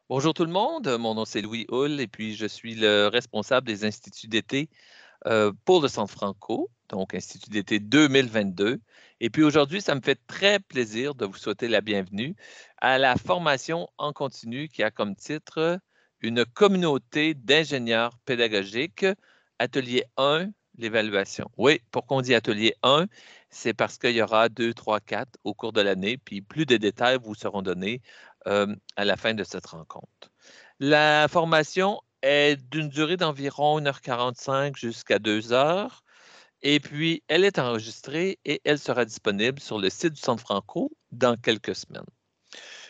Bonjour tout le monde, mon nom c'est Louis Hull et puis je suis le responsable des instituts d'été pour le Centre Franco, donc Institut d'été 2022. Et puis aujourd'hui, ça me fait très plaisir de vous souhaiter la bienvenue à la formation en continu qui a comme titre une communauté d'ingénieurs pédagogiques, atelier 1, l'évaluation. Oui, pourquoi on dit atelier 1? C'est parce qu'il y aura 2, 3, 4 au cours de l'année, puis plus de détails vous seront donnés à la fin de cette rencontre. La formation est d'une durée d'environ 1h45 jusqu'à 2 heures. Et puis, elle est enregistrée et elle sera disponible sur le site du Centre Franco dans quelques semaines.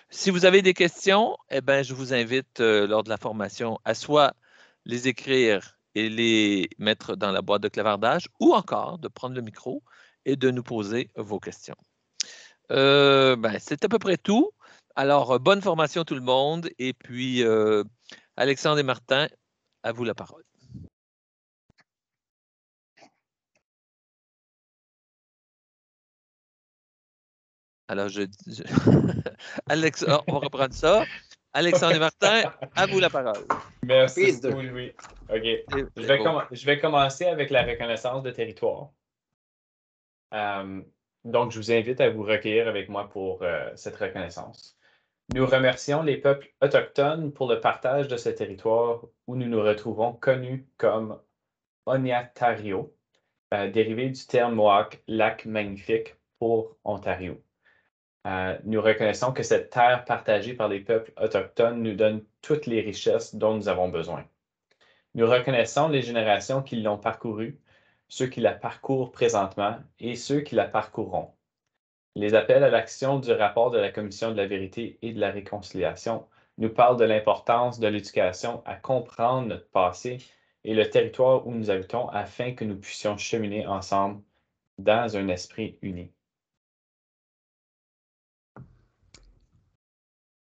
Si vous avez des questions, eh bien, je vous invite lors de la formation à soit les écrire et les mettre dans la boîte de clavardage ou encore de prendre le micro et de nous poser vos questions. C'est à peu près tout. Alors, bonne formation tout le monde. Et puis, Alexandre et Martin, à vous la parole. Alors, Alex, on va reprendre ça. Alexandre et Martin, à vous la parole. Merci beaucoup, Louis. OK. C'est beau. Je vais commencer avec la reconnaissance de territoire. Donc, je vous invite à vous recueillir avec moi pour cette reconnaissance. Nous remercions les peuples autochtones pour le partage de ce territoire où nous nous retrouvons, connus comme Ontario, dérivé du terme mohawk lac magnifique pour Ontario. Nous reconnaissons que cette terre partagée par les peuples autochtones nous donne toutes les richesses dont nous avons besoin. Nous reconnaissons les générations qui l'ont parcourue, ceux qui la parcourent présentement et ceux qui la parcourront. Les appels à l'action du rapport de la Commission de la vérité et de la réconciliation nous parlent de l'importance de l'éducation à comprendre notre passé et le territoire où nous habitons afin que nous puissions cheminer ensemble dans un esprit uni.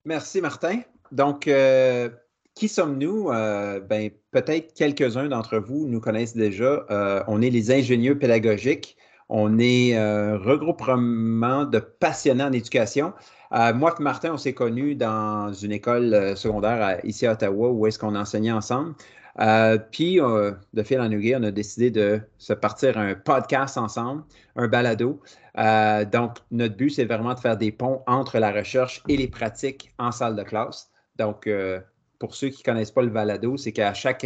Merci, Martin. Donc, qui sommes-nous? Peut-être quelques-uns d'entre vous nous connaissent déjà. On est les ingénieurs pédagogiques. On est un regroupement de passionnés en éducation. Moi et Martin, on s'est connus dans une école secondaire ici à Ottawa où est-ce qu'on enseignait ensemble. Puis, de fil en aiguille, on a décidé de se partir un podcast ensemble, un balado. Donc, notre but, c'est vraiment de faire des ponts entre la recherche et les pratiques en salle de classe. Donc, pour ceux qui ne connaissent pas le balado, c'est qu'à chaque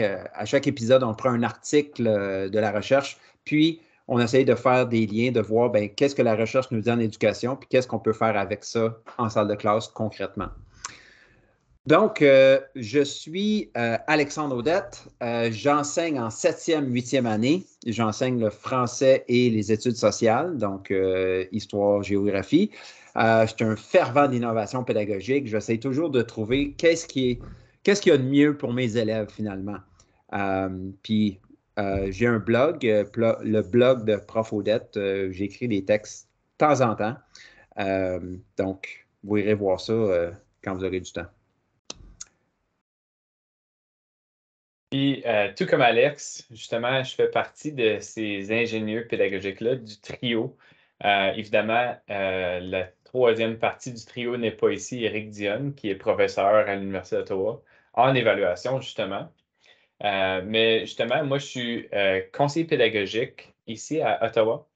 épisode, on prend un article de la recherche, puis on essaye de faire des liens, de voir qu'est-ce que la recherche nous dit en éducation, puis qu'est-ce qu'on peut faire avec ça en salle de classe concrètement. Donc, je suis Alexandre Audette. J'enseigne en 7e, 8e année. J'enseigne le français et les études sociales, donc histoire, géographie. Je suis un fervent d'innovation pédagogique. J'essaie toujours de trouver qu'est-ce qu'il y a de mieux pour mes élèves finalement. Puis, j'ai un blog, le blog de Prof Audette. J'écris des textes de temps en temps. Donc, vous irez voir ça quand vous aurez du temps. Puis, tout comme Alex, justement, je fais partie de ces ingénieurs pédagogiques-là, du trio. Évidemment, la troisième partie du trio n'est pas ici, Éric Dionne, qui est professeur à l'Université d'Ottawa, en évaluation, justement. Mais justement, moi, je suis conseiller pédagogique ici à Ottawa.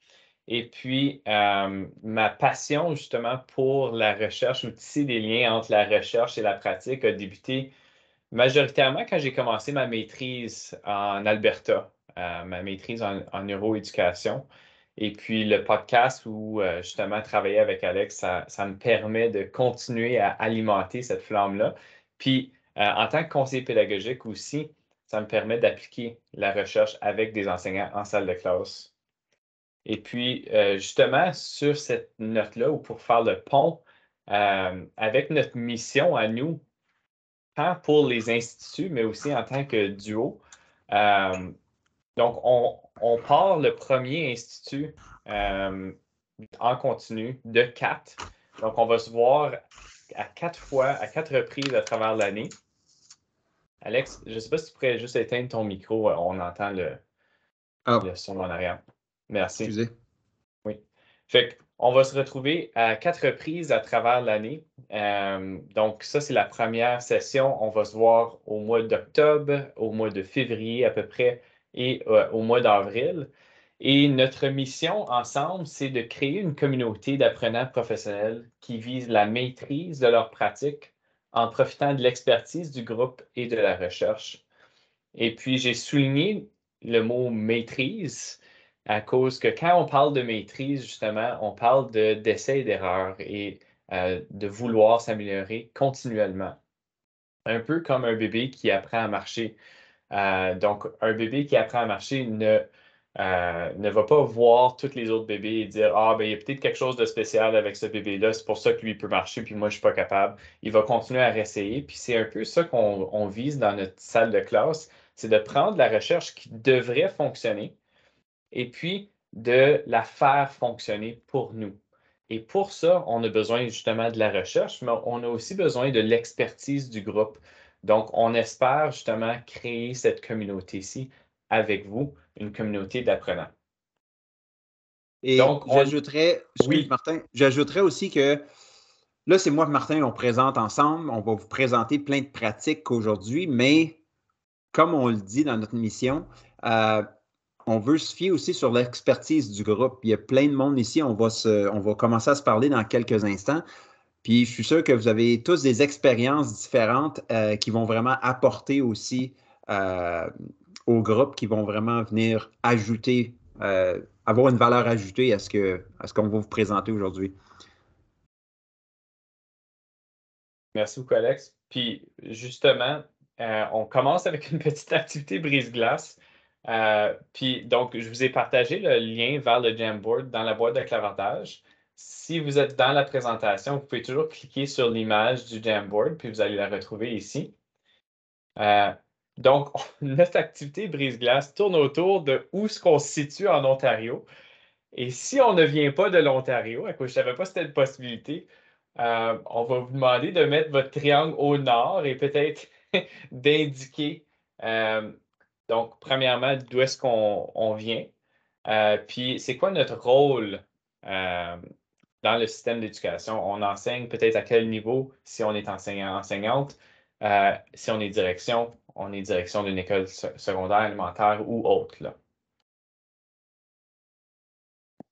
Et puis, ma passion, justement, pour la recherche ou tisser des liens entre la recherche et la pratique a débuté majoritairement quand j'ai commencé ma maîtrise en Alberta, ma maîtrise en neuroéducation. Et puis le podcast où justement travailler avec Alex, ça me permet de continuer à alimenter cette flamme-là. Puis en tant que conseiller pédagogique aussi, ça me permet d'appliquer la recherche avec des enseignants en salle de classe. Et puis justement, sur cette note-là, ou pour faire le pont avec notre mission à nous, tant pour les instituts, mais aussi en tant que duo. Donc, on part le premier institut en continu de 4. Donc, on va se voir à 4 fois, à 4 reprises à travers l'année. Alex, je ne sais pas si tu pourrais juste éteindre ton micro. On entend le son en arrière. Merci. Excusez. Oui. Fait on va se retrouver à 4 reprises à travers l'année. Donc, ça, c'est la première session. On va se voir au mois d'octobre, au mois de février à peu près et au mois d'avril. Et notre mission ensemble, c'est de créer une communauté d'apprenants professionnels qui vise la maîtrise de leur pratique en profitant de l'expertise du groupe et de la recherche. Et puis, j'ai souligné le mot maîtrise à cause que quand on parle de maîtrise, justement, on parle d'essais et d'erreurs et de vouloir s'améliorer continuellement. Un peu comme un bébé qui apprend à marcher. Donc, un bébé qui apprend à marcher ne va pas voir tous les autres bébés et dire ah, ben, il y a peut-être quelque chose de spécial avec ce bébé-là, c'est pour ça que lui il peut marcher, puis moi, je ne suis pas capable. Il va continuer à réessayer. Puis c'est un peu ça qu'on vise dans notre salle de classe, c'est de prendre la recherche qui devrait fonctionner et puis de la faire fonctionner pour nous. Et pour ça, on a besoin justement de la recherche, mais on a aussi besoin de l'expertise du groupe. Donc, on espère justement créer cette communauté-ci avec vous, une communauté d'apprenants. Et Donc, j'ajouterais, excuse oui, Martin, j'ajouterais aussi que là, c'est moi et Martin, on présente ensemble. On va vous présenter plein de pratiques aujourd'hui, mais comme on le dit dans notre mission, on veut se fier aussi sur l'expertise du groupe. Il y a plein de monde ici. On va commencer à se parler dans quelques instants. Puis je suis sûr que vous avez tous des expériences différentes qui vont vraiment apporter aussi euh, au groupe, qui vont vraiment venir ajouter, avoir une valeur ajoutée à ce qu'on va vous présenter aujourd'hui. merci beaucoup, Alex. Puis, justement, on commence avec une petite activité brise-glace. Puis, donc, je vous ai partagé le lien vers le Jamboard dans la boîte de clavardage. Si vous êtes dans la présentation, vous pouvez toujours cliquer sur l'image du Jamboard, puis vous allez la retrouver ici. Donc, notre activité brise-glace tourne autour de où est-ce qu'on se situe en Ontario. Et si on ne vient pas de l'Ontario, à cause je ne savais pas si c'était une possibilité, on va vous demander de mettre votre triangle au nord et peut-être d'indiquer, donc, premièrement, d'où est-ce qu'on vient. Puis, c'est quoi notre rôle dans le système d'éducation? On enseigne peut-être à quel niveau, si on est enseignant, enseignante, si on est direction d'une école secondaire, élémentaire ou autre, là.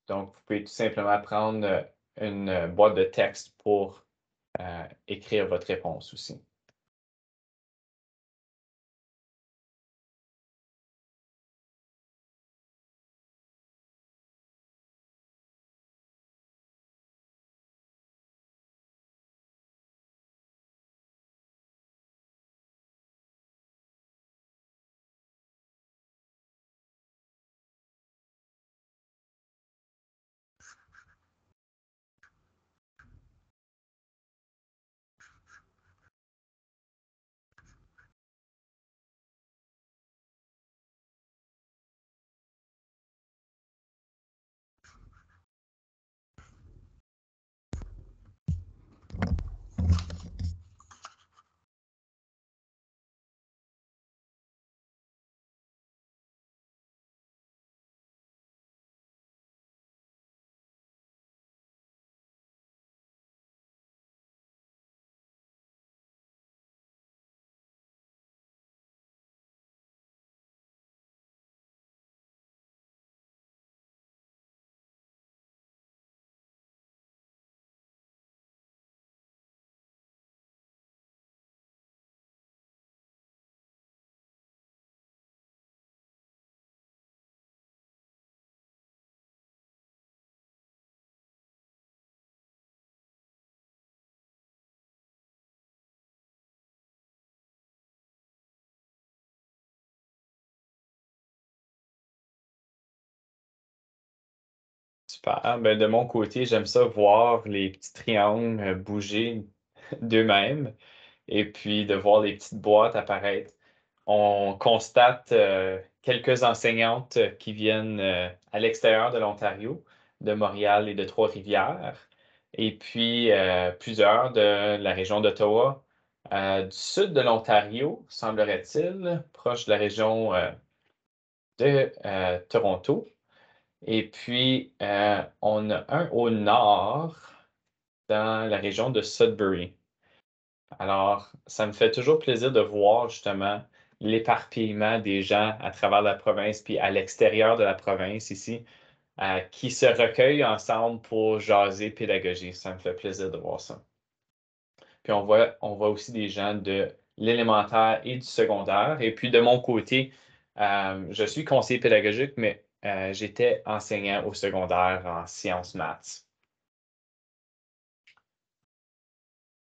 Donc, vous pouvez tout simplement prendre une boîte de texte pour écrire votre réponse aussi. Super. Ben, de mon côté, j'aime ça voir les petits triangles bouger d'eux-mêmes et puis de voir les petites boîtes apparaître. On constate quelques enseignantes qui viennent à l'extérieur de l'Ontario, de Montréal et de Trois-Rivières, et puis plusieurs de la région d'Ottawa, du sud de l'Ontario, semblerait-il, proche de la région de Toronto. Et puis, on a un au nord, dans la région de Sudbury. Alors, ça me fait toujours plaisir de voir justement l'éparpillement des gens à travers la province, puis à l'extérieur de la province ici, qui se recueillent ensemble pour jaser pédagogie. Ça me fait plaisir de voir ça. Puis on voit aussi des gens de l'élémentaire et du secondaire. Et puis de mon côté, je suis conseiller pédagogique, mais j'étais enseignant au secondaire en sciences maths.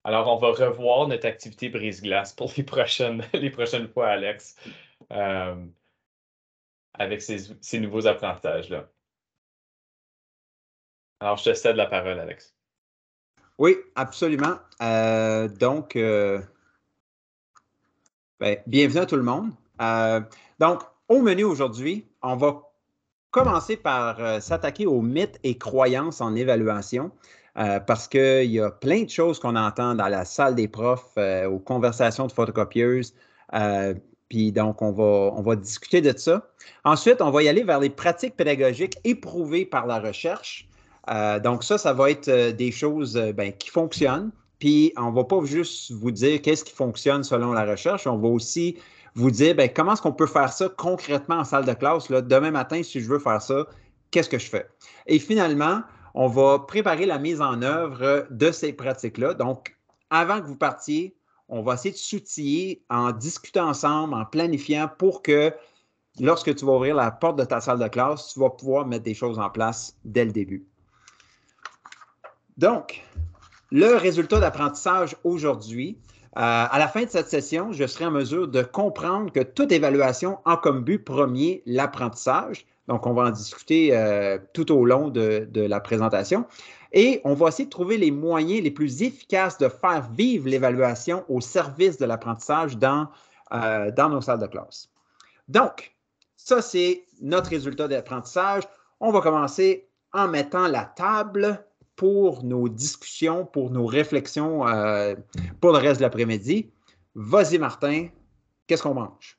Alors, on va revoir notre activité brise-glace pour les prochaines fois, Alex, avec ces nouveaux apprentissages-là. Alors, je te cède la parole, Alex. Oui, absolument. Bienvenue à tout le monde. Donc, au menu aujourd'hui, on va commencer par s'attaquer aux mythes et croyances en évaluation, parce qu'il y a plein de choses qu'on entend dans la salle des profs, aux conversations de photocopieuses. Puis donc, on va discuter de ça. Ensuite, on va y aller vers les pratiques pédagogiques éprouvées par la recherche. Donc ça va être des choses qui fonctionnent. Puis on ne va pas juste vous dire qu'est-ce qui fonctionne selon la recherche, on va aussi vous dire comment est-ce qu'on peut faire ça concrètement en salle de classe. Là, demain matin, si je veux faire ça, qu'est-ce que je fais? Et finalement, on va préparer la mise en œuvre de ces pratiques-là. Donc, avant que vous partiez, on va essayer de s'outiller en discutant ensemble, en planifiant pour que lorsque tu vas ouvrir la porte de ta salle de classe, tu vas pouvoir mettre des choses en place dès le début. Donc, le résultat d'apprentissage aujourd'hui, à la fin de cette session, je serai en mesure de comprendre que toute évaluation a comme but premier l'apprentissage. Donc, on va en discuter tout au long de la présentation. Et on va essayer de trouver les moyens les plus efficaces de faire vivre l'évaluation au service de l'apprentissage dans nos salles de classe. Donc, ça, c'est notre résultat d'apprentissage. On va commencer en mettant la table pour nos discussions, pour nos réflexions pour le reste de l'après-midi. Vas-y, Martin, qu'est-ce qu'on mange?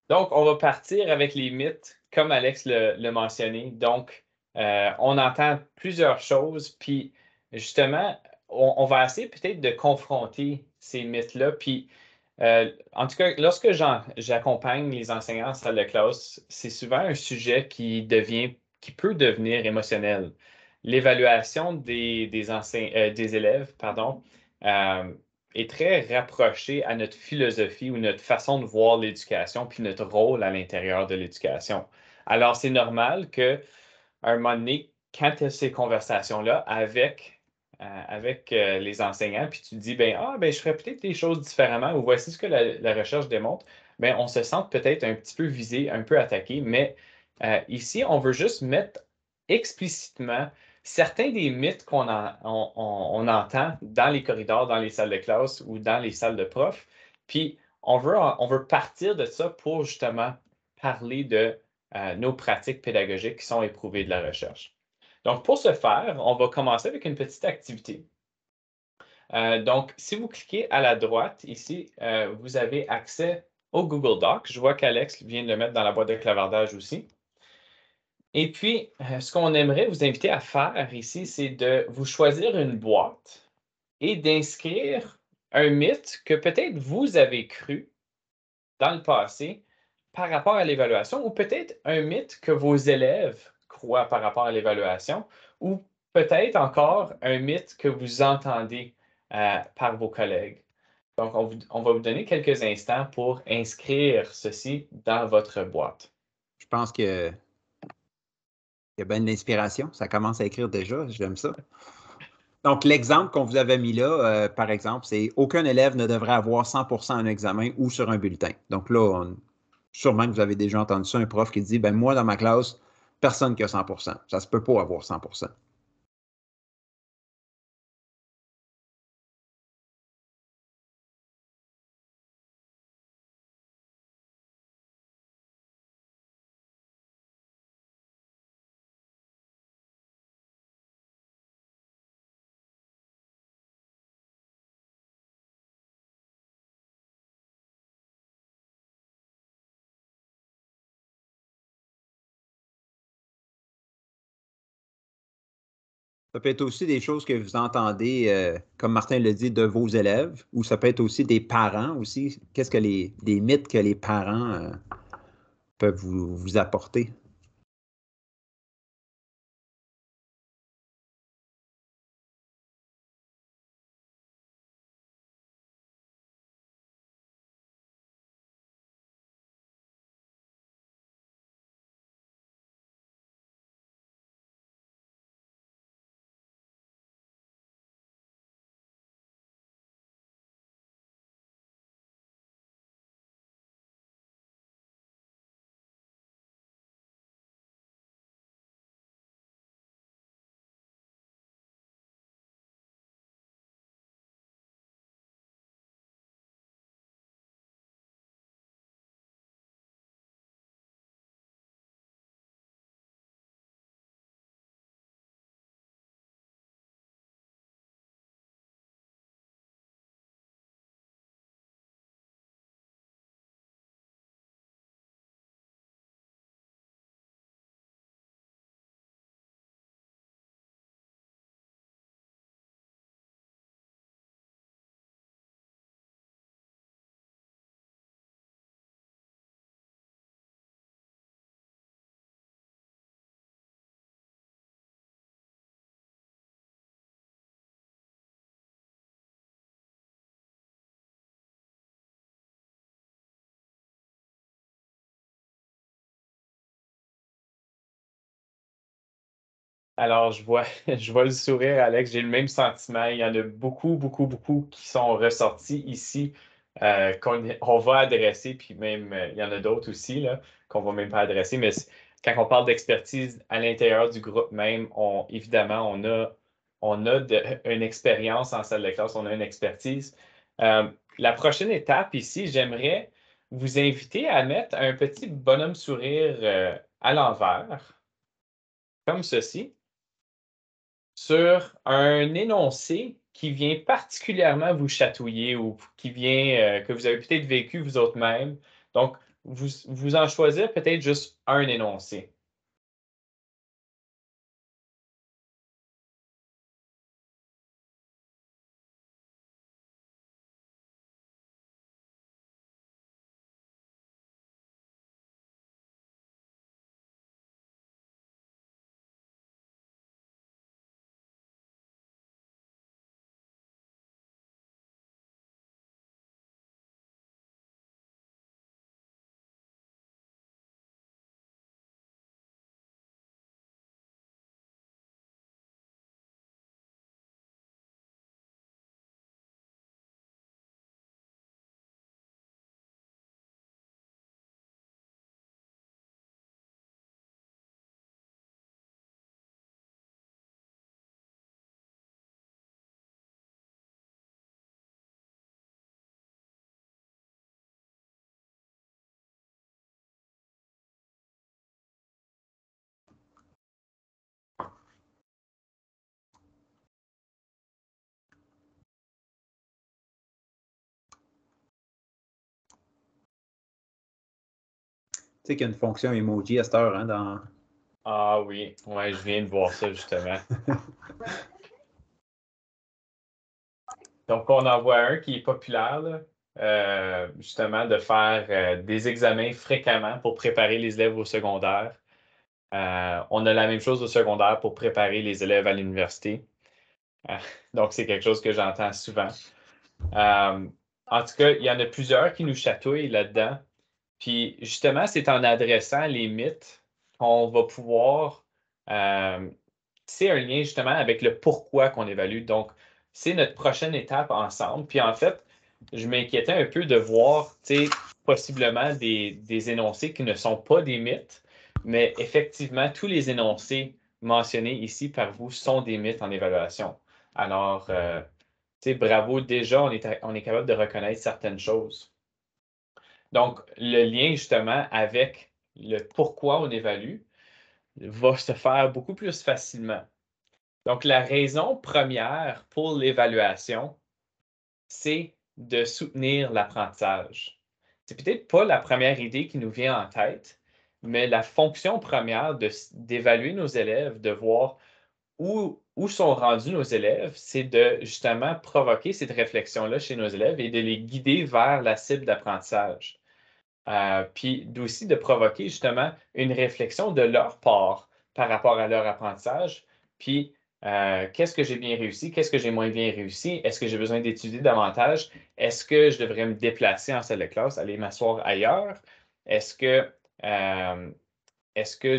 Donc, on va partir avec les mythes, comme Alex l'a mentionné. Donc, on entend plusieurs choses, puis justement, on va essayer peut-être de confronter ces mythes-là. Puis, en tout cas, lorsque j'accompagne les enseignants en salle de classe, c'est souvent un sujet qui peut devenir émotionnel. L'évaluation des élèves, pardon, est très rapprochée à notre philosophie ou notre façon de voir l'éducation, puis notre rôle à l'intérieur de l'éducation. Alors, c'est normal qu'à un moment donné, quand tu as ces conversations-là avec les enseignants, puis tu te dis, je ferais peut-être des choses différemment, ou voici ce que la recherche démontre, on se sent peut-être un petit peu visé, un peu attaqué, mais ici, on veut juste mettre explicitement certains des mythes on entend dans les corridors, dans les salles de classe ou dans les salles de profs, puis on veut partir de ça pour justement parler de nos pratiques pédagogiques qui sont éprouvées de la recherche. Donc, pour ce faire, on va commencer avec une petite activité. Donc, si vous cliquez à la droite ici, vous avez accès au Google Doc. Je vois qu'Alex vient de le mettre dans la boîte de clavardage aussi. Et puis, ce qu'on aimerait vous inviter à faire ici, c'est de vous choisir une boîte et d'inscrire un mythe que peut-être vous avez cru dans le passé par rapport à l'évaluation, ou peut-être un mythe que vos élèves croient par rapport à l'évaluation, ou peut-être encore un mythe que vous entendez par vos collègues. Donc, on va vous donner quelques instants pour inscrire ceci dans votre boîte. Je pense qu'il y a bien de l'inspiration. Ça commence à écrire déjà. J'aime ça. Donc, l'exemple qu'on vous avait mis là, par exemple, c'est aucun élève ne devrait avoir 100% en examen ou sur un bulletin. Donc là, sûrement que vous avez déjà entendu ça, un prof qui dit, moi, dans ma classe, personne qui a 100%. Ça ne se peut pas avoir 100%. Ça peut être aussi des choses que vous entendez, comme Martin le dit, de vos élèves, ou ça peut être aussi des parents aussi. Qu'est-ce que les mythes que les parents peuvent vous apporter? Alors, je vois le sourire, Alex. J'ai le même sentiment. Il y en a beaucoup, beaucoup, beaucoup qui sont ressortis ici, on va adresser, puis même, il y en a d'autres aussi, là, qu'on va même pas adresser. Mais quand on parle d'expertise à l'intérieur du groupe même, évidemment, on a une expérience en salle de classe, on a une expertise. La prochaine étape ici, j'aimerais vous inviter à mettre un petit bonhomme sourire, à l'envers, comme ceci, sur un énoncé qui vient particulièrement vous chatouiller ou qui vient, que vous avez peut-être vécu vous autres même. Donc, vous en choisir peut-être juste un énoncé. Tu sais qu'il y a une fonction emoji à cette heure, hein, dans... Ah oui, ouais, je viens de voir ça justement. Donc, on en voit un qui est populaire, là, justement, de faire des examens fréquemment pour préparer les élèves au secondaire. On a la même chose au secondaire pour préparer les élèves à l'université. Donc, c'est quelque chose que j'entends souvent. En tout cas, il y en a plusieurs qui nous chatouillent là-dedans. Puis, justement, c'est en adressant les mythes qu'on va pouvoir. C'est un lien justement avec le pourquoi qu'on évalue. Donc, c'est notre prochaine étape ensemble. Puis, en fait, je m'inquiétais un peu de voir, tu sais, possiblement des énoncés qui ne sont pas des mythes, mais effectivement, tous les énoncés mentionnés ici par vous sont des mythes en évaluation. Alors, tu sais, bravo, déjà, on est capable de reconnaître certaines choses. Donc, le lien justement avec le pourquoi on évalue va se faire beaucoup plus facilement. Donc, la raison première pour l'évaluation, c'est de soutenir l'apprentissage. C'est peut-être pas la première idée qui nous vient en tête, mais la fonction première d'évaluer nos élèves, de voir où où sont rendus nos élèves, c'est de justement provoquer cette réflexion-là chez nos élèves et de les guider vers la cible d'apprentissage. Puis aussi de provoquer justement une réflexion de leur part par rapport à leur apprentissage. Puis, qu'est-ce que j'ai bien réussi? Qu'est-ce que j'ai moins bien réussi? Est-ce que j'ai besoin d'étudier davantage? Est-ce que je devrais me déplacer en salle de classe, aller m'asseoir ailleurs? Est-ce que,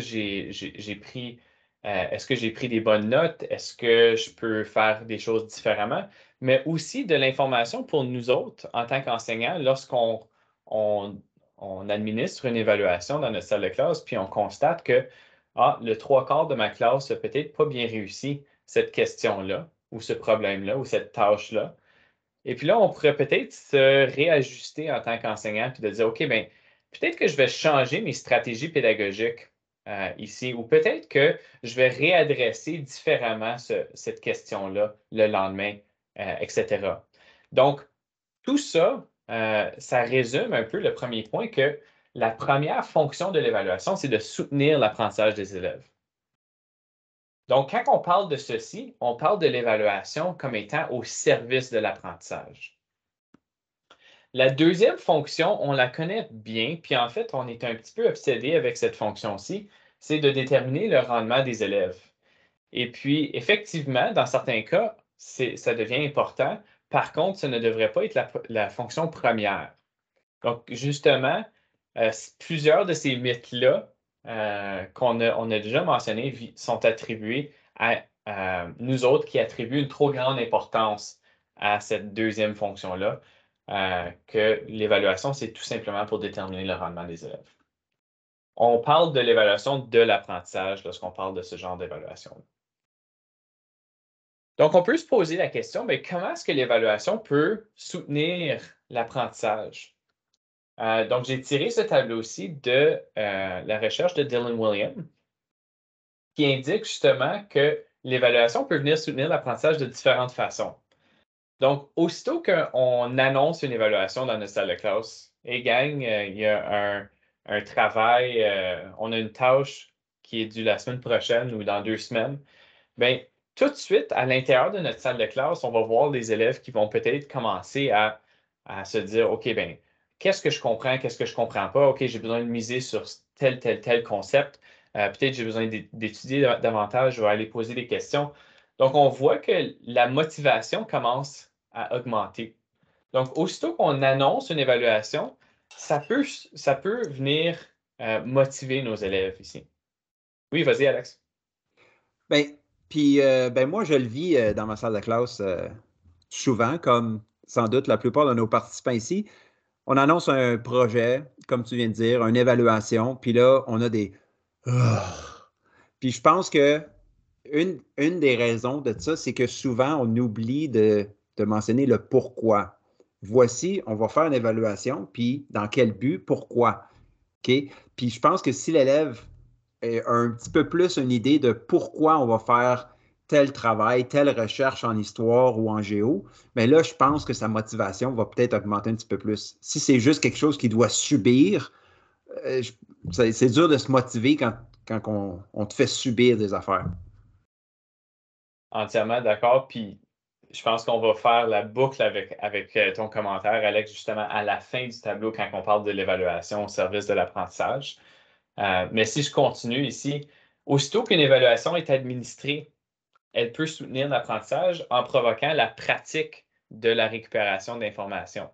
j'ai pris, est-ce que j'ai pris des bonnes notes? Est-ce que je peux faire des choses différemment? Mais aussi de l'information pour nous autres en tant qu'enseignants lorsqu'on on administre une évaluation dans notre salle de classe, puis on constate que le trois quarts de ma classe n'a peut-être pas bien réussi cette question-là, ou ce problème-là, ou cette tâche-là. Et puis là, on pourrait peut-être se réajuster en tant qu'enseignant, puis de dire, OK, bien, peut-être que je vais changer mes stratégies pédagogiques ici, ou peut-être que je vais réadresser différemment cette question-là le lendemain, etc. Donc, tout ça, ça résume un peu le premier point que la première fonction de l'évaluation, c'est de soutenir l'apprentissage des élèves. Donc, quand on parle de ceci, on parle de l'évaluation comme étant au service de l'apprentissage. La deuxième fonction, on la connaît bien, puis en fait, on est un petit peu obsédé avec cette fonction-ci, c'est de déterminer le rendement des élèves. Et puis, effectivement, dans certains cas, ça devient important. Par contre, ça ne devrait pas être la fonction première. Donc, justement, plusieurs de ces mythes-là on a déjà mentionnés sont attribués à nous autres qui attribuent une trop grande importance à cette deuxième fonction-là, que l'évaluation, c'est tout simplement pour déterminer le rendement des élèves. On parle de l'évaluation de l'apprentissage lorsqu'on parle de ce genre d'évaluation. Donc, on peut se poser la question, mais comment est-ce que l'évaluation peut soutenir l'apprentissage? Donc, j'ai tiré ce tableau-ci de la recherche de Dylan Williams, qui indique justement que l'évaluation peut venir soutenir l'apprentissage de différentes façons. Donc, aussitôt qu'on annonce une évaluation dans notre salle de classe, et gang, il y a un travail, on a une tâche qui est due la semaine prochaine ou dans 2 semaines, bien, tout de suite, à l'intérieur de notre salle de classe, on va voir les élèves qui vont peut-être commencer à se dire, OK, bien, qu'est-ce que je comprends, qu'est-ce que je ne comprends pas? OK, j'ai besoin de miser sur tel concept. Peut-être j'ai besoin d'étudier davantage, je vais aller poser des questions. Donc, on voit que la motivation commence à augmenter. Donc, aussitôt qu'on annonce une évaluation, ça peut venir motiver nos élèves ici. Oui, vas-y, Alex. Bien, puis moi, je le vis dans ma salle de classe souvent, comme sans doute la plupart de nos participants ici. On annonce un projet, comme tu viens de dire, une évaluation, puis là, on a des ah. Puis je pense que une des raisons de ça, c'est que souvent, on oublie de mentionner le pourquoi. Voici, on va faire une évaluation, puis dans quel but, pourquoi. OK? Puis je pense que si l'élève a un petit peu plus une idée de pourquoi on va faire tel travail, telle recherche en histoire ou en géo, mais là, je pense que sa motivation va peut-être augmenter un petit peu plus. Si c'est juste quelque chose qu'il doit subir, c'est dur de se motiver quand on te fait subir des affaires. Entièrement d'accord. Puis je pense qu'on va faire la boucle avec ton commentaire, Alex, justement à la fin du tableau quand on parle de l'évaluation au service de l'apprentissage. Mais si je continue ici, aussitôt qu'une évaluation est administrée, elle peut soutenir l'apprentissage en provoquant la pratique de la récupération d'informations.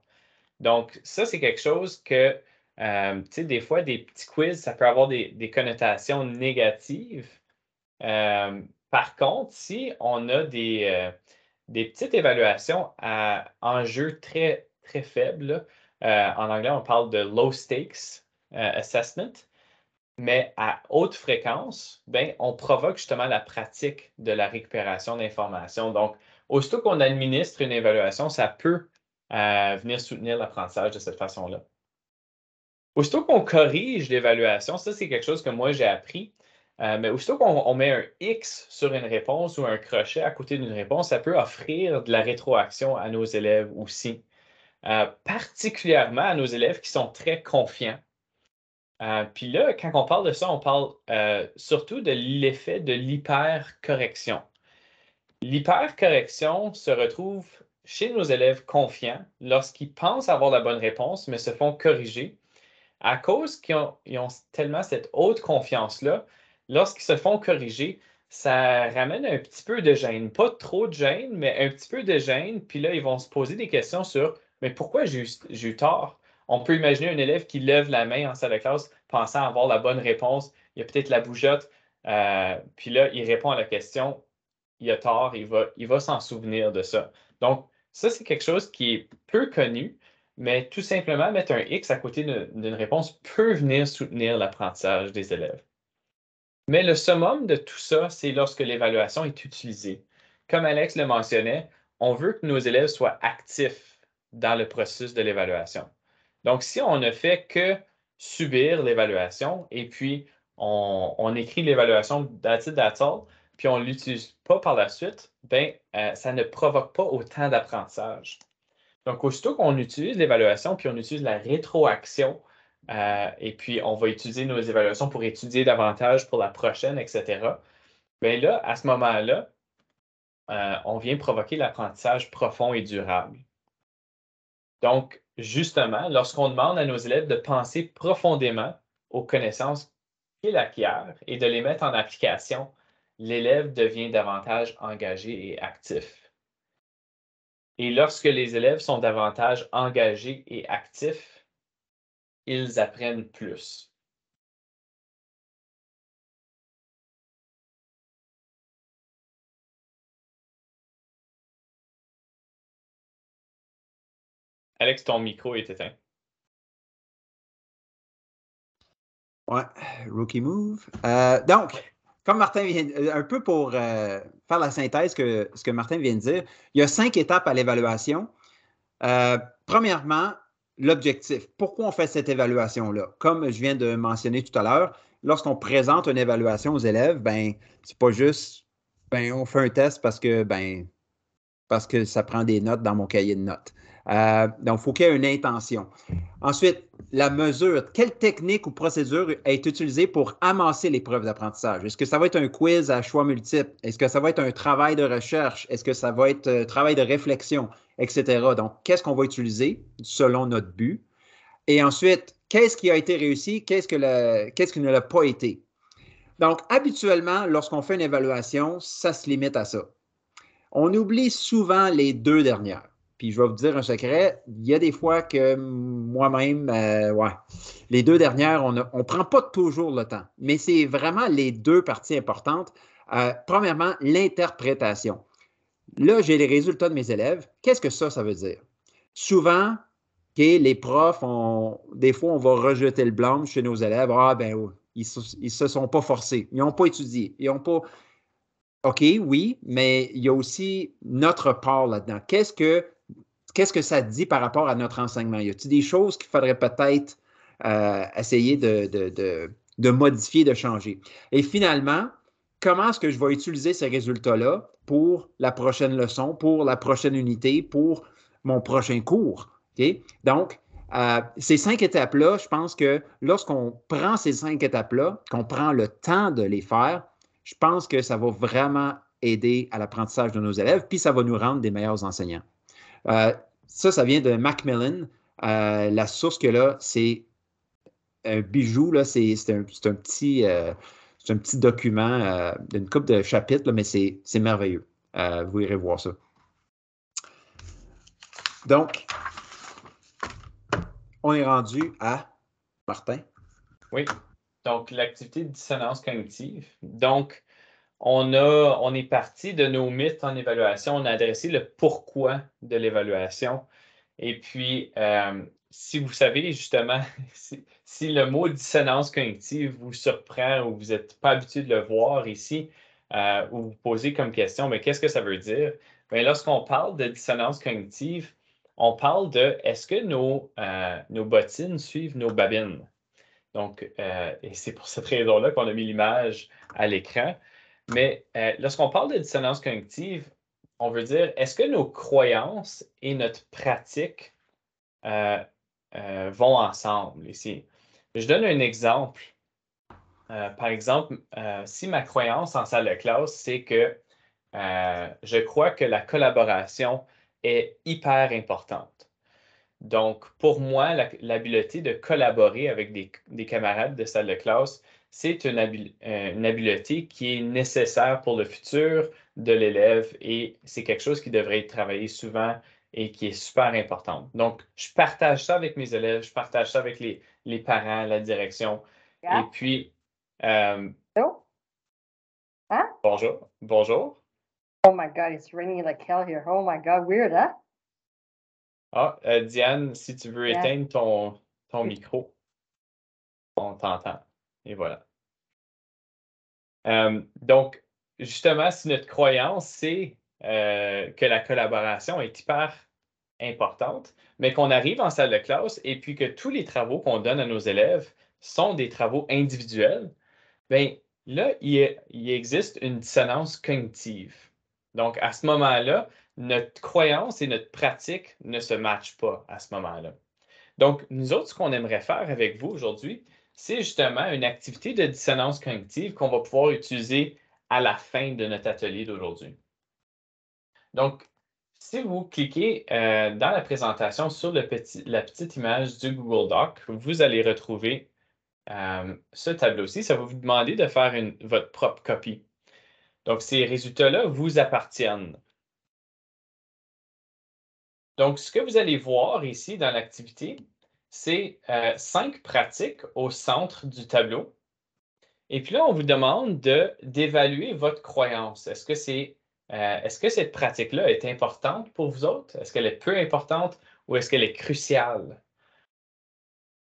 Donc, ça, c'est quelque chose que, tu sais, des fois, des petits quiz, ça peut avoir des connotations négatives. Par contre, si on a des petites évaluations à enjeux très, très faibles, en anglais, on parle de low stakes assessment, mais à haute fréquence, ben, on provoque justement la pratique de la récupération d'informations. Donc, aussitôt qu'on administre une évaluation, ça peut venir soutenir l'apprentissage de cette façon-là. Aussitôt qu'on corrige l'évaluation, ça, c'est quelque chose que moi, j'ai appris. Mais aussitôt qu'on met un X sur une réponse ou un crochet à côté d'une réponse, ça peut offrir de la rétroaction à nos élèves aussi. Particulièrement à nos élèves qui sont très confiants. Puis là, quand on parle de ça, on parle surtout de l'effet de l'hypercorrection. L'hypercorrection se retrouve chez nos élèves confiants lorsqu'ils pensent avoir la bonne réponse, mais se font corriger. À cause qu'ils ont tellement cette haute confiance-là, lorsqu'ils se font corriger, ça ramène un petit peu de gêne. Pas trop de gêne, mais un petit peu de gêne. Puis là, ils vont se poser des questions sur mais pourquoi j'ai eu tort? On peut imaginer un élève qui lève la main en salle de classe pensant avoir la bonne réponse. Il y a peut-être la bougeotte. Puis là, il répond à la question. Il a tort, il va s'en souvenir de ça. Donc, ça, c'est quelque chose qui est peu connu, mais tout simplement mettre un X à côté d'une réponse peut venir soutenir l'apprentissage des élèves. Mais le summum de tout ça, c'est lorsque l'évaluation est utilisée. Comme Alex le mentionnait, on veut que nos élèves soient actifs dans le processus de l'évaluation. Donc, si on ne fait que subir l'évaluation et puis on écrit l'évaluation that's it, that's all, puis on ne l'utilise pas par la suite, ben, ça ne provoque pas autant d'apprentissage. Donc, aussitôt qu'on utilise l'évaluation, puis on utilise la rétroaction, et puis on va utiliser nos évaluations pour étudier davantage pour la prochaine, etc. Bien là, à ce moment-là, on vient provoquer l'apprentissage profond et durable. Donc, justement, lorsqu'on demande à nos élèves de penser profondément aux connaissances qu'ils acquièrent et de les mettre en application, l'élève devient davantage engagé et actif. Et lorsque les élèves sont davantage engagés et actifs, ils apprennent plus. Alex, ton micro est éteint. Ouais, rookie move. Donc, comme Martin vient, un peu pour faire la synthèse que ce que Martin vient de dire, il y a 5 étapes à l'évaluation. Premièrement, l'objectif. Pourquoi on fait cette évaluation-là? Comme je viens de mentionner tout à l'heure, lorsqu'on présente une évaluation aux élèves, ben, c'est pas juste, ben, on fait un test parce que ça prend des notes dans mon cahier de notes. Donc, il faut qu'il y ait une intention. Ensuite, la mesure. Quelle technique ou procédure est utilisée pour amasser les preuves d'apprentissage? Est-ce que ça va être un quiz à choix multiples? Est-ce que ça va être un travail de recherche? Est-ce que ça va être un travail de réflexion, etc.? Donc, qu'est-ce qu'on va utiliser selon notre but? Et ensuite, qu'est-ce qui a été réussi? Qu'est-ce qui ne l'a pas été? Donc, habituellement, lorsqu'on fait une évaluation, ça se limite à ça. On oublie souvent les 2 dernières. Puis je vais vous dire un secret, il y a des fois que moi-même, les 2 dernières, on ne prend pas toujours le temps. Mais c'est vraiment les 2 parties importantes. Premièrement, l'interprétation. Là, j'ai les résultats de mes élèves. Qu'est-ce que ça veut dire? Souvent, les profs, des fois, on va rejeter le blâme chez nos élèves. Ah, ben, ils ne se sont pas forcés. Ils n'ont pas étudié. Ils n'ont pas. OK, oui, mais il y a aussi notre part là-dedans. Qu'est-ce que ça dit par rapport à notre enseignement? Y a-t-il des choses qu'il faudrait peut-être essayer de modifier, de changer? Et finalement, comment est-ce que je vais utiliser ces résultats-là pour la prochaine leçon, pour la prochaine unité, pour mon prochain cours? OK? Donc, ces 5 étapes-là, je pense que lorsqu'on prend ces 5 étapes-là, qu'on prend le temps de les faire, je pense que ça va vraiment aider à l'apprentissage de nos élèves, puis ça va nous rendre des meilleurs enseignants. Ça vient de Macmillan. La source que là, c'est un bijou, là, c'est un petit document d'une couple de chapitres, là, mais c'est merveilleux. Vous irez voir ça. Donc, on est rendu à Martin. Oui. Donc, l'activité de dissonance cognitive. Donc, on est parti de nos mythes en évaluation. On a adressé le pourquoi de l'évaluation. Et puis, si vous savez justement, si le mot dissonance cognitive vous surprend ou vous n'êtes pas habitué de le voir ici, ou vous posez comme question, mais qu'est-ce que ça veut dire? Bien, lorsqu'on parle de dissonance cognitive, on parle de est-ce que nos bottines suivent nos babines? Donc, et c'est pour cette raison-là qu'on a mis l'image à l'écran. Mais lorsqu'on parle de dissonance cognitive, on veut dire, est-ce que nos croyances et notre pratique vont ensemble ici? Je donne un exemple. Par exemple, si ma croyance en salle de classe, c'est que je crois que la collaboration est hyper importante. Donc, pour moi, l'habileté de collaborer avec des camarades de salle de classe, c'est une habileté qui est nécessaire pour le futur de l'élève et c'est quelque chose qui devrait être travaillé souvent et qui est super important. Donc, je partage ça avec mes élèves, je partage ça avec les parents, la direction. Yeah. Et puis, euh, Hello? Huh? bonjour, bonjour. Oh my God, it's raining like hell here. Oh my God, weird, huh? Ah, Diane, si tu veux Yeah. éteindre ton micro, on t'entend. Et voilà. Donc, justement, si notre croyance, c'est que la collaboration est hyper importante, mais qu'on arrive en salle de classe et puis que tous les travaux qu'on donne à nos élèves sont des travaux individuels, bien là, il existe une dissonance cognitive. Donc, à ce moment-là, notre croyance et notre pratique ne se matchent pas à ce moment-là. Donc, nous autres, ce qu'on aimerait faire avec vous aujourd'hui, c'est justement une activité de dissonance cognitive qu'on va pouvoir utiliser à la fin de notre atelier d'aujourd'hui. Donc, si vous cliquez dans la présentation sur la petite image du Google Doc, vous allez retrouver ce tableau-ci. Ça va vous demander de faire votre propre copie. Donc, ces résultats-là vous appartiennent. Donc, ce que vous allez voir ici dans l'activité, c'est 5 pratiques au centre du tableau. Et puis là, on vous demande d'évaluer votre croyance. Est-ce que cette pratique-là est importante pour vous autres? Est-ce qu'elle est peu importante ou est-ce qu'elle est cruciale?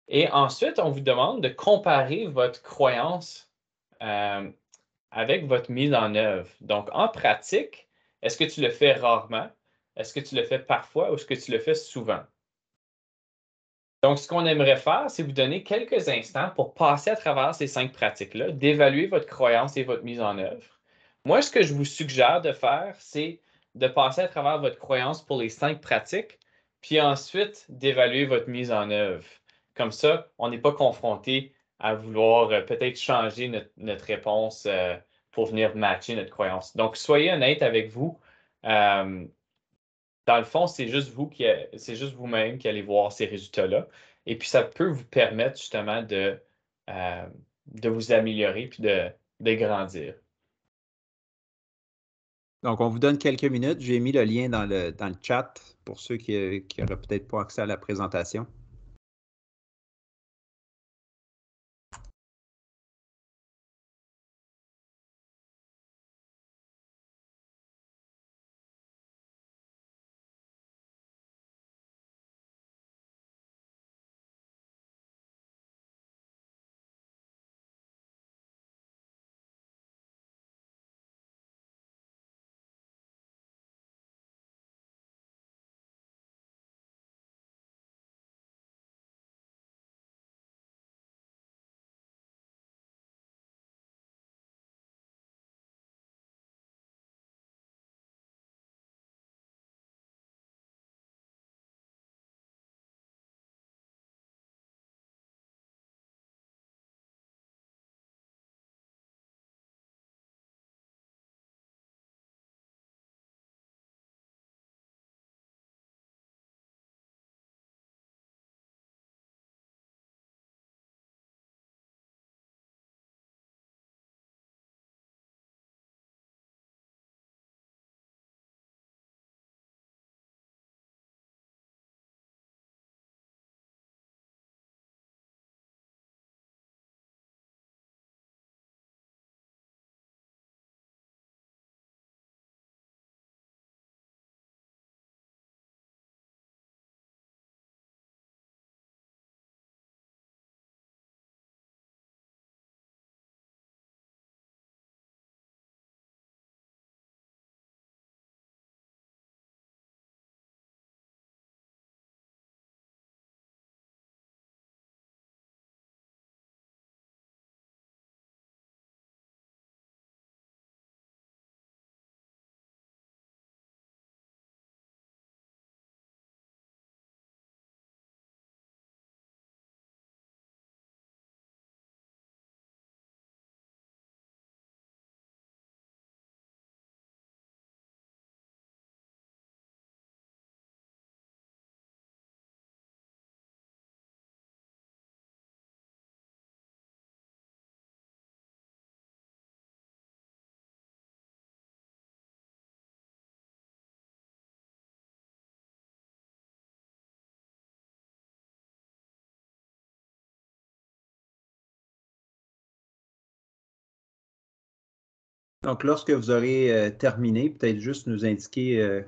Et ensuite, on vous demande de comparer votre croyance avec votre mise en œuvre. Donc, en pratique, est-ce que tu le fais rarement? Est-ce que tu le fais parfois ou est-ce que tu le fais souvent? Donc, ce qu'on aimerait faire, c'est vous donner quelques instants pour passer à travers ces 5 pratiques-là, d'évaluer votre croyance et votre mise en œuvre. Moi, ce que je vous suggère de faire, c'est de passer à travers votre croyance pour les 5 pratiques, puis ensuite d'évaluer votre mise en œuvre. Comme ça, on n'est pas confronté à vouloir peut-être changer notre réponse pour venir matcher notre croyance. Donc, soyez honnête avec vous. Dans le fond, c'est juste vous-même qui allez voir ces résultats-là. Et puis, ça peut vous permettre justement de vous améliorer puis de grandir. Donc, on vous donne quelques minutes. J'ai mis le lien dans le chat pour ceux qui n'auraient peut-être pas accès à la présentation. Donc, lorsque vous aurez terminé, peut-être juste nous indiquer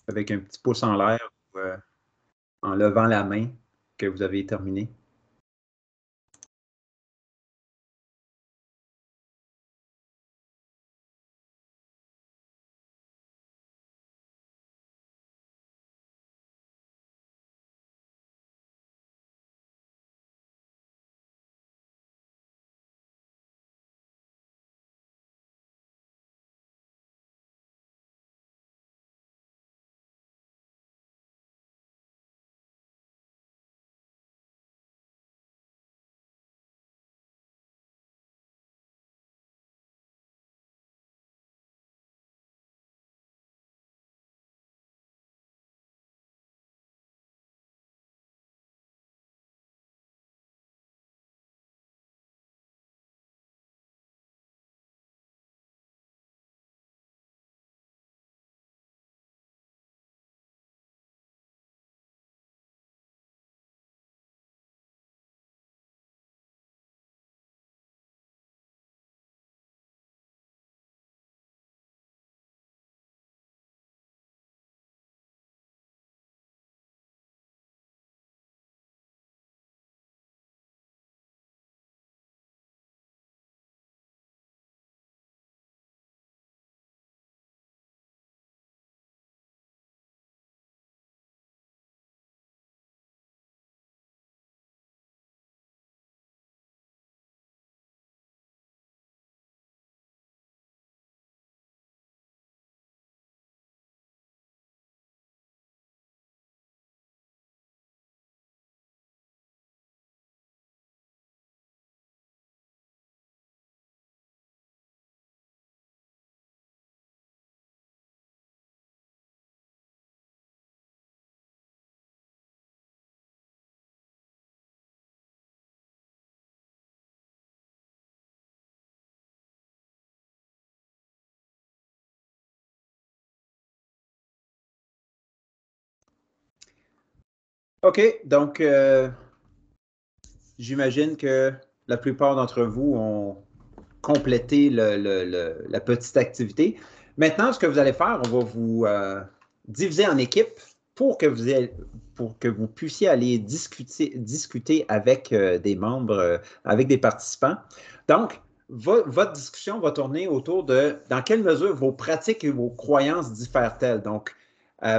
avec un petit pouce en l'air ou en levant la main que vous avez terminé. OK, donc j'imagine que la plupart d'entre vous ont complété la petite activité. Maintenant, ce que vous allez faire, on va vous diviser en équipes pour que vous puissiez aller discuter avec des membres, avec des participants. Donc, votre discussion va tourner autour de dans quelle mesure vos pratiques et vos croyances diffèrent-elles. Donc,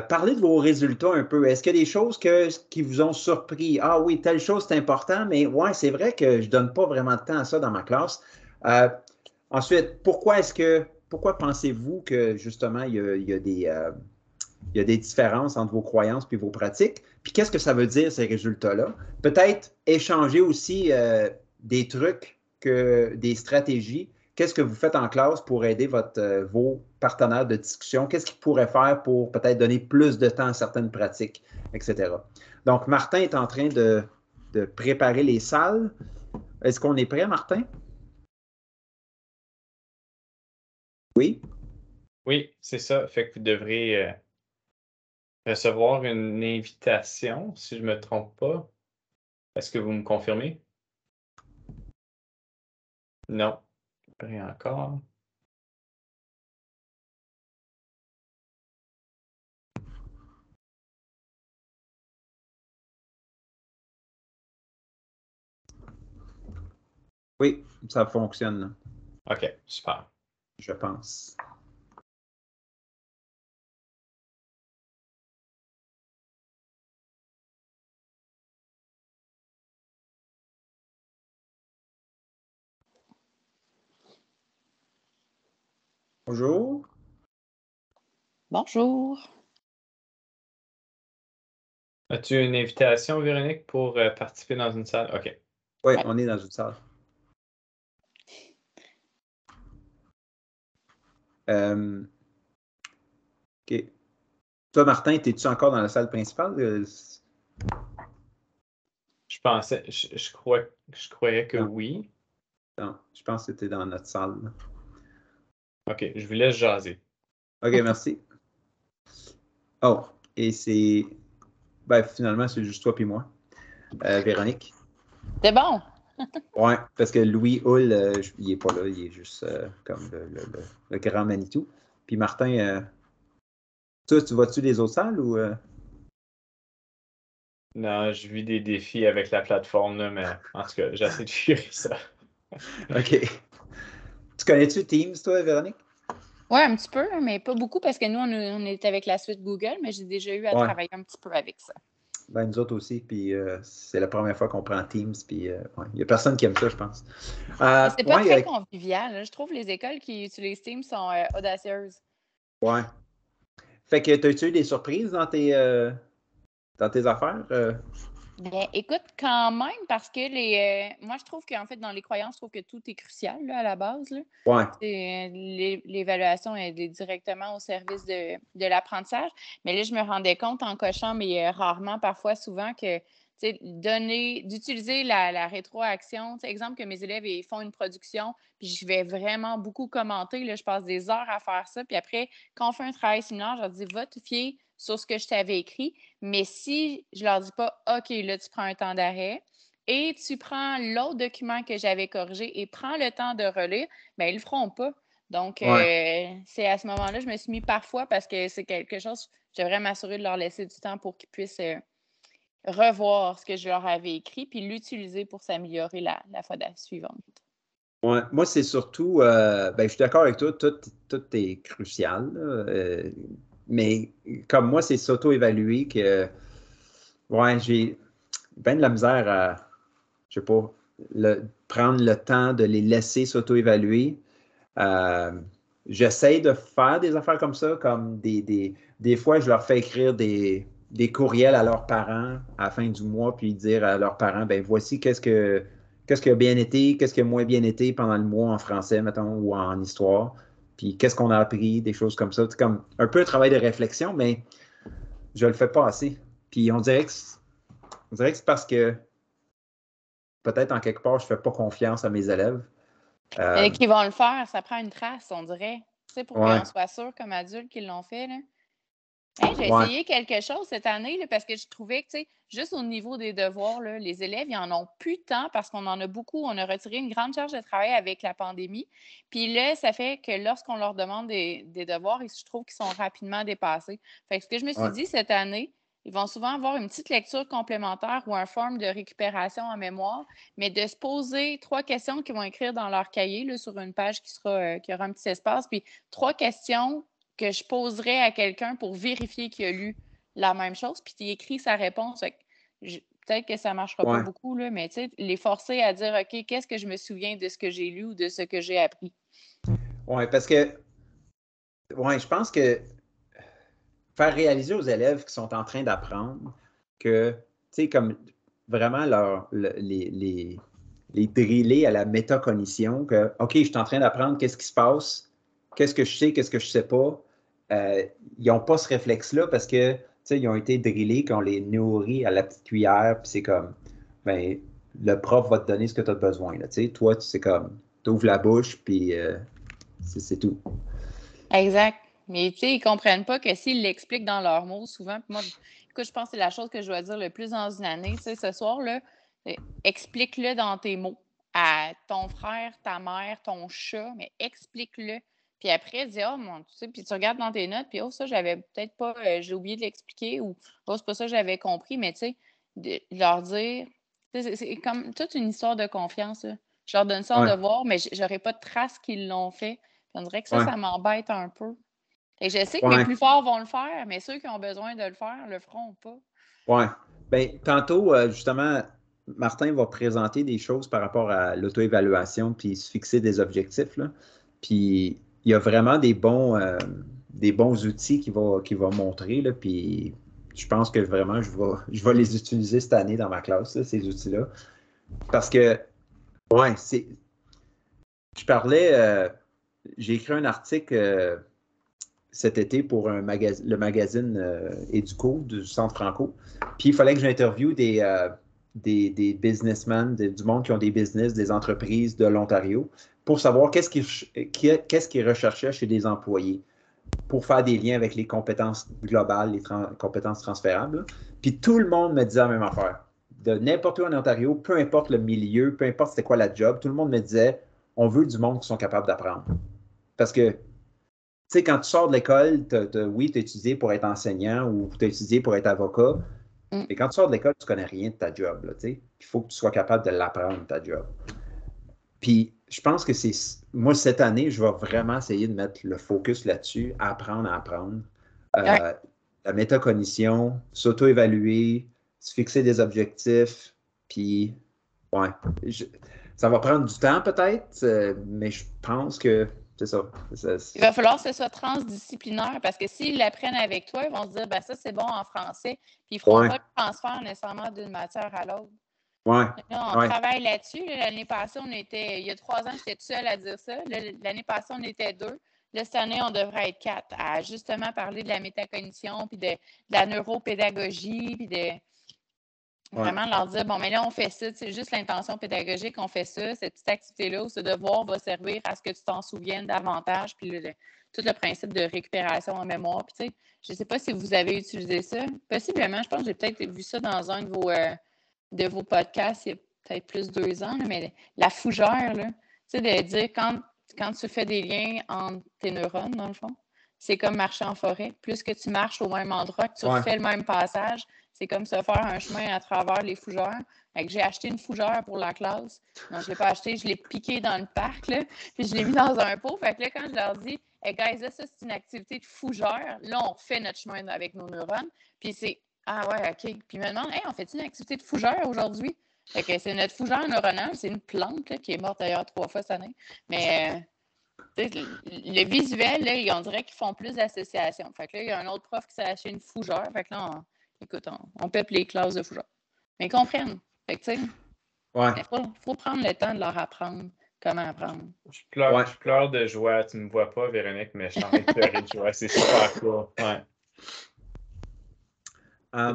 parlez de vos résultats un peu. Est-ce qu'il y a des choses qui vous ont surpris? Ah oui, telle chose, c'est important, mais ouais, c'est vrai que je ne donne pas vraiment de temps à ça dans ma classe. Ensuite, pourquoi pensez-vous que justement il y a des différences entre vos croyances et vos pratiques? Puis qu'est-ce que ça veut dire ces résultats-là? Peut-être échanger aussi des trucs, des stratégies. Qu'est-ce que vous faites en classe pour aider vos partenaires de discussion? Qu'est-ce qu'ils pourraient faire pour peut-être donner plus de temps à certaines pratiques, etc. Donc, Martin est en train de préparer les salles. Est-ce qu'on est prêt, Martin? Oui? Oui, c'est ça. Fait que vous devrez recevoir une invitation, si je ne me trompe pas. Est-ce que vous me confirmez? Non, rien encore. Oui, ça fonctionne, là, OK, super. je pense. Bonjour. Bonjour. As-tu une invitation, Véronique, pour participer dans une salle? OK. Oui, Ouais. on est dans une salle. OK. Toi, Martin, es-tu encore dans la salle principale? Je pensais, je croyais que Non. oui. Non, je pense que tu es dans notre salle, là. OK, je vous laisse jaser. OK, merci. Oh, et finalement, c'est juste toi et moi. Véronique. C'est bon. Oui, parce que Louis Hull, il n'est pas là, il est juste comme le grand Manitou. Puis Martin, toi, tu vas-tu les autres salles ou. Non, je vis des défis avec la plateforme, là, mais en tout cas, j'essaie de fuir ça. OK. Tu connais-tu Teams, toi, Véronique? Oui, un petit peu, mais pas beaucoup parce que nous, on est avec la suite Google, mais j'ai déjà eu à Ouais. travailler un petit peu avec ça. Ben, nous autres aussi, puis c'est la première fois qu'on prend Teams, puis ouais, il n'y a personne qui aime ça, je pense. Mais c'est pas ouais, très convivial. Là. Je trouve que les écoles qui utilisent Teams sont audacieuses. ouais. Fait que as-tu eu des surprises dans tes affaires? Bien, écoute, quand même, parce que moi, je trouve qu'en fait, dans les croyances, je trouve que tout est crucial là, à la base. Là. Ouais. L'évaluation est directement au service de l'apprentissage. Mais là, je me rendais compte en cochant, mais rarement, parfois, souvent, que d'utiliser la rétroaction. Exemple que mes élèves ils font une production, puis je vais vraiment beaucoup commenter. Là, je passe des heures à faire ça. Puis après, quand on fait un travail similaire, je leur dis va te fier sur ce que je t'avais écrit. Mais si je leur dis pas OK, là, tu prends un temps d'arrêt et tu prends l'autre document que j'avais corrigé et prends le temps de relire, bien, ils le feront pas. Donc, c'est à ce moment-là, je me suis mis parfois parce que c'est quelque chose, je devrais m'assurer de leur laisser du temps pour qu'ils puissent revoir ce que je leur avais écrit puis l'utiliser pour s'améliorer la fois suivante. Ouais. Moi, c'est surtout, ben, je suis d'accord avec toi, tout est crucial, là, mais comme moi, c'est s'auto-évaluer que, ouais, j'ai bien de la misère à, je sais pas, prendre le temps de les laisser s'auto-évaluer. J'essaie de faire des affaires comme ça, comme des fois, je leur fais écrire des courriels à leurs parents à la fin du mois, puis dire à leurs parents, ben voici qu'est-ce qui a bien été, qu'est-ce qui a moins bien été pendant le mois en français, mettons, ou en histoire, puis qu'est-ce qu'on a appris, des choses comme ça. C'est comme un peu un travail de réflexion, mais je le fais pas assez. Puis on dirait que c'est parce que peut-être en quelque part, je fais pas confiance à mes élèves. Qui vont le faire, ça prend une trace, on dirait. Tu sais, pour Ouais. qu'on soit sûr comme adultes qu'ils l'ont fait. Là. Hey, j'ai Ouais. essayé quelque chose cette année là, parce que je trouvais que, tu sais, juste au niveau des devoirs, là, les élèves, ils en ont plus tant parce qu'on en a beaucoup. On a retiré une grande charge de travail avec la pandémie. Puis là, ça fait que lorsqu'on leur demande des devoirs, je trouve qu'ils sont rapidement dépassés. Fait que ce que je me suis dit cette année, ils vont souvent avoir une petite lecture complémentaire ou un forme de récupération en mémoire, mais de se poser 3 questions qu'ils vont écrire dans leur cahier là, sur une page qui aura un petit espace, puis 3 questions que je poserais à quelqu'un pour vérifier qu'il a lu la même chose, puis il écrit sa réponse. Peut-être que ça ne marchera pas beaucoup, là, mais les forcer à dire OK, qu'est-ce que je me souviens de ce que j'ai lu ou de ce que j'ai appris? Oui, parce que je pense que faire réaliser aux élèves qui sont en train d'apprendre que, tu sais, comme vraiment les driller à la métacognition, que, OK, je suis en train d'apprendre qu'est-ce qui se passe, qu'est-ce que je sais, qu'est-ce que je ne sais pas. Ils n'ont pas ce réflexe-là parce que, tu sais, ils ont été drillés, qu'on les nourrit à la petite cuillère, puis c'est comme, ben, le prof va te donner ce que tu as besoin. Là, tu sais, toi, c'est comme, tu ouvres la bouche, puis c'est tout. Exact. Mais tu sais, ils ne comprennent pas que s'ils l'expliquent dans leurs mots, souvent, puis moi, écoute, je pense que c'est la chose que je dois dire le plus dans une année. Tu sais, ce soir-là, explique-le dans tes mots à ton frère, ta mère, ton chat, mais explique-le. Puis après, dis, oh mon, tu sais, puis tu regardes dans tes notes, puis oh, ça, j'avais peut-être pas, j'ai oublié de l'expliquer, ou oh, c'est pas ça que j'avais compris, mais tu sais, de leur dire, c'est comme toute une histoire de confiance. Là. Je leur donne ça en devoir, mais j'aurais pas de trace qu'ils l'ont fait. On dirait que ça m'embête un peu. Et je sais que mes plus forts vont le faire, mais ceux qui ont besoin de le faire le feront pas. Oui. Bien, tantôt, justement, Martin va présenter des choses par rapport à l'auto-évaluation puis se fixer des objectifs. Là. Puis il y a vraiment des bons outils qu'il va montrer. Là, puis je pense que vraiment, je vais les utiliser cette année dans ma classe, là, ces outils-là. Parce que, ouais, je parlais, j'ai écrit un article cet été pour le magazine Éduco du Centre Franco. Puis il fallait que j'interviewe des businessmen, du monde qui ont des business, des entreprises de l'Ontario, pour savoir qu'est-ce qu'ils recherchaient chez des employés, pour faire des liens avec les compétences globales, les compétences transférables. Là. Puis tout le monde me disait la même affaire. de n'importe où en Ontario, peu importe le milieu, peu importe c'était quoi la job, tout le monde me disait, on veut du monde qui sont capables d'apprendre. Parce que, tu sais, quand tu sors de l'école, oui, tu as étudié pour être enseignant ou tu as étudié pour être avocat, mais quand tu sors de l'école, tu connais rien de ta job, là, tu sais. Il faut que tu sois capable de l'apprendre, ta job. Puis, je pense que moi, cette année, je vais vraiment essayer de mettre le focus là-dessus, apprendre à apprendre. La métacognition, s'auto-évaluer, se fixer des objectifs, puis, ouais, ça va prendre du temps peut-être, mais je pense que c'est ça. Il va falloir que ce soit transdisciplinaire parce que s'ils l'apprennent avec toi, ils vont se dire, ben ça, c'est bon en français, puis ils ne feront pas le transfert nécessairement d'une matière à l'autre. Ouais. Là, on travaille là-dessus. L'année passée, il y a 3 ans, j'étais toute seule à dire ça. L'année passée, on était 2. Là, cette année, on devrait être 4 à justement parler de la métacognition, puis de la neuropédagogie, puis de vraiment leur dire, bon, mais là, on fait ça. C'est juste l'intention pédagogique, on fait ça. Cette petite activité-là ou ce devoir va servir à ce que tu t'en souviennes davantage. Puis tout le principe de récupération en mémoire. Puis, tu sais, je ne sais pas si vous avez utilisé ça. Possiblement, je pense que j'ai peut-être vu ça dans un de vos podcasts il y a peut-être plus de 2 ans, là, mais la fougère, là, tu sais, de dire quand tu fais des liens entre tes neurones, dans le fond, c'est comme marcher en forêt. Plus que tu marches au même endroit, que tu refais le même passage, c'est comme se faire un chemin à travers les fougères. Fait que j'ai acheté une fougère pour la classe. Non, je ne l'ai pas acheté, je l'ai piqué dans le parc, là, puis je l'ai mis dans un pot. Fait que là, quand je leur dis, hey guys, là, ça, c'est une activité de fougère, là, on fait notre chemin avec nos neurones. Puis c'est ah ouais, OK. Puis il me demande, hey, on fait une activité de fougère aujourd'hui? Fait que c'est notre fougère neuronale, c'est une plante là, qui est morte d'ailleurs 3 fois cette année. Mais le visuel, là, on dirait qu'ils font plus d'associations. Fait que là, il y a un autre prof qui s'est acheté une fougère. Fait que là, écoute, on peuple les classes de fougère. Mais ils comprennent. Fait que tu sais, il faut prendre le temps de leur apprendre comment apprendre. Je pleure de joie. Tu ne me vois pas, Véronique, mais je suis en train de pleurer de joie. C'est super cool. Ouais.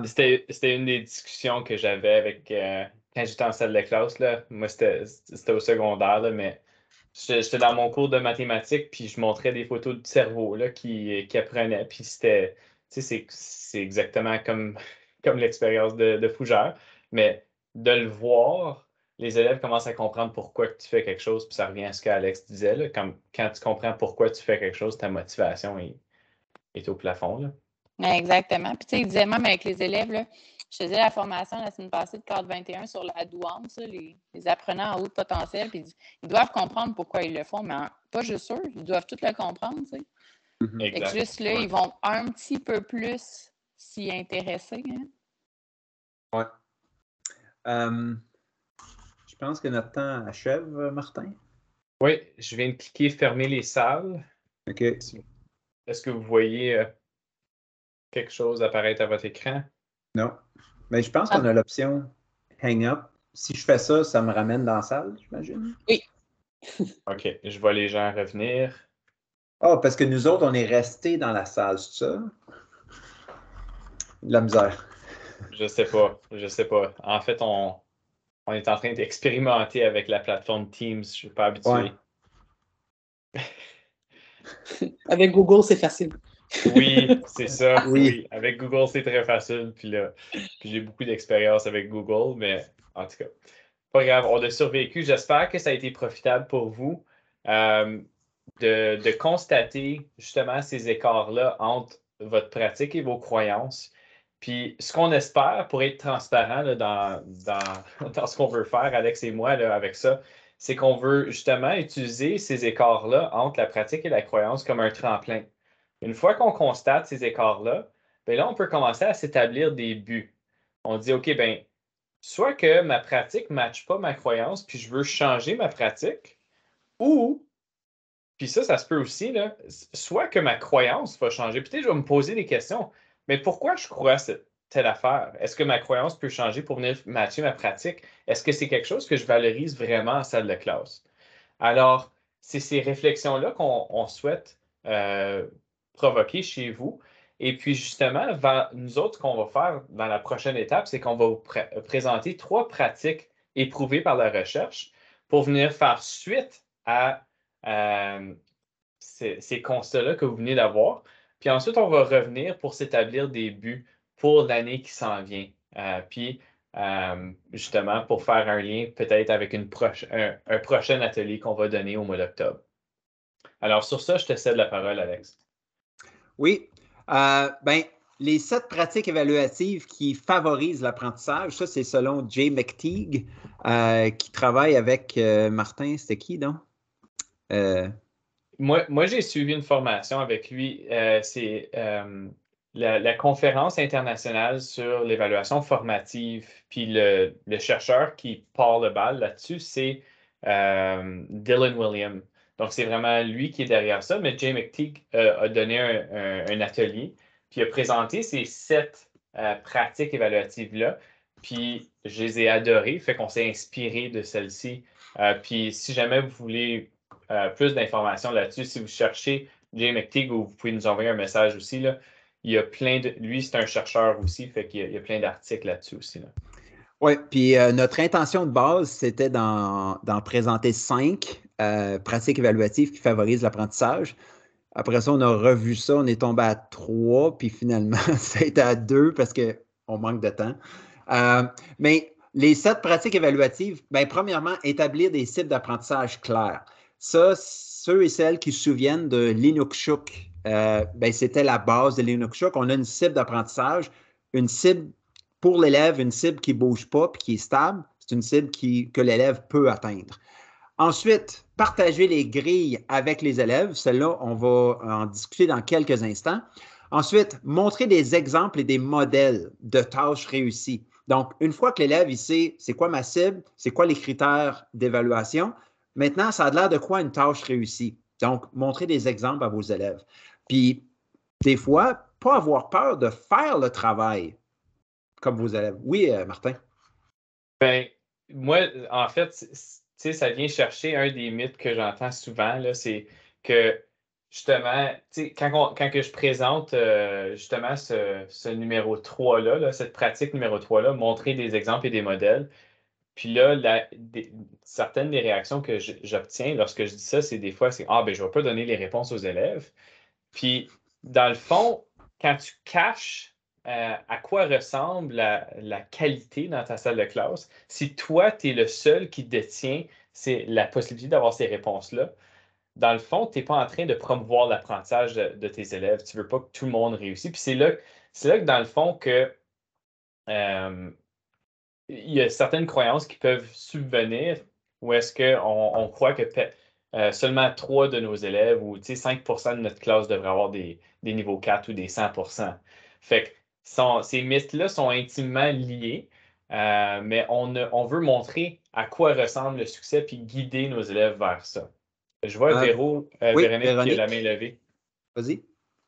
C'était une des discussions que j'avais avec quand j'étais en salle de classe. Là. Moi, c'était au secondaire, là, mais j'étais dans mon cours de mathématiques, puis je montrais des photos de cerveau là, qui apprenaient. Puis c'était, c'est exactement comme l'expérience de Fougère. Mais de le voir, les élèves commencent à comprendre pourquoi tu fais quelque chose, puis ça revient à ce qu'Alex disait. Là, quand tu comprends pourquoi tu fais quelque chose, ta motivation est au plafond. Là. Exactement. Puis, tu sais, il disait même avec les élèves, là, je faisais la formation la semaine passée de cadre 21 sur la douance, les apprenants à haut potentiel. Puis, ils doivent comprendre pourquoi ils le font, mais pas juste eux, ils doivent tout le comprendre, tu sais. Fait que juste là, ils vont un petit peu plus s'y intéresser. Hein? Je pense que notre temps achève, Martin. Oui, je viens de cliquer fermer les salles. OK. Est-ce que vous voyez quelque chose apparaître à votre écran? Non. Mais je pense qu'on a l'option Hang Up. Si je fais ça, ça me ramène dans la salle, j'imagine? Oui. OK, je vois les gens revenir. Ah, parce que nous autres, on est restés dans la salle, c'est ça? De la misère. Je sais pas. En fait, on est en train d'expérimenter avec la plateforme Teams. Je suis pas habitué. Ouais. Avec Google, c'est facile. Oui, c'est ça. Oui. Avec Google, c'est très facile. Puis j'ai beaucoup d'expérience avec Google, mais en tout cas, pas grave. On a survécu. J'espère que ça a été profitable pour vous de constater justement ces écarts-là entre votre pratique et vos croyances. Puis ce qu'on espère, pour être transparent là, dans ce qu'on veut faire, Alex et moi, là, avec ça, c'est qu'on veut justement utiliser ces écarts-là entre la pratique et la croyance comme un tremplin. Une fois qu'on constate ces écarts-là, bien là, on peut commencer à s'établir des buts. On dit, OK, bien, soit que ma pratique ne matche pas ma croyance, puis je veux changer ma pratique, ou, puis ça se peut aussi, là, soit que ma croyance va changer. Peut-être je vais me poser des questions, mais pourquoi je crois telle affaire? Est-ce que ma croyance peut changer pour venir matcher ma pratique? Est-ce que c'est quelque chose que je valorise vraiment en salle de classe? Alors, c'est ces réflexions-là qu'on souhaite provoquer chez vous. Et puis, justement, nous autres, ce qu'on va faire dans la prochaine étape, c'est qu'on va vous présenter 3 pratiques éprouvées par la recherche pour venir faire suite à ces constats-là que vous venez d'avoir. Puis ensuite, on va revenir pour s'établir des buts pour l'année qui s'en vient. Puis, justement pour faire un lien peut-être avec un prochain atelier qu'on va donner au mois d'octobre. Alors, sur ça, je te cède la parole, Alex. Oui. Ben, les 7 pratiques évaluatives qui favorisent l'apprentissage, ça, c'est selon Jay McTeague, qui travaille avec Martin, c'était qui, donc? Moi, j'ai suivi une formation avec lui. C'est la conférence internationale sur l'évaluation formative. Puis le chercheur qui part le bal là-dessus, c'est Dylan Williams. Donc, c'est vraiment lui qui est derrière ça. Mais Jay McTeague a donné un atelier, puis a présenté ces 7 pratiques évaluatives-là. Puis, je les ai adorées, fait qu'on s'est inspiré de celles-ci. Puis, si jamais vous voulez plus d'informations là-dessus, si vous cherchez Jay McTeague, vous pouvez nous envoyer un message aussi, là. Il y a plein de... Lui, c'est un chercheur aussi, fait qu'il y a plein d'articles là-dessus aussi, là. Oui, puis notre intention de base, c'était d'en présenter 5 pratiques évaluatives qui favorisent l'apprentissage. Après ça, on a revu ça, on est tombé à 3, puis finalement, ça a été à 2 parce qu'on manque de temps. Mais les 7 pratiques évaluatives, bien, premièrement, établir des cibles d'apprentissage clairs. Ça, ceux et celles qui se souviennent de l'Inukshuk, bien, c'était la base de l'Inukshuk. On a une cible d'apprentissage, une cible pour l'élève, une cible qui ne bouge pas puis qui est stable. C'est une cible que l'élève peut atteindre. Ensuite, partager les grilles avec les élèves. Celle-là, on va en discuter dans quelques instants. Ensuite, montrer des exemples et des modèles de tâches réussies. Donc, une fois que l'élève, il sait c'est quoi ma cible, c'est quoi les critères d'évaluation, maintenant, ça a l'air de quoi une tâche réussie. Donc, montrer des exemples à vos élèves. Puis, des fois, pas avoir peur de faire le travail comme vos élèves. Oui, Martin? Ben, moi, en fait, tu sais, ça vient chercher un des mythes que j'entends souvent, là, c'est que, justement, tu sais, quand que je présente justement ce numéro 3-là, là, cette pratique numéro 3-là, montrer des exemples et des modèles, puis là, certaines des réactions que j'obtiens lorsque je dis ça, c'est des fois, c'est « Ah, ben, je ne vais pas donner les réponses aux élèves. » Puis, dans le fond, quand tu caches à quoi ressemble la qualité dans ta salle de classe, si toi, tu es le seul qui détient la possibilité d'avoir ces réponses-là, dans le fond, tu n'es pas en train de promouvoir l'apprentissage de tes élèves. Tu ne veux pas que tout le monde réussisse. Puis c'est là que, dans le fond, que il y a certaines croyances qui peuvent subvenir où est-ce qu'on croit que seulement 3 de nos élèves ou 5 de notre classe devraient avoir des niveaux 4 ou des 100 Fait que ces mythes-là sont intimement liés, mais on veut montrer à quoi ressemble le succès puis guider nos élèves vers ça. Je vois oui, Véronique qui a la main levée. Vas-y.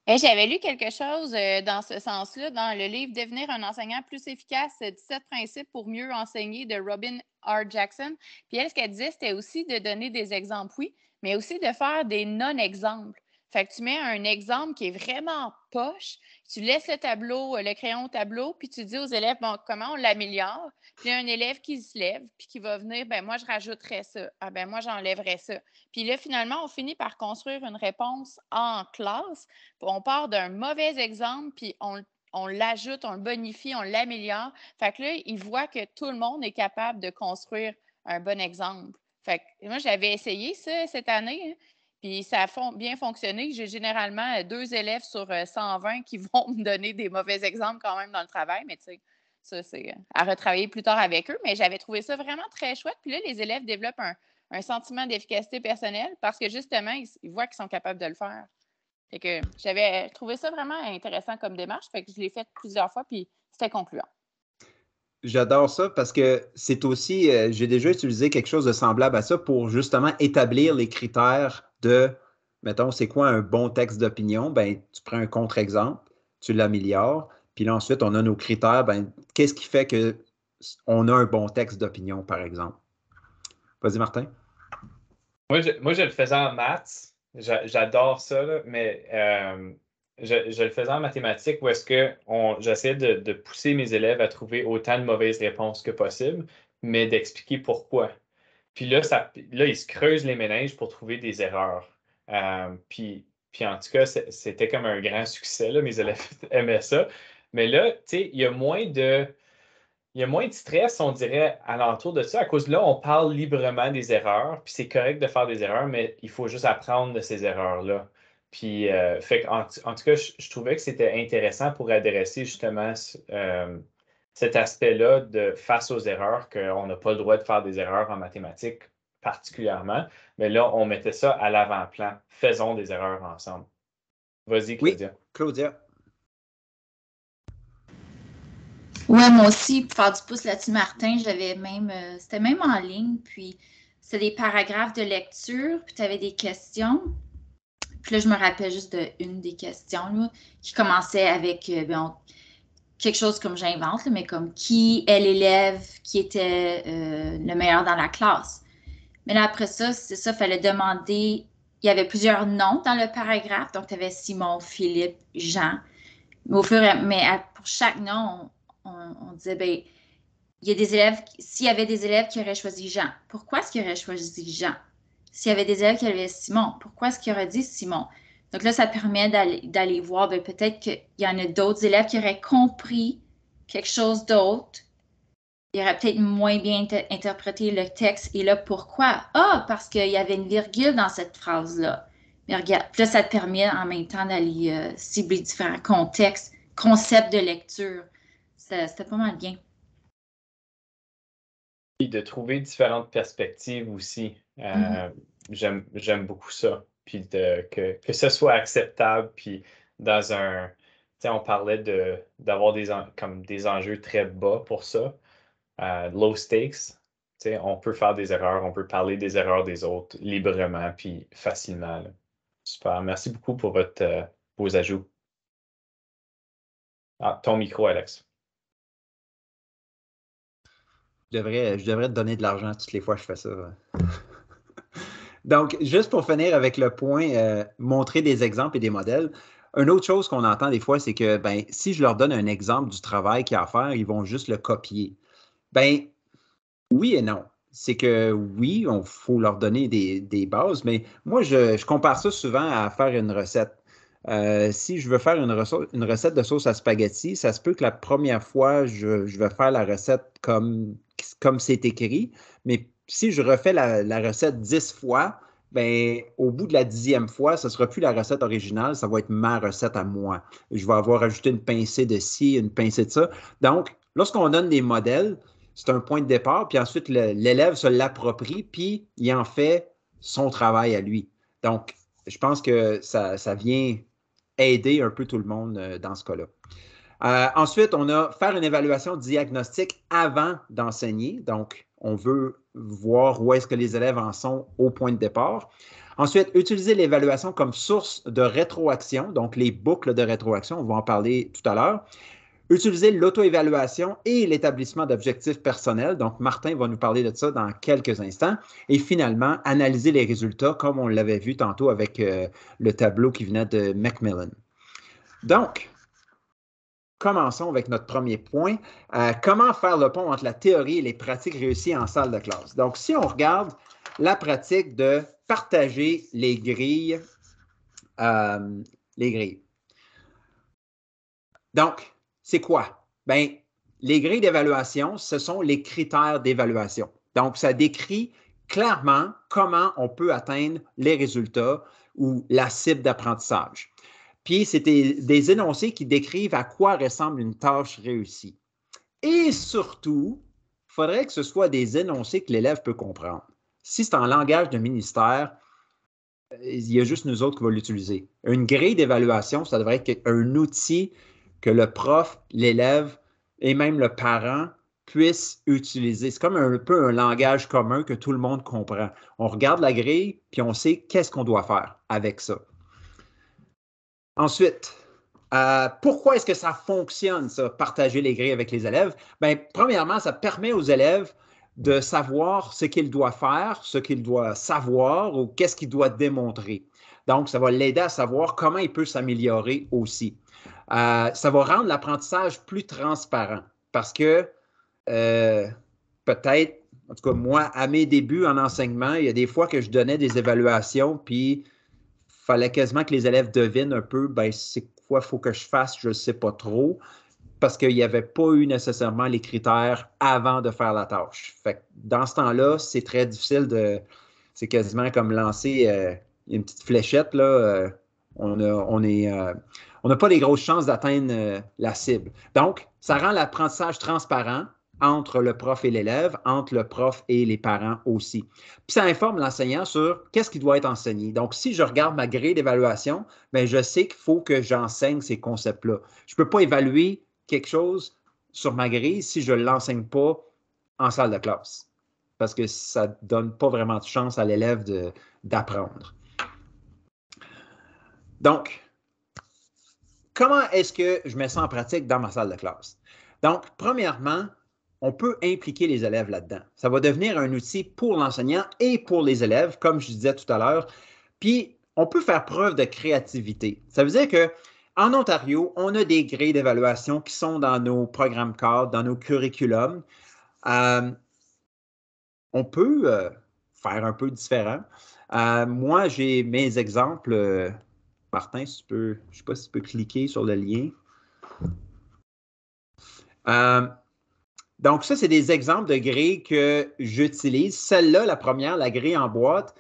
J'avais lu quelque chose dans ce sens-là dans le livre Devenir un enseignant plus efficace, 17 principes pour mieux enseigner de Robin R. Jackson. Puis elle, ce qu'elle disait, c'était aussi de donner des exemples, oui, mais aussi de faire des non-exemples. Fait que tu mets un exemple qui est vraiment poche, tu laisses le crayon au tableau, puis tu dis aux élèves, bon, comment on l'améliore? Puis il y a un élève qui se lève, puis qui va venir, ben moi, je rajouterais ça. Ah, ben moi, j'enlèverais ça. Puis là, finalement, on finit par construire une réponse en classe. On part d'un mauvais exemple, puis on l'ajoute, on le bonifie, on l'améliore. Fait que là, il voit que tout le monde est capable de construire un bon exemple. Fait que moi, j'avais essayé ça cette année, hein, puis ça a bien fonctionné. J'ai généralement 2 élèves sur 120 qui vont me donner des mauvais exemples quand même dans le travail, mais tu sais, ça, c'est à retravailler plus tard avec eux. Mais j'avais trouvé ça vraiment très chouette. Puis là, les élèves développent un sentiment d'efficacité personnelle parce que justement, ils voient qu'ils sont capables de le faire. Fait que j'avais trouvé ça vraiment intéressant comme démarche. Fait que je l'ai fait plusieurs fois, puis c'était concluant. J'adore ça parce que c'est aussi, j'ai déjà utilisé quelque chose de semblable à ça pour justement établir les critères de, mettons, c'est quoi un bon texte d'opinion? Ben, tu prends un contre-exemple, tu l'améliores, puis là, ensuite, on a nos critères. Ben, qu'est-ce qui fait qu'on a un bon texte d'opinion, par exemple? Vas-y, Martin. Moi, je le faisais en maths. J'adore ça, là, mais je le faisais en mathématiques où est-ce que j'essayais de pousser mes élèves à trouver autant de mauvaises réponses que possible, mais d'expliquer pourquoi. Puis là, ils se creusent les méninges pour trouver des erreurs. Puis en tout cas, c'était comme un grand succès, là. Mes élèves aimaient ça. Mais là, tu sais, il y a moins il y a moins de stress, on dirait, alentour de ça. À cause de là, on parle librement des erreurs, puis c'est correct de faire des erreurs, mais il faut juste apprendre de ces erreurs-là. Puis, en tout cas, je trouvais que c'était intéressant pour adresser justement cet aspect-là de face aux erreurs, qu'on n'a pas le droit de faire des erreurs en mathématiques particulièrement, mais là, on mettait ça à l'avant-plan. Faisons des erreurs ensemble. Vas-y, Claudia. Oui, Claudia. Ouais, moi aussi, pour faire du pouce là-dessus, Martin, j'avais même, c'était même en ligne, puis c'était des paragraphes de lecture, puis tu avais des questions. Puis là, je me rappelle juste d'une des questions là, qui commençait avec quelque chose comme j'invente, mais comme qui est l'élève qui était le meilleur dans la classe. Mais là, après ça, c'est ça, il fallait demander. Il y avait plusieurs noms dans le paragraphe. Donc, tu avais Simon, Philippe, Jean. Mais pour chaque nom, on disait, ben, il y a des élèves, s'il y avait des élèves qui auraient choisi Jean, pourquoi est-ce qu'ils auraient choisi Jean? S'il y avait des élèves qui avaient Simon, pourquoi est-ce qu'ils auraient dit Simon? Donc là, ça permet d'aller voir, ben, peut-être qu'il y en a d'autres élèves qui auraient compris quelque chose d'autre. Il aurait peut-être moins bien interprété le texte. Et là, pourquoi? Ah, parce qu'il y avait une virgule dans cette phrase-là. Mais regarde, là, ça te permet en même temps d'aller cibler différents contextes, concepts de lecture. C'était pas mal bien. Et de trouver différentes perspectives aussi. J'aime beaucoup ça. Puis que ce soit acceptable. Puis dans un. Tu sais, on parlait d'avoir comme des enjeux très bas pour ça. Low stakes. Tu sais, on peut faire des erreurs, on peut parler des erreurs des autres librement puis facilement. Là. Super. Merci beaucoup pour vos ajouts. Ah, ton micro, Alex. Je devrais te donner de l'argent toutes les fois que je fais ça. Donc, juste pour finir avec le point, montrer des exemples et des modèles. Une autre chose qu'on entend des fois, c'est que ben, si je leur donne un exemple du travail qu'il y a à faire, ils vont juste le copier. Ben, oui et non. C'est que oui, il faut leur donner des bases, mais moi, je compare ça souvent à faire une recette. Si je veux faire une recette de sauce à spaghetti, ça se peut que la première fois, je vais faire la recette comme c'est écrit, mais si je refais la recette 10 fois, ben, au bout de la 10e fois, ce ne sera plus la recette originale, ça va être ma recette à moi. Je vais avoir ajouté une pincée de ci, une pincée de ça. Donc, lorsqu'on donne des modèles, c'est un point de départ, puis ensuite, l'élève se l'approprie, puis il en fait son travail à lui. Donc, je pense que ça vient aider un peu tout le monde dans ce cas-là. Ensuite, on a faire une évaluation diagnostique avant d'enseigner. Donc, on veut voir où est-ce que les élèves en sont au point de départ. Ensuite, utiliser l'évaluation comme source de rétroaction, donc les boucles de rétroaction, on va en parler tout à l'heure. Utiliser l'auto-évaluation et l'établissement d'objectifs personnels. Donc, Martin va nous parler de ça dans quelques instants. Et finalement, analyser les résultats, comme on l'avait vu tantôt avec le tableau qui venait de Macmillan. Donc, commençons avec notre premier point. Comment faire le pont entre la théorie et les pratiques réussies en salle de classe? Donc, si on regarde la pratique de partager les grilles. Donc, c'est quoi? Bien, les grilles d'évaluation, ce sont les critères d'évaluation. Donc, ça décrit clairement comment on peut atteindre les résultats ou la cible d'apprentissage. Puis, c'est des énoncés qui décrivent à quoi ressemble une tâche réussie. Et surtout, il faudrait que ce soit des énoncés que l'élève peut comprendre. Si c'est en langage de ministère, il y a juste nous autres qui va l'utiliser. Une grille d'évaluation, ça devrait être un outil que le prof, l'élève et même le parent puissent utiliser. C'est comme un peu un langage commun que tout le monde comprend. On regarde la grille, puis on sait qu'est-ce qu'on doit faire avec ça. Ensuite, pourquoi est-ce que ça fonctionne, ça, partager les grilles avec les élèves? Bien, premièrement, ça permet aux élèves de savoir ce qu'ils doivent faire, ce qu'ils doivent savoir ou qu'est-ce qu'ils doivent démontrer. Donc, ça va l'aider à savoir comment il peut s'améliorer aussi. Ça va rendre l'apprentissage plus transparent parce que peut-être, en tout cas moi, à mes débuts en enseignement, il y a des fois que je donnais des évaluations, puis il fallait quasiment que les élèves devinent un peu, ben c'est quoi il faut que je fasse, je ne sais pas trop. parce qu'il n'y avait pas eu nécessairement les critères avant de faire la tâche. Fait que dans ce temps-là, c'est très difficile de... C'est quasiment comme lancer une petite fléchette, là. On n'a pas les grosses chances d'atteindre la cible. Donc, ça rend l'apprentissage transparent entre le prof et l'élève, entre le prof et les parents aussi. Puis ça informe l'enseignant sur qu'est-ce qui doit être enseigné. Donc, si je regarde ma grille d'évaluation, bien, je sais qu'il faut que j'enseigne ces concepts-là. Je ne peux pas évaluer quelque chose sur ma grille si je ne l'enseigne pas en salle de classe, parce que ça ne donne pas vraiment de chance à l'élève d'apprendre. Donc, comment est-ce que je mets ça en pratique dans ma salle de classe? Donc, premièrement, on peut impliquer les élèves là-dedans. Ça va devenir un outil pour l'enseignant et pour les élèves, comme je disais tout à l'heure. Puis, on peut faire preuve de créativité. Ça veut dire qu'en Ontario, on a des grilles d'évaluation qui sont dans nos programmes cadres, dans nos curriculums. On peut faire un peu différent. Moi, j'ai mes exemples. Martin, si tu peux, je ne sais pas si tu peux cliquer sur le lien. Donc, ça, c'est des exemples de grilles que j'utilise. Celle-là, la première, la grille en boîte,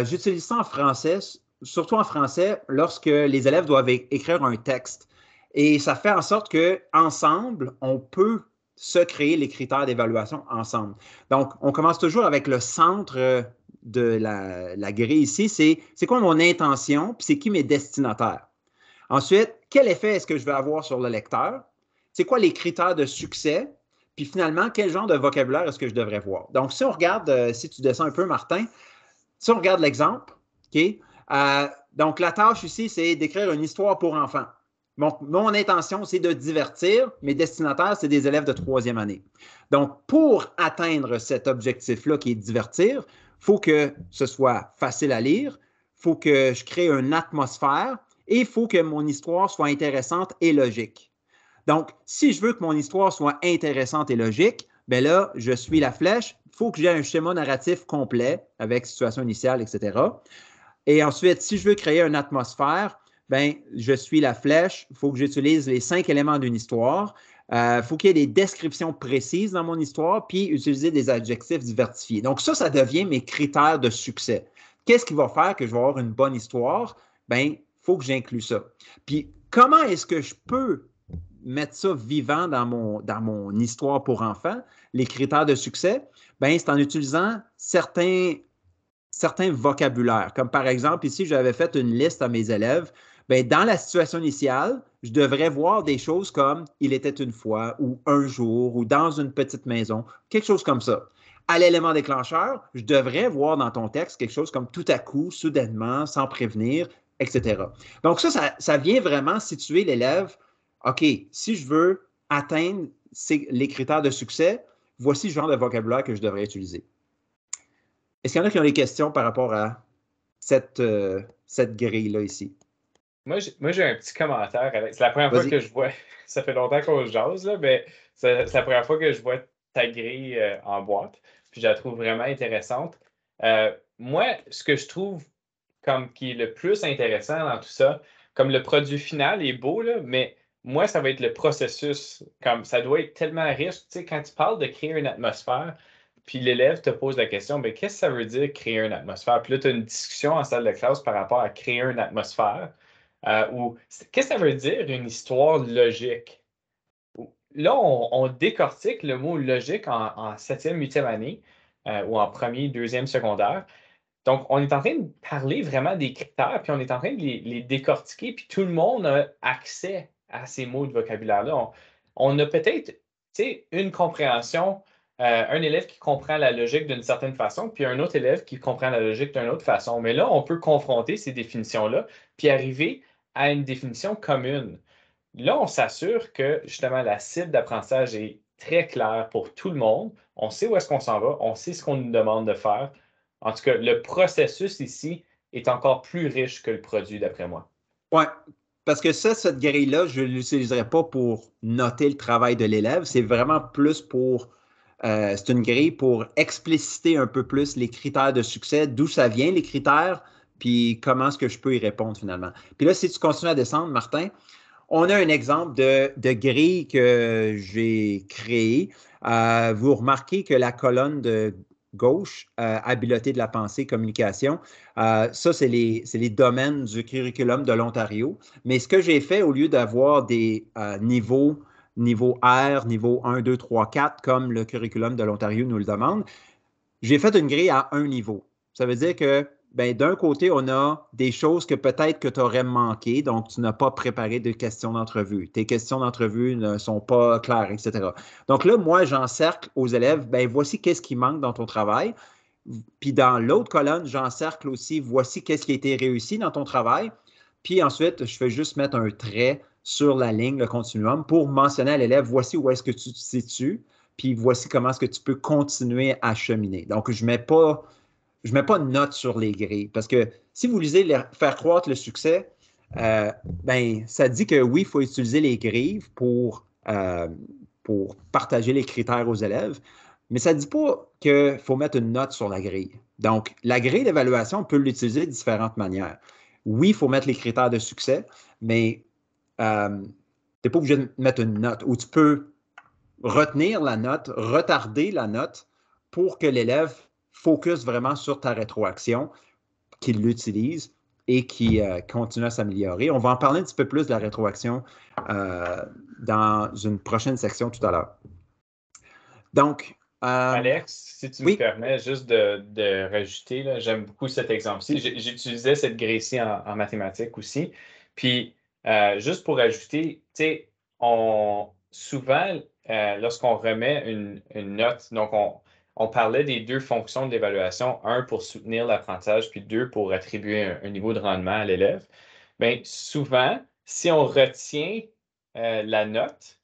j'utilise ça en français, surtout en français, lorsque les élèves doivent écrire un texte. Et ça fait en sorte qu'ensemble, on peut se créer les critères d'évaluation ensemble. Donc, on commence toujours avec le centre de la grille ici. C'est quoi mon intention, puis c'est qui mes destinataires. Ensuite, quel effet est-ce que je vais avoir sur le lecteur? C'est quoi les critères de succès? Puis finalement, quel genre de vocabulaire est-ce que je devrais voir? Donc, si on regarde, si tu descends un peu, Martin, si on regarde l'exemple, OK? Donc, la tâche ici, c'est d'écrire une histoire pour enfants. Mon intention, c'est de divertir. Mes destinataires, c'est des élèves de 3e année. Donc, pour atteindre cet objectif-là qui est divertir, il faut que ce soit facile à lire, il faut que je crée une atmosphère et il faut que mon histoire soit intéressante et logique. Donc, si je veux que mon histoire soit intéressante et logique, bien là, je suis la flèche. Il faut que j'ai un schéma narratif complet avec situation initiale, etc. Et ensuite, si je veux créer une atmosphère, bien, je suis la flèche. Il faut que j'utilise les 5 éléments d'une histoire. Il faut qu'il y ait des descriptions précises dans mon histoire, puis utiliser des adjectifs diversifiés. Donc, ça devient mes critères de succès. Qu'est-ce qui va faire que je vais avoir une bonne histoire? Bien, il faut que j'inclue ça. Puis, comment est-ce que je peux mettre ça vivant dans mon histoire pour enfants, les critères de succès? Bien, c'est en utilisant certains vocabulaires. Comme par exemple, ici, j'avais fait une liste à mes élèves. Bien, dans la situation initiale, je devrais voir des choses comme « il était une fois » ou « un jour » ou « dans une petite maison », quelque chose comme ça. À l'élément déclencheur, je devrais voir dans ton texte quelque chose comme « tout à coup »,« soudainement »,« sans prévenir », etc. Donc ça vient vraiment situer l'élève. OK, si je veux atteindre les critères de succès, voici le genre de vocabulaire que je devrais utiliser. Est-ce qu'il y en a qui ont des questions par rapport à cette grille-là ici? Moi, j'ai un petit commentaire. C'est la première fois que je vois, ça fait longtemps qu'on se jase, là, mais c'est la première fois que je vois ta grille en boîte. Puis je la trouve vraiment intéressante. Moi, ce que je trouve comme qui est le plus intéressant dans tout ça, comme le produit final est beau, là, mais moi, ça va être le processus. Comme ça doit être tellement riche. Tu sais, quand tu parles de créer une atmosphère, puis l'élève te pose la question, bien, qu'est-ce que ça veut dire créer une atmosphère? Puis là, tu as une discussion en salle de classe par rapport à créer une atmosphère. Ou qu'est-ce que ça veut dire une histoire logique? Là, on décortique le mot logique en 7e, 8e année ou en 1er, 2e secondaire. Donc, on est en train de parler vraiment des critères, puis on est en train de les décortiquer, puis tout le monde a accès à ces mots de vocabulaire-là. On a peut-être une compréhension, un élève qui comprend la logique d'une certaine façon, puis un autre élève qui comprend la logique d'une autre façon. Mais là, on peut confronter ces définitions-là, puis arriver à une définition commune. Là, on s'assure que justement la cible d'apprentissage est très claire pour tout le monde. On sait où est-ce qu'on s'en va, on sait ce qu'on nous demande de faire. En tout cas, le processus ici est encore plus riche que le produit, d'après moi. Oui, parce que cette grille-là, je ne l'utiliserai pas pour noter le travail de l'élève. C'est vraiment plus pour... c'est une grille pour expliciter un peu plus les critères de succès, d'où ça vient, les critères, puis comment est-ce que je peux y répondre finalement. Puis là, si tu continues à descendre, Martin, on a un exemple de grille que j'ai créée. Vous remarquez que la colonne de gauche, habileté de la pensée, communication, ça, c'est les domaines du curriculum de l'Ontario. Mais ce que j'ai fait, au lieu d'avoir des niveaux, niveau R, niveau 1, 2, 3, 4, comme le curriculum de l'Ontario nous le demande, j'ai fait une grille à un niveau. Ça veut dire que ben, d'un côté, on a des choses que peut-être que tu aurais manquées, donc tu n'as pas préparé de questions d'entrevue. Tes questions d'entrevue ne sont pas claires, etc. Donc là, moi, j'encercle aux élèves, ben, voici qu'est-ce qui manque dans ton travail. Puis dans l'autre colonne, j'encercle aussi, voici qu'est-ce qui a été réussi dans ton travail. Puis ensuite, je fais juste mettre un trait sur la ligne, le continuum, pour mentionner à l'élève, voici où est-ce que tu te situes, puis voici comment est-ce que tu peux continuer à cheminer. Donc, je ne mets pas de note sur les grilles, parce que si vous lisez faire croître le succès, ben, ça dit que oui, il faut utiliser les grilles pour partager les critères aux élèves, mais ça ne dit pas qu'il faut mettre une note sur la grille. Donc, la grille d'évaluation, on peut l'utiliser de différentes manières. Oui, il faut mettre les critères de succès, mais tu n'es pas obligé de mettre une note, ou tu peux retenir la note, retarder la note pour que l'élève focus vraiment sur ta rétroaction, qu'il l'utilise et qui continue à s'améliorer. On va en parler un petit peu plus de la rétroaction dans une prochaine section tout à l'heure. Donc, Alex, si tu me oui. permets juste de rajouter, là, j'aime beaucoup cet exemple-ci. J'utilisais cette grille-ci en mathématiques aussi. Puis, juste pour ajouter, tu sais, souvent, lorsqu'on remet une note, donc on parlait des deux fonctions d'évaluation, un pour soutenir l'apprentissage, puis deux pour attribuer un niveau de rendement à l'élève. Bien, souvent, si on retient la note,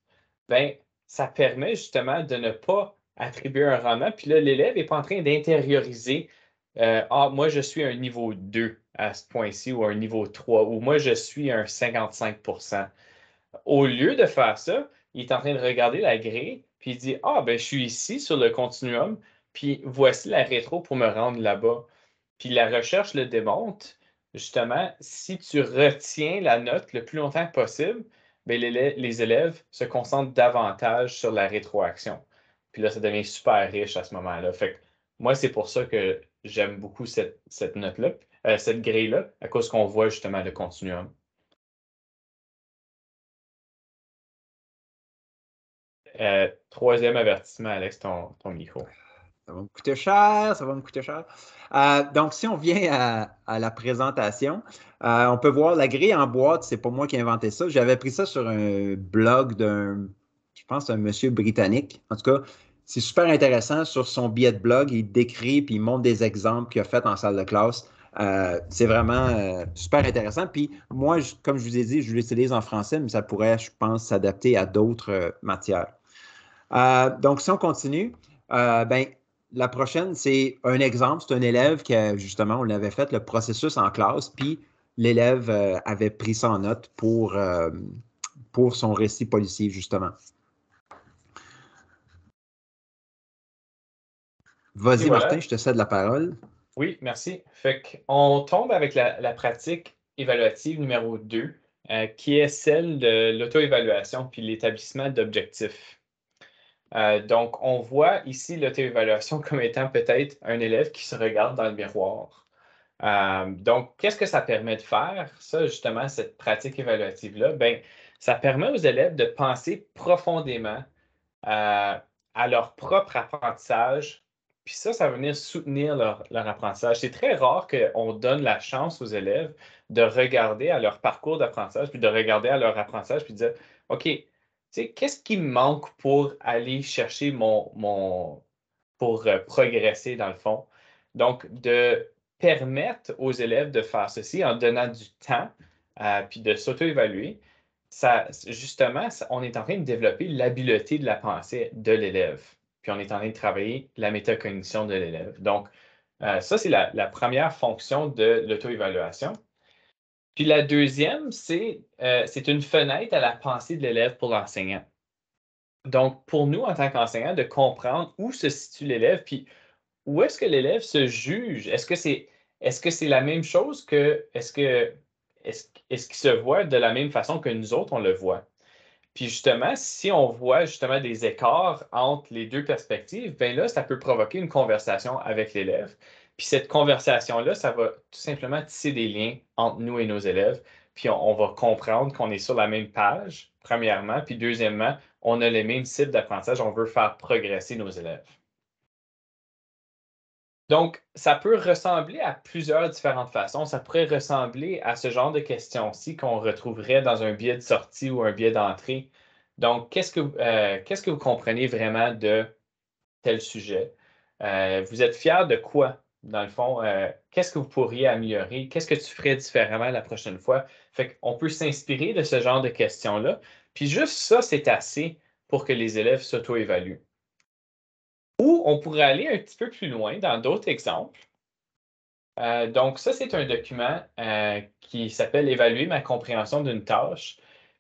bien, ça permet justement de ne pas attribuer un rendement. Puis là, l'élève n'est pas en train d'intérioriser moi, je suis un niveau 2 à ce point-ci ou un niveau 3 ou moi, je suis un 55%. Au lieu de faire ça, il est en train de regarder la grille, puis il dit ben, je suis ici sur le continuum, puis voici la rétro pour me rendre là-bas. Puis la recherche le démontre, justement, si tu retiens la note le plus longtemps possible, bien, les élèves se concentrent davantage sur la rétroaction. Puis là, ça devient super riche à ce moment-là. Fait que moi, c'est pour ça que j'aime beaucoup cette note-là, cette grille-là, à cause qu'on voit justement le continuum. Troisième avertissement, Alex, ton micro. Ça va me coûter cher, ça va me coûter cher. Donc, si on vient à la présentation, on peut voir la grille en boîte, c'est pas moi qui ai inventé ça. J'avais pris ça sur un blog je pense, un monsieur britannique. En tout cas, c'est super intéressant. Sur son billet de blog, il décrit puis il montre des exemples qu'il a fait en salle de classe. C'est vraiment super intéressant. Puis moi, comme je vous ai dit, je l'utilise en français, mais ça pourrait, je pense, s'adapter à d'autres matières. Donc, si on continue, ben, la prochaine, c'est un exemple. C'est un élève qui, justement, on avait fait le processus en classe, puis l'élève avait pris ça en note pour son récit policier, justement. Vas-y, voilà. Martin, je te cède la parole. Oui, merci. Fait qu'on tombe avec la pratique évaluative numéro 2, qui est celle de l'auto-évaluation puis l'établissement d'objectifs. Donc, on voit ici l'auto-évaluation comme étant peut-être un élève qui se regarde dans le miroir. Donc, qu'est-ce que ça permet de faire, ça, justement, cette pratique évaluative-là? Bien, ça permet aux élèves de penser profondément à leur propre apprentissage. Puis ça va venir soutenir leur apprentissage. C'est très rare qu'on donne la chance aux élèves de regarder à leur parcours d'apprentissage, puis de regarder à leur apprentissage, puis de dire, OK, tu sais, qu'est-ce qui me manque pour aller chercher pour progresser dans le fond? Donc, de permettre aux élèves de faire ceci en donnant du temps, puis de s'auto-évaluer, justement, on est en train de développer l'habileté de la pensée de l'élève. Puis on est en train de travailler la métacognition de l'élève. Donc, ça, c'est la première fonction de l'auto-évaluation. Puis la deuxième, c'est une fenêtre à la pensée de l'élève pour l'enseignant. Donc, pour nous, en tant qu'enseignant, de comprendre où se situe l'élève, puis où est-ce que l'élève se juge? Est-ce que c'est la même chose que est-ce qu'il se voit de la même façon que nous autres, on le voit? Puis justement, si on voit justement des écarts entre les deux perspectives, bien là, ça peut provoquer une conversation avec l'élève. Puis cette conversation-là, ça va tout simplement tisser des liens entre nous et nos élèves. Puis on va comprendre qu'on est sur la même page, premièrement. Puis deuxièmement, on a les mêmes cibles d'apprentissage. On veut faire progresser nos élèves. Donc, ça peut ressembler à plusieurs différentes façons. Ça pourrait ressembler à ce genre de questions-ci qu'on retrouverait dans un billet de sortie ou un billet d'entrée. Donc, qu'est-ce que vous comprenez vraiment de tel sujet? Vous êtes fier de quoi, dans le fond? Qu'est-ce que vous pourriez améliorer? Qu'est-ce que tu ferais différemment la prochaine fois? Fait qu'on peut s'inspirer de ce genre de questions-là. Puis juste ça, c'est assez pour que les élèves s'auto-évaluent. Ou on pourrait aller un petit peu plus loin dans d'autres exemples. Donc, ça, c'est un document qui s'appelle Évaluer ma compréhension d'une tâche.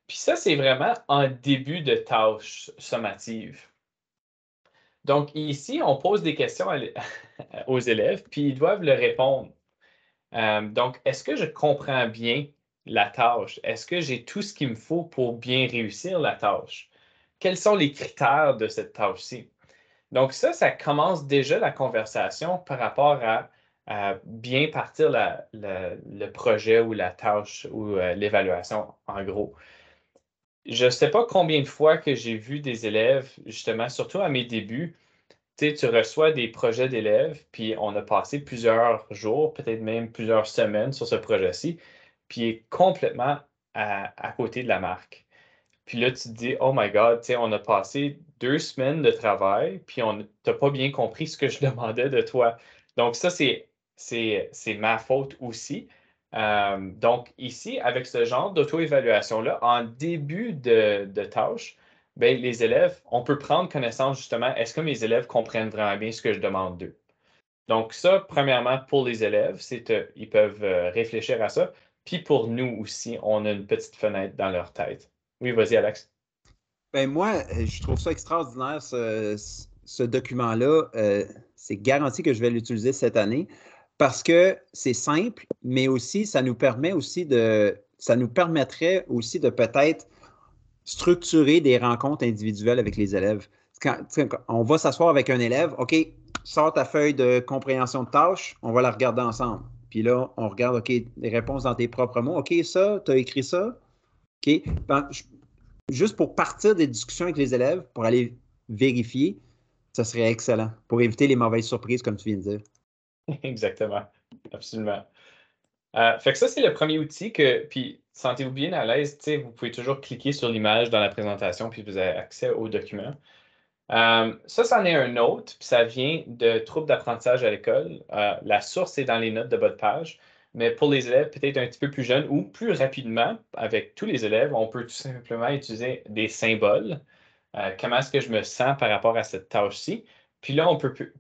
Puis ça, c'est vraiment en début de tâche sommative. Donc, ici, on pose des questions aux élèves, puis ils doivent le répondre. Donc, est-ce que je comprends bien la tâche? Est-ce que j'ai tout ce qu'il me faut pour bien réussir la tâche? Quels sont les critères de cette tâche-ci? Donc ça commence déjà la conversation par rapport à bien partir le projet ou la tâche ou l'évaluation, en gros. Je ne sais pas combien de fois que j'ai vu des élèves, justement, surtout à mes débuts, tu reçois des projets d'élèves, puis on a passé plusieurs jours, peut-être même plusieurs semaines sur ce projet-ci, puis il est complètement à côté de la marque. Puis là, tu te dis, oh my God, on a passé 2 semaines de travail, puis on t'a pas bien compris ce que je demandais de toi. Donc, ça, c'est ma faute aussi. Donc, ici, avec ce genre d'auto-évaluation-là, en début de tâche, ben, les élèves, on peut prendre connaissance justement, est-ce que mes élèves comprennent vraiment bien ce que je demande d'eux? Donc, ça, premièrement, pour les élèves, ils peuvent réfléchir à ça. Puis pour nous aussi, on a une petite fenêtre dans leur tête. Oui, vas-y, Alex. Ben moi, je trouve ça extraordinaire, ce document-là. C'est garanti que je vais l'utiliser cette année parce que c'est simple, mais aussi ça nous permettrait aussi de peut-être structurer des rencontres individuelles avec les élèves. Quand on va s'asseoir avec un élève, OK, sors ta feuille de compréhension de tâche, on va la regarder ensemble. Puis là, on regarde, OK, les réponses dans tes propres mots. OK, ça, tu as écrit ça? OK. Ben, juste pour partir des discussions avec les élèves, pour aller vérifier, ça serait excellent pour éviter les mauvaises surprises, comme tu viens de dire. Exactement. Absolument. Fait que ça, c'est le premier outil puis sentez-vous bien à l'aise, vous pouvez toujours cliquer sur l'image dans la présentation, puis vous avez accès au document. Ça, c'en est un autre, puis ça vient de troubles d'apprentissage à l'école. La source est dans les notes de votre page, mais pour les élèves peut-être un petit peu plus jeunes ou plus rapidement, avec tous les élèves, on peut tout simplement utiliser des symboles. Comment est-ce que je me sens par rapport à cette tâche-ci? Puis là,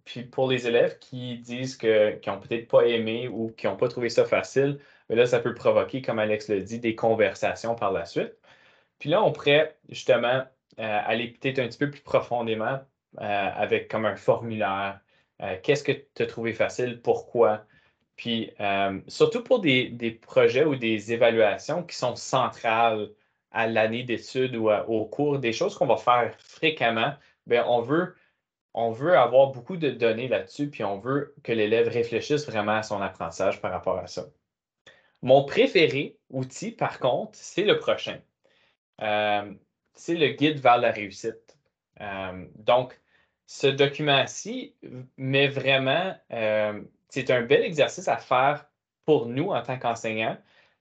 puis pour les élèves qui disent qu'ils n'ont peut-être pas aimé ou qui n'ont pas trouvé ça facile, mais là, ça peut provoquer, comme Alex le dit, des conversations par la suite. Puis là, on pourrait justement aller peut-être un petit peu plus profondément avec comme un formulaire. Qu'est-ce que tu as trouvé facile? Pourquoi? Puis surtout pour des projets ou des évaluations qui sont centrales à l'année d'études ou au cours, des choses qu'on va faire fréquemment, bien, on veut avoir beaucoup de données là-dessus, puis on veut que l'élève réfléchisse vraiment à son apprentissage par rapport à ça. Mon préféré outil, par contre, c'est le prochain. C'est le guide vers la réussite. Donc, ce document-ci met vraiment, c'est un bel exercice à faire pour nous en tant qu'enseignants.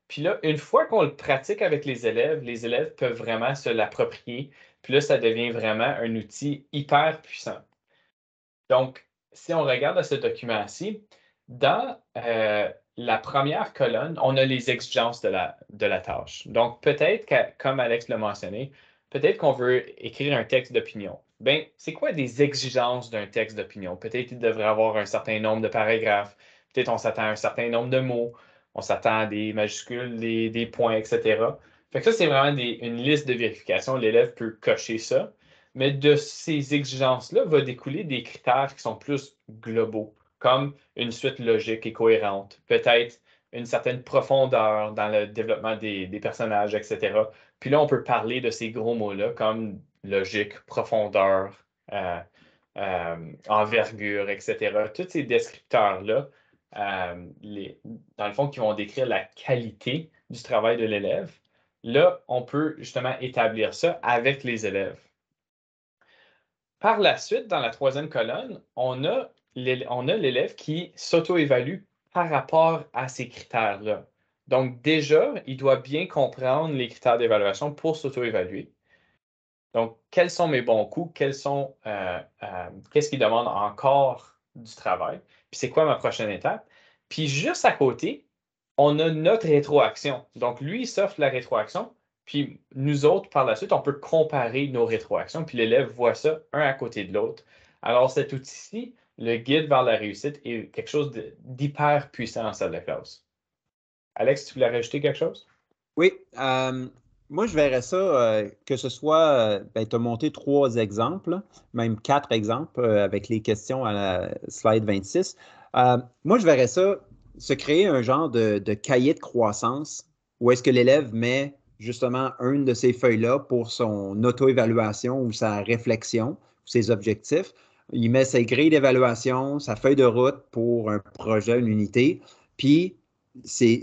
Puis là, une fois qu'on le pratique avec les élèves peuvent vraiment se l'approprier. Puis là, ça devient vraiment un outil hyper puissant. Donc, si on regarde à ce document-ci, dans la première colonne, on a les exigences de la tâche. Donc, peut-être comme Alex l'a mentionné, peut-être qu'on veut écrire un texte d'opinion. Bien, c'est quoi des exigences d'un texte d'opinion? Peut-être qu'il devrait avoir un certain nombre de paragraphes. Peut-être on s'attend à un certain nombre de mots. On s'attend à des majuscules, des points, etc. Fait que ça, c'est vraiment une liste de vérification. L'élève peut cocher ça. Mais de ces exigences-là va découler des critères qui sont plus globaux, comme une suite logique et cohérente. Peut-être une certaine profondeur dans le développement des personnages, etc. Puis là, on peut parler de ces gros mots-là comme logique, profondeur, envergure, etc. Tous ces descripteurs-là, dans le fond, qui vont décrire la qualité du travail de l'élève. Là, on peut justement établir ça avec les élèves. Par la suite, dans la troisième colonne, on a l'élève qui s'auto-évalue par rapport à ces critères-là. Donc, déjà, il doit bien comprendre les critères d'évaluation pour s'auto-évaluer. Donc, quels sont mes bons coups? Qu'est-ce qui demande encore du travail? Puis, c'est quoi ma prochaine étape? Puis, juste à côté, on a notre rétroaction. Donc, lui, il s'offre la rétroaction. Puis, nous autres, par la suite, on peut comparer nos rétroactions. Puis, l'élève voit ça un à côté de l'autre. Alors, cet outil-ci, le guide vers la réussite, est quelque chose d'hyper puissant en salle de classe. Alex, tu voulais rajouter quelque chose? Oui, moi je verrais ça, que ce soit, tu as monté 3 exemples, même 4 exemples avec les questions à la slide 26. Moi je verrais ça, se créer un genre de cahier de croissance où est-ce que l'élève met justement une de ces feuilles-là pour son auto-évaluation ou sa réflexion, ou ses objectifs. Il met ses grilles d'évaluation, sa feuille de route pour un projet, une unité, puis c'est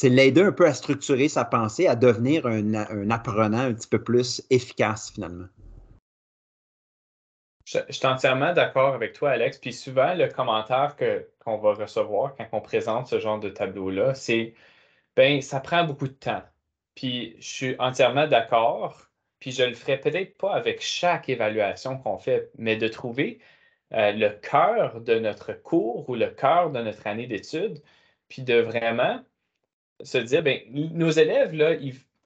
l'aider un peu à structurer sa pensée, à devenir un apprenant un petit peu plus efficace finalement. Je suis entièrement d'accord avec toi, Alex. Puis souvent, le commentaire qu'on va recevoir quand on présente ce genre de tableau-là, c'est ben ça prend beaucoup de temps. Puis je suis entièrement d'accord. Puis je le ferai peut-être pas avec chaque évaluation qu'on fait, mais de trouver le cœur de notre cours ou le cœur de notre année d'études, puis de vraiment se dire, ben, nos élèves, là,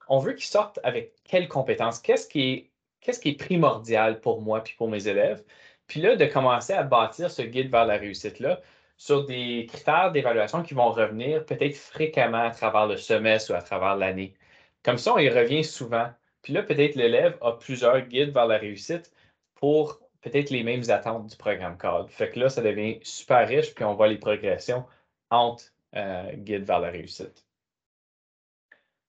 on veut qu'ils sortent avec quelles compétences? Qu'est-ce qui est primordial pour moi puis pour mes élèves? Puis là, de commencer à bâtir ce guide vers la réussite-là sur des critères d'évaluation qui vont revenir peut-être fréquemment à travers le semestre ou à travers l'année. Comme ça, on y revient souvent. Puis là, peut-être l'élève a plusieurs guides vers la réussite pour peut-être les mêmes attentes du programme cadre. Fait que là, ça devient super riche, puis on voit les progressions entre guides vers la réussite.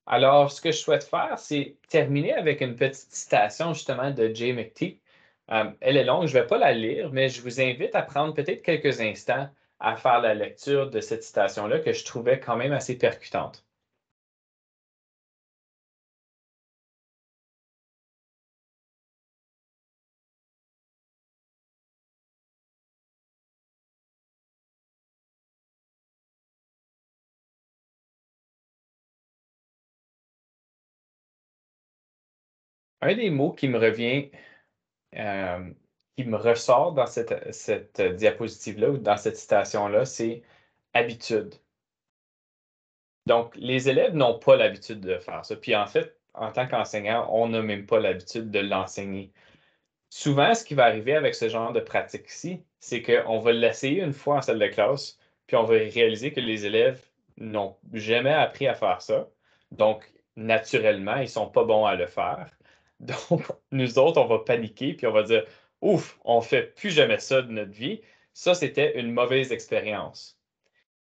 Alors, ce que je souhaite faire, c'est terminer avec une petite citation justement de Jay McTee. Elle est longue, je ne vais pas la lire, mais je vous invite à prendre peut-être quelques instants à faire la lecture de cette citation-là que je trouvais quand même assez percutante. Un des mots qui me revient, qui me ressort dans cette diapositive-là ou dans cette citation-là, c'est habitude. Donc, les élèves n'ont pas l'habitude de faire ça. Puis en fait, en tant qu'enseignant, on n'a même pas l'habitude de l'enseigner. Souvent, ce qui va arriver avec ce genre de pratique-ci, c'est qu'on va l'essayer une fois en salle de classe, puis on va réaliser que les élèves n'ont jamais appris à faire ça. Donc, naturellement, ils ne sont pas bons à le faire. Donc, nous autres, on va paniquer, puis on va dire, ouf, on ne fait plus jamais ça de notre vie. Ça, c'était une mauvaise expérience.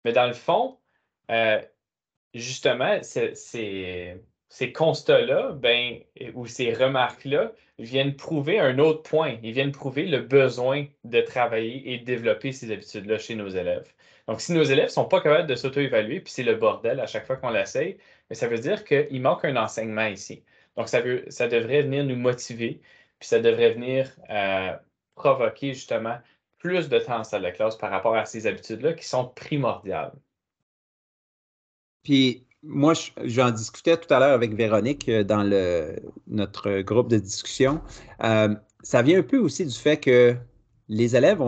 Mais dans le fond, justement, ces constats-là, ben, ou ces remarques-là, viennent prouver un autre point. Ils viennent prouver le besoin de travailler et de développer ces habitudes-là chez nos élèves. Donc, si nos élèves ne sont pas capables de s'auto-évaluer, puis c'est le bordel à chaque fois qu'on l'essaye, ça veut dire qu'il manque un enseignement ici. Donc, ça devrait venir nous motiver, puis ça devrait venir provoquer justement plus de temps en salle de classe par rapport à ces habitudes-là qui sont primordiales. Puis moi, j'en discutais tout à l'heure avec Véronique dans notre groupe de discussion. Ça vient un peu aussi du fait que les élèves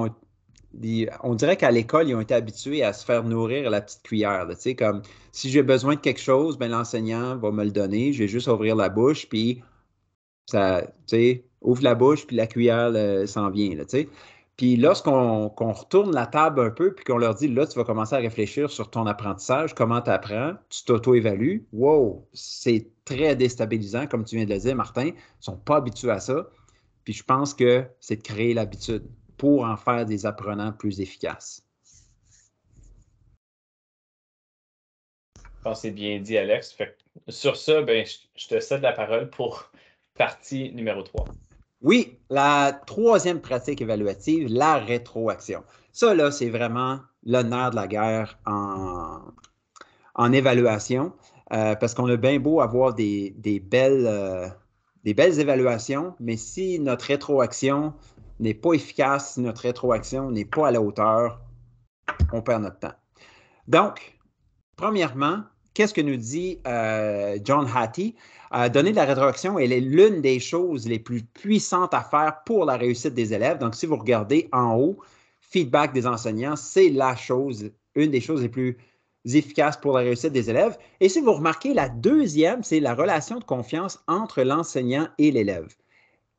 on dirait qu'à l'école, ils ont été habitués à se faire nourrir à la petite cuillère. Là, comme si j'ai besoin de quelque chose, ben, l'enseignant va me le donner. Je vais juste ouvrir la bouche, puis ça, ouvre la bouche, puis la cuillère s'en vient. Là, puis lorsqu'on retourne la table un peu, puis qu'on leur dit, là, tu vas commencer à réfléchir sur ton apprentissage, comment tu apprends, tu t'auto-évalues, wow, c'est très déstabilisant, comme tu viens de le dire, Martin. Ils ne sont pas habitués à ça. Puis je pense que c'est de créer l'habitude pour en faire des apprenants plus efficaces. pense que c'est bien dit, Alex. Sur ça, ben, je te cède la parole pour partie numéro 3. Oui, la troisième pratique évaluative, la rétroaction. Ça, là, c'est vraiment le nerf de la guerre en évaluation, parce qu'on a bien beau avoir des belles évaluations, mais si notre rétroaction n'est pas efficace, si notre rétroaction n'est pas à la hauteur, on perd notre temps. Donc, premièrement, qu'est-ce que nous dit John Hattie? Donner de la rétroaction, elle est l'une des choses les plus puissantes à faire pour la réussite des élèves. Donc, si vous regardez en haut, feedback des enseignants, c'est une des choses les plus efficaces pour la réussite des élèves. Et si vous remarquez, la deuxième, c'est la relation de confiance entre l'enseignant et l'élève.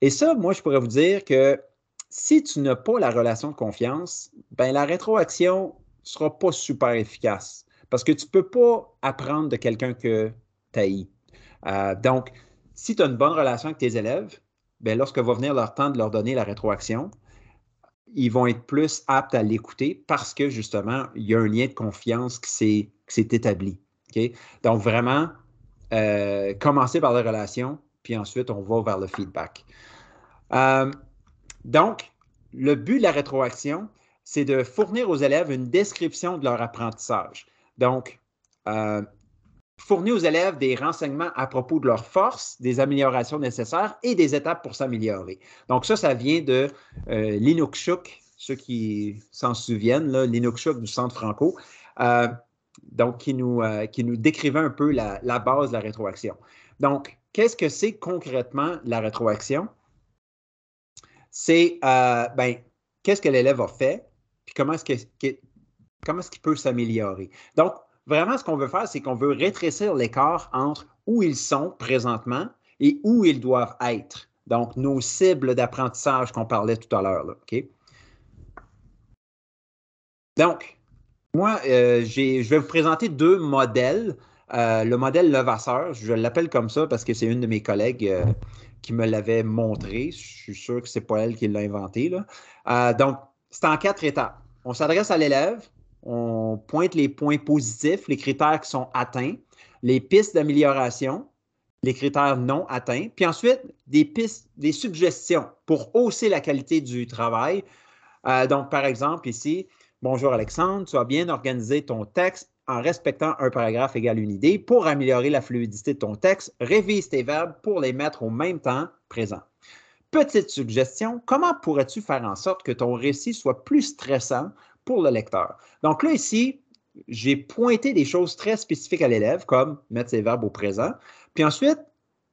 Et ça, moi, je pourrais vous dire que si tu n'as pas la relation de confiance, ben la rétroaction ne sera pas super efficace. Parce que tu ne peux pas apprendre de quelqu'un que tu haïs. Donc, si tu as une bonne relation avec tes élèves, bien, lorsque va venir leur temps de leur donner la rétroaction, ils vont être plus aptes à l'écouter parce que, justement, il y a un lien de confiance qui s'est établi. Okay? Donc, vraiment, commencer par la relation, puis ensuite, on va vers le feedback. Donc, le but de la rétroaction, c'est de fournir aux élèves une description de leur apprentissage. Donc, fournir aux élèves des renseignements à propos de leurs forces, des améliorations nécessaires et des étapes pour s'améliorer. Donc, ça vient de l'Inukshuk, ceux qui s'en souviennent, l'Inukshuk du Centre Franco, donc qui nous décrivait un peu la base de la rétroaction. Donc, qu'est-ce que c'est concrètement la rétroaction? C'est, qu'est-ce que l'élève a fait, puis comment est-ce qu'il peut s'améliorer. Donc, vraiment, ce qu'on veut faire, c'est qu'on veut rétrécir l'écart entre où ils sont présentement et où ils doivent être. Donc, nos cibles d'apprentissage qu'on parlait tout à l'heure. OK? Donc, moi, je vais vous présenter deux modèles. Le modèle Levasseur, je l'appelle comme ça parce que c'est une de mes collègues qui me l'avait montré. Je suis sûr que ce n'est pas elle qui l'a inventé. Donc, c'est en 4 étapes. On s'adresse à l'élève, on pointe les points positifs, les critères qui sont atteints, les pistes d'amélioration, les critères non atteints, puis ensuite des pistes, des suggestions pour hausser la qualité du travail. Donc, par exemple, ici, bonjour Alexandre, tu as bien organisé ton texte en respectant un paragraphe égale une idée. Pour améliorer la fluidité de ton texte, révise tes verbes pour les mettre au même temps présent. Petite suggestion, comment pourrais-tu faire en sorte que ton récit soit plus stressant pour le lecteur? Donc là, ici, j'ai pointé des choses très spécifiques à l'élève, comme mettre ses verbes au présent. Puis ensuite,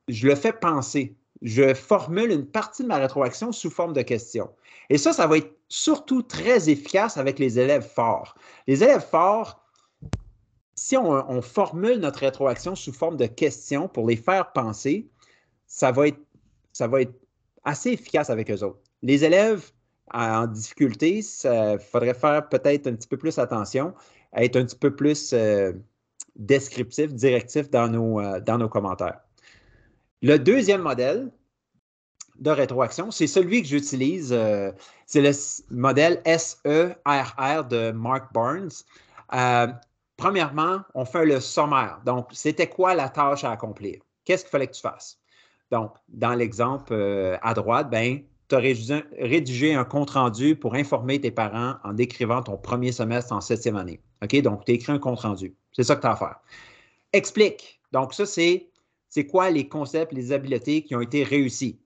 je le fais penser. Je formule une partie de ma rétroaction sous forme de question. Et ça va être surtout très efficace avec les élèves forts. Les élèves forts, si on formule notre rétroaction sous forme de questions pour les faire penser, ça va être assez efficace avec eux autres. Les élèves en difficulté, il faudrait faire peut-être un petit peu plus attention, à être un petit peu plus descriptif, directif dans nos commentaires. Le deuxième modèle de rétroaction, c'est celui que j'utilise, c'est le modèle SERR de Mark Barnes. Premièrement, on fait le sommaire. Donc, c'était quoi la tâche à accomplir? Qu'est-ce qu'il fallait que tu fasses? Donc, dans l'exemple à droite, tu as rédigé un compte-rendu pour informer tes parents en décrivant ton premier semestre en 7e année. OK? Donc, tu as écrit un compte-rendu. C'est ça que tu as à faire. Explique. Donc, ça, c'est quoi les concepts, les habiletés qui ont été réussis.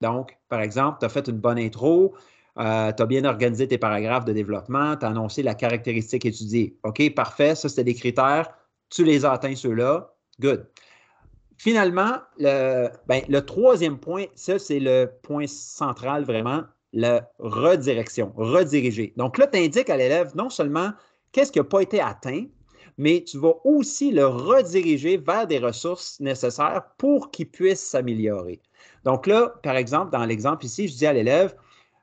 Donc, par exemple, tu as fait une bonne intro, tu as bien organisé tes paragraphes de développement, tu as annoncé la caractéristique étudiée. OK, parfait, ça, c'était des critères. Tu les as atteints, ceux-là. Good. Finalement, le troisième point, ça, c'est le point central vraiment, la redirection, rediriger. Donc là, tu indiques à l'élève non seulement qu'est-ce qui n'a pas été atteint, mais tu vas aussi le rediriger vers des ressources nécessaires pour qu'il puisse s'améliorer. Donc là, par exemple, dans l'exemple ici, je dis à l'élève,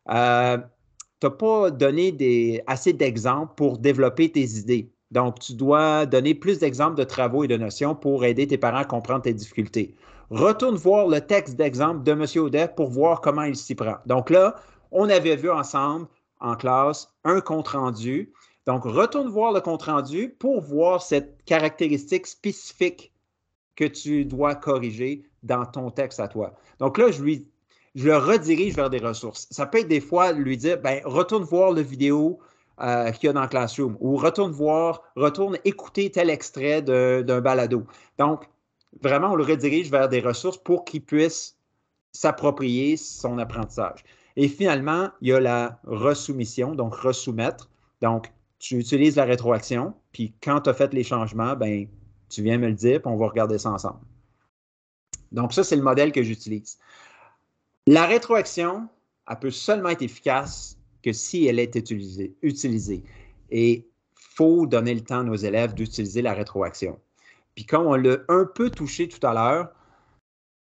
tu n'as pas donné assez d'exemples pour développer tes idées. Donc, tu dois donner plus d'exemples de travaux et de notions pour aider tes parents à comprendre tes difficultés. Retourne voir le texte d'exemple de M. Audet pour voir comment il s'y prend. Donc là, on avait vu ensemble, en classe, un compte-rendu Donc, retourne voir le compte-rendu pour voir cette caractéristique spécifique que tu dois corriger dans ton texte à toi. Donc là, je le redirige vers des ressources. Ça peut être des fois lui dire, ben, retourne voir la vidéo qu'il y a dans Classroom ou retourne écouter tel extrait d'un balado. Donc, vraiment, on le redirige vers des ressources pour qu'il puisse s'approprier son apprentissage. Et finalement, il y a la resoumission, donc resoumettre. Donc, tu utilises la rétroaction, puis quand tu as fait les changements, ben, tu viens me le dire, puis on va regarder ça ensemble. Donc, ça, c'est le modèle que j'utilise. La rétroaction, elle peut seulement être efficace que si elle est utilisée. Et il faut donner le temps à nos élèves d'utiliser la rétroaction. Puis comme on l'a un peu touché tout à l'heure,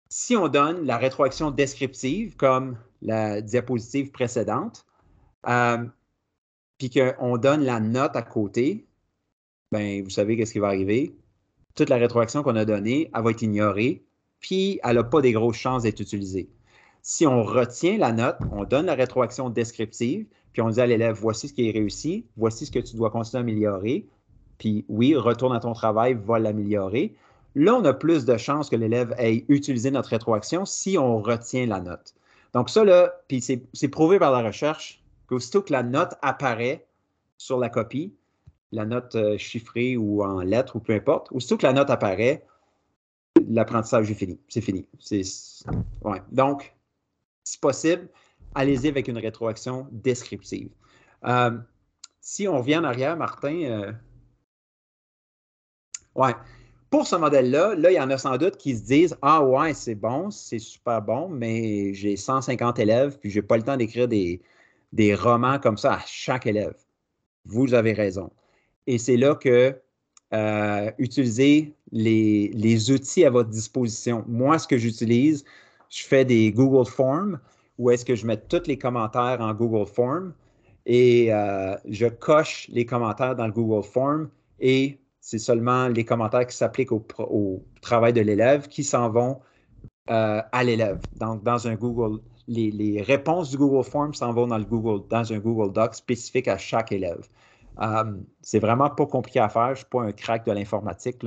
si on donne la rétroaction descriptive, comme la diapositive précédente, puis qu'on donne la note à côté, ben, vous savez qu'est-ce qui va arriver. Toute la rétroaction qu'on a donnée, elle va être ignorée, puis elle n'a pas des grosses chances d'être utilisée. Si on retient la note, on donne la rétroaction descriptive, puis on dit à l'élève, voici ce qui est réussi, voici ce que tu dois continuer à améliorer, puis oui, retourne à ton travail, va l'améliorer. Là, on a plus de chances que l'élève ait utilisé notre rétroaction si on retient la note. Donc ça, là, puis c'est prouvé par la recherche qu'aussitôt que la note apparaît sur la copie, la note chiffrée ou en lettres ou peu importe, aussitôt que la note apparaît, l'apprentissage est fini. C'est fini. Ouais. Donc, si possible, allez-y avec une rétroaction descriptive. Si on revient en arrière, Martin, ouais. Pour ce modèle-là, là, il y en a sans doute qui se disent « Ah ouais, c'est bon, c'est super bon, mais j'ai 150 élèves, puis je n'ai pas le temps d'écrire des romans comme ça à chaque élève. » Vous avez raison. Et c'est là que utilisez les outils à votre disposition. Moi, ce que j'utilise, je fais des Google Forms où est-ce que je mets tous les commentaires en Google Forms et je coche les commentaires dans le Google Form et c'est seulement les commentaires qui s'appliquent au travail de l'élève qui s'en vont à l'élève. Donc, dans un Google, les réponses du Google Form s'en vont dans un Google Doc spécifique à chaque élève. C'est vraiment pas compliqué à faire. Je ne suis pas un crack de l'informatique.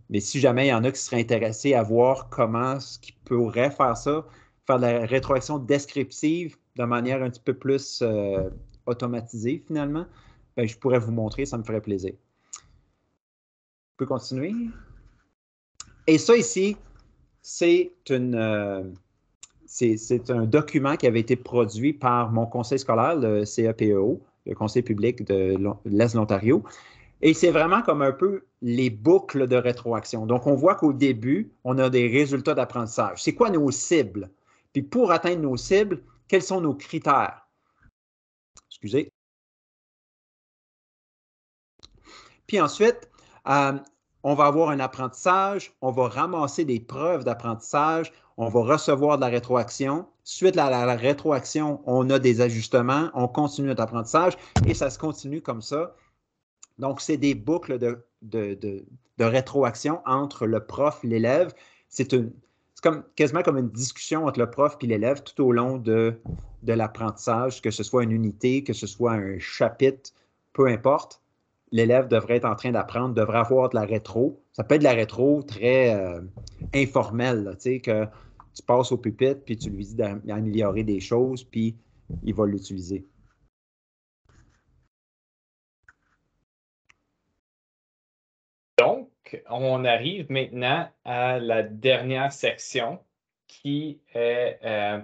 Mais si jamais il y en a qui seraient intéressés à voir comment est-ce qu'ils pourraient faire ça, faire de la rétroaction descriptive de manière un petit peu plus automatisée finalement, ben, je pourrais vous montrer, ça me ferait plaisir. On peut continuer. Et ça ici, c'est un document qui avait été produit par mon conseil scolaire, le CEPEO, le Conseil public de l'Est de l'Ontario. Et c'est vraiment comme un peu les boucles de rétroaction. Donc, on voit qu'au début, on a des résultats d'apprentissage. C'est quoi nos cibles? Puis pour atteindre nos cibles, quels sont nos critères? Excusez. Puis ensuite, on va avoir un apprentissage, on va ramasser des preuves d'apprentissage, on va recevoir de la rétroaction. Suite à la rétroaction, on a des ajustements, on continue notre apprentissage et ça se continue comme ça. Donc, c'est des boucles de rétroaction entre le prof et l'élève. C'est quasiment comme une discussion entre le prof et l'élève tout au long de l'apprentissage, que ce soit une unité, que ce soit un chapitre, peu importe. L'élève devrait être en train d'apprendre, devrait avoir de la rétro. Ça peut être de la rétro très informelle, tu sais, que tu passes au pupitre, puis tu lui dis d'améliorer des choses, puis il va l'utiliser. Donc, on arrive maintenant à la dernière section qui est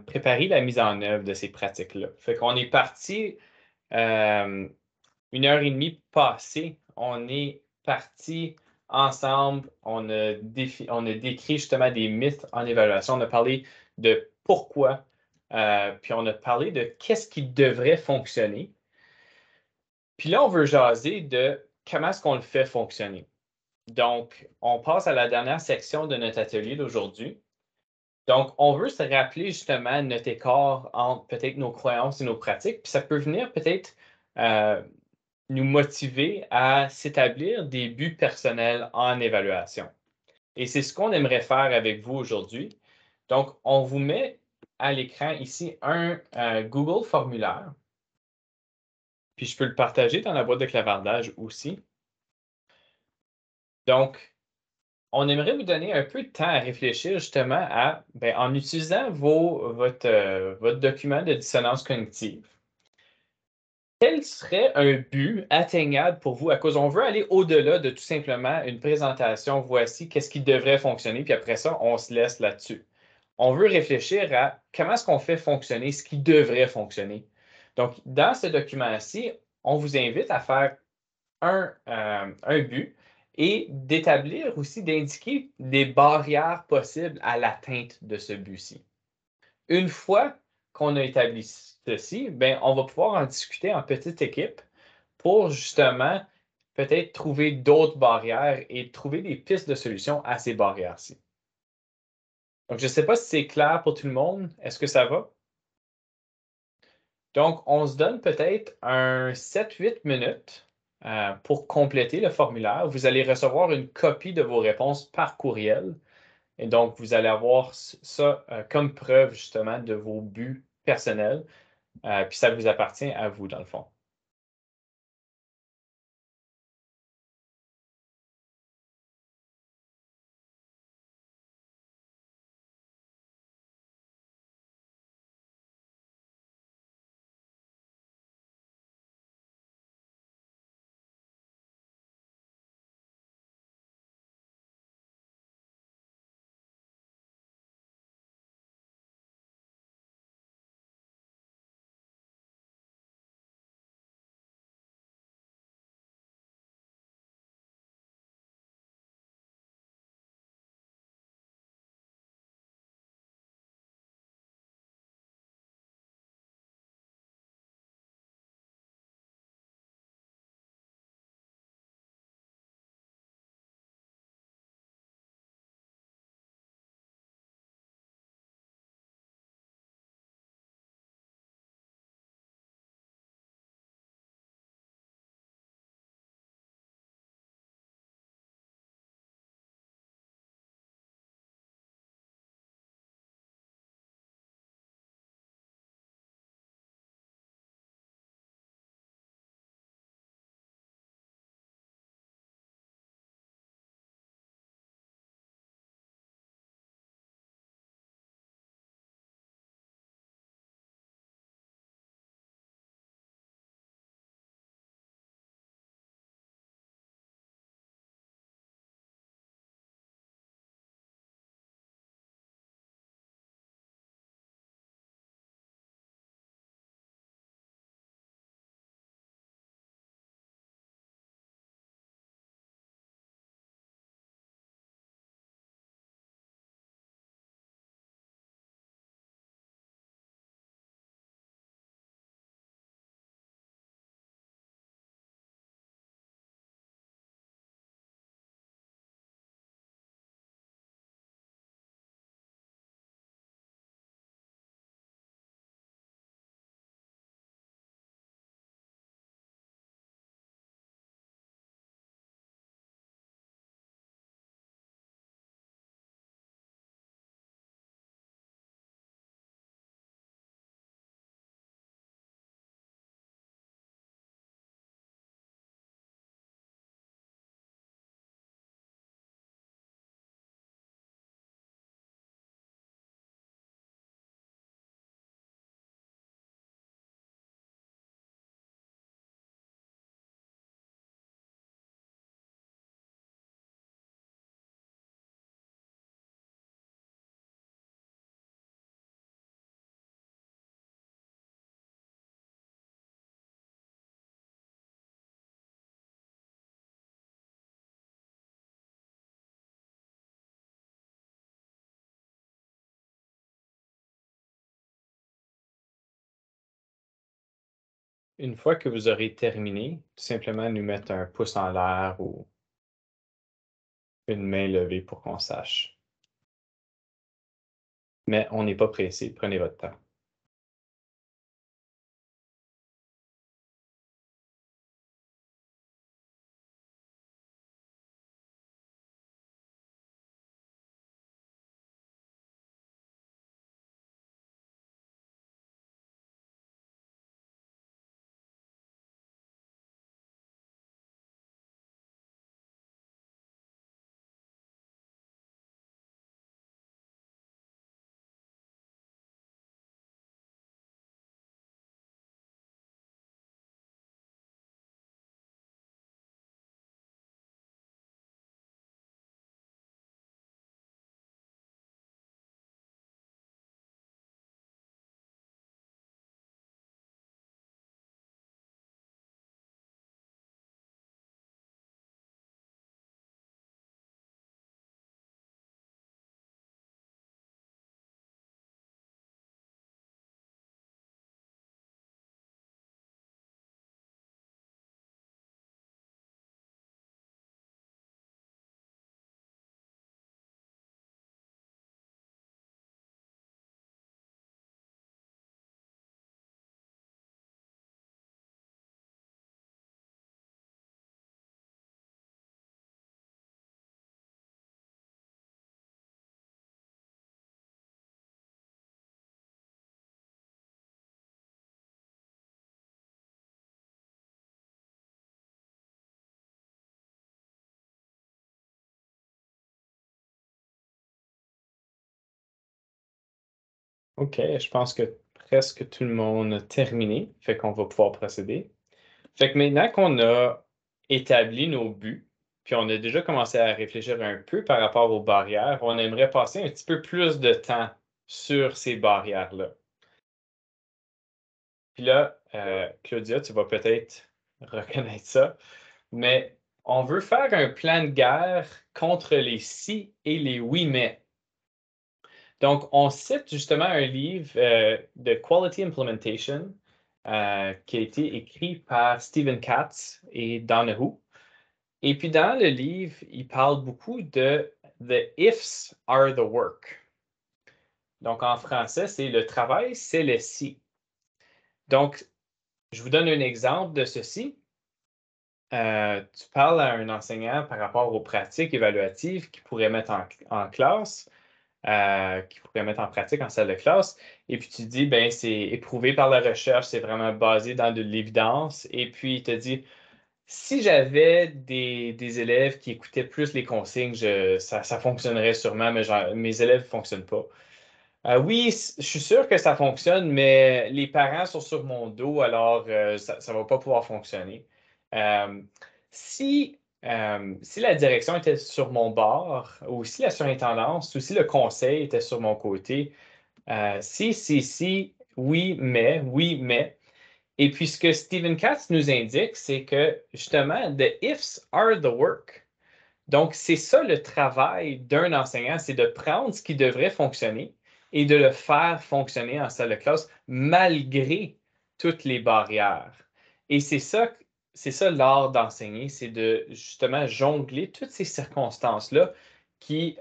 préparer la mise en œuvre de ces pratiques-là. Fait qu'on est parti 1h30 passée, on est parti ensemble, on a décrit justement des mythes en évaluation, on a parlé de pourquoi, puis on a parlé de qu'est-ce qui devrait fonctionner. Puis là, on veut jaser de comment est-ce qu'on le fait fonctionner. Donc, on passe à la dernière section de notre atelier d'aujourd'hui. Donc, on veut se rappeler justement notre écart entre peut-être nos croyances et nos pratiques, puis ça peut venir peut-être nous motiver à s'établir des buts personnels en évaluation. Et c'est ce qu'on aimerait faire avec vous aujourd'hui. Donc, on vous met à l'écran ici un Google formulaire. Puis je peux le partager dans la boîte de clavardage aussi. Donc, on aimerait vous donner un peu de temps à réfléchir justement à, en utilisant votre document de dissonance cognitive, quel serait un but atteignable pour vous à cause on veut aller au-delà de tout simplement une présentation, voici qu'est-ce qui devrait fonctionner, puis après ça, on se laisse là-dessus. On veut réfléchir à comment est-ce qu'on fait fonctionner ce qui devrait fonctionner. Donc, dans ce document-ci, on vous invite à faire un but et d'établir aussi, d'indiquer des barrières possibles à l'atteinte de ce but-ci. Une fois qu'on a établi ceci, on va pouvoir en discuter en petite équipe pour justement peut-être trouver d'autres barrières et trouver des pistes de solutions à ces barrières-ci. Donc, je ne sais pas si c'est clair pour tout le monde. Est-ce que ça va? Donc, on se donne peut-être un 7-8 minutes pour compléter le formulaire. Vous allez recevoir une copie de vos réponses par courriel. Et donc, vous allez avoir ça comme preuve justement de vos buts personnels. Puis ça vous appartient à vous, dans le fond. Une fois que vous aurez terminé, tout simplement nous mettre un pouce en l'air ou une main levée pour qu'on sache. Mais on n'est pas pressé, prenez votre temps. OK, je pense que presque tout le monde a terminé, fait qu'on va pouvoir procéder. Fait que maintenant qu'on a établi nos buts, puis on a déjà commencé à réfléchir un peu par rapport aux barrières, on aimerait passer un petit peu plus de temps sur ces barrières-là. Puis là, Claudia, tu vas peut-être reconnaître ça, mais on veut faire un plan de guerre contre les si et les oui mais. Donc, on cite justement un livre de Quality Implementation qui a été écrit par Stephen Katz et Donahue. Et puis dans le livre, il parle beaucoup de The ifs are the work. Donc en français, c'est le travail, c'est le si. Donc, je vous donne un exemple de ceci. Tu parles à un enseignant par rapport aux pratiques évaluatives qu'il pourrait mettre en classe, qu'il pourrait mettre en pratique en salle de classe. Et puis tu dis, ben c'est éprouvé par la recherche, c'est vraiment basé dans de l'évidence. Et puis il te dit, si j'avais des élèves qui écoutaient plus les consignes, ça fonctionnerait sûrement, mais mes élèves ne fonctionnent pas. Oui, je suis sûr que ça fonctionne, mais les parents sont sur mon dos, alors ça ne va pas pouvoir fonctionner. Euh, si la direction était sur mon bord, ou si la surintendance, ou si le conseil était sur mon côté, si, oui, mais. Et puis ce que Stephen Katz nous indique, c'est que justement, the ifs are the work. Donc, c'est ça le travail d'un enseignant, c'est de prendre ce qui devrait fonctionner et de le faire fonctionner en salle de classe malgré toutes les barrières. Et c'est ça l'art d'enseigner, c'est de justement jongler toutes ces circonstances-là qui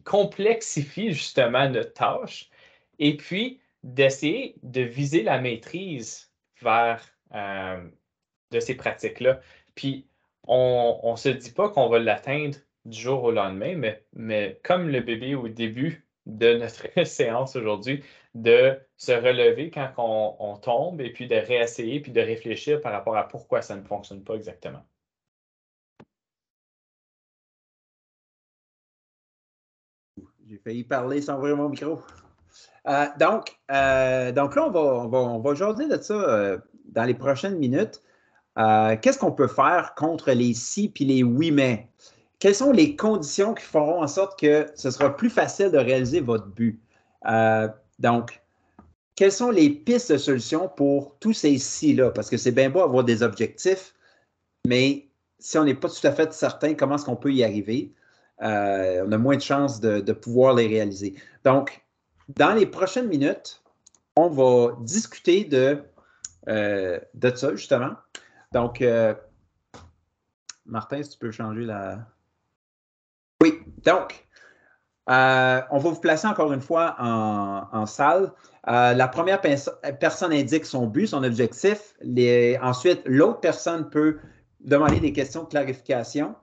complexifient justement notre tâche et puis d'essayer de viser la maîtrise vers de ces pratiques-là. Puis, on ne se dit pas qu'on va l'atteindre du jour au lendemain, mais comme le bébé au début de notre séance aujourd'hui, de se relever quand on tombe et puis de réessayer puis de réfléchir par rapport à pourquoi ça ne fonctionne pas exactement. J'ai failli parler sans ouvrir mon micro. Donc là, on va jaser de ça dans les prochaines minutes. Qu'est-ce qu'on peut faire contre les si puis les oui mais? Quelles sont les conditions qui feront en sorte que ce sera plus facile de réaliser votre but? Donc, quelles sont les pistes de solutions pour tous ces si-là? Parce que c'est bien beau avoir des objectifs, mais si on n'est pas tout à fait certain comment est-ce qu'on peut y arriver, on a moins de chances de pouvoir les réaliser. Donc, dans les prochaines minutes, on va discuter de ça, justement. Donc, Martin, si tu peux changer la... Oui, donc, on va vous placer encore une fois en salle. La première personne indique son but, son objectif. Ensuite, l'autre personne peut demander des questions de clarification.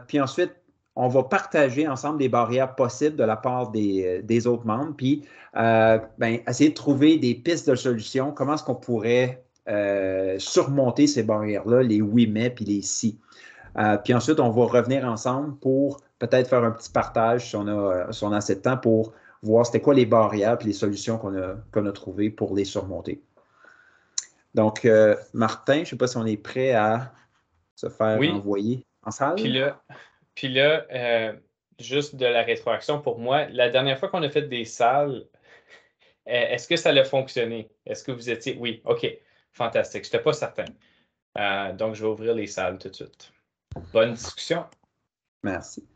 Puis ensuite, on va partager ensemble des barrières possibles de la part des autres membres, puis essayer de trouver des pistes de solutions. Comment est-ce qu'on pourrait surmonter ces barrières-là, les oui mais puis les si. Puis ensuite, on va revenir ensemble pour peut-être faire un petit partage si on a assez de temps pour voir c'était quoi les barrières et les solutions qu'on a trouvées pour les surmonter. Donc, Martin, je ne sais pas si on est prêt à se faire envoyer en salle. Puis là, juste de la rétroaction pour moi, la dernière fois qu'on a fait des salles, est-ce que ça a fonctionné? Est-ce que vous étiez... Oui, OK, fantastique. Je n'étais pas certain. Donc, je vais ouvrir les salles tout de suite. Bonne discussion. Merci.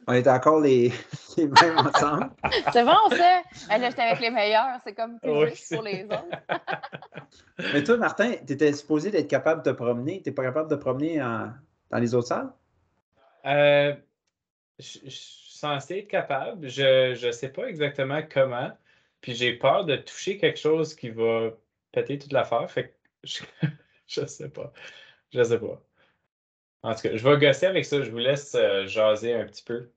On est encore les mêmes ensemble. C'est bon, ça. Là, j'étais avec les meilleurs. C'est comme plus juste pour les autres. Mais toi, Martin, tu étais supposé d'être capable de te promener. Tu n'es pas capable de te promener dans les autres salles? Je suis censé être capable. Je ne sais pas exactement comment. Puis j'ai peur de toucher quelque chose qui va péter toute l'affaire. Fait que je sais pas. Je sais pas. En tout cas, je vais gosser avec ça. Je vous laisse jaser un petit peu.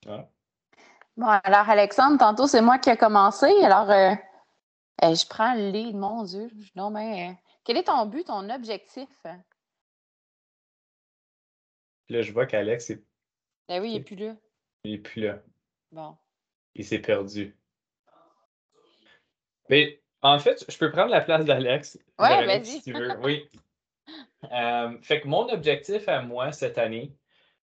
Ah. Bon, alors Alexandre, tantôt, c'est moi qui ai commencé. Alors, je prends le lead, mon Dieu. Non, mais quel est ton but, ton objectif? Là, je vois qu'Alex, Ben oui, il n'est plus là. il est plus là. Bon. Il s'est perdu. Mais en fait, je peux prendre la place d'Alex. Ouais, Véronique, vas-y. si tu veux. Oui. Fait que mon objectif à moi cette année,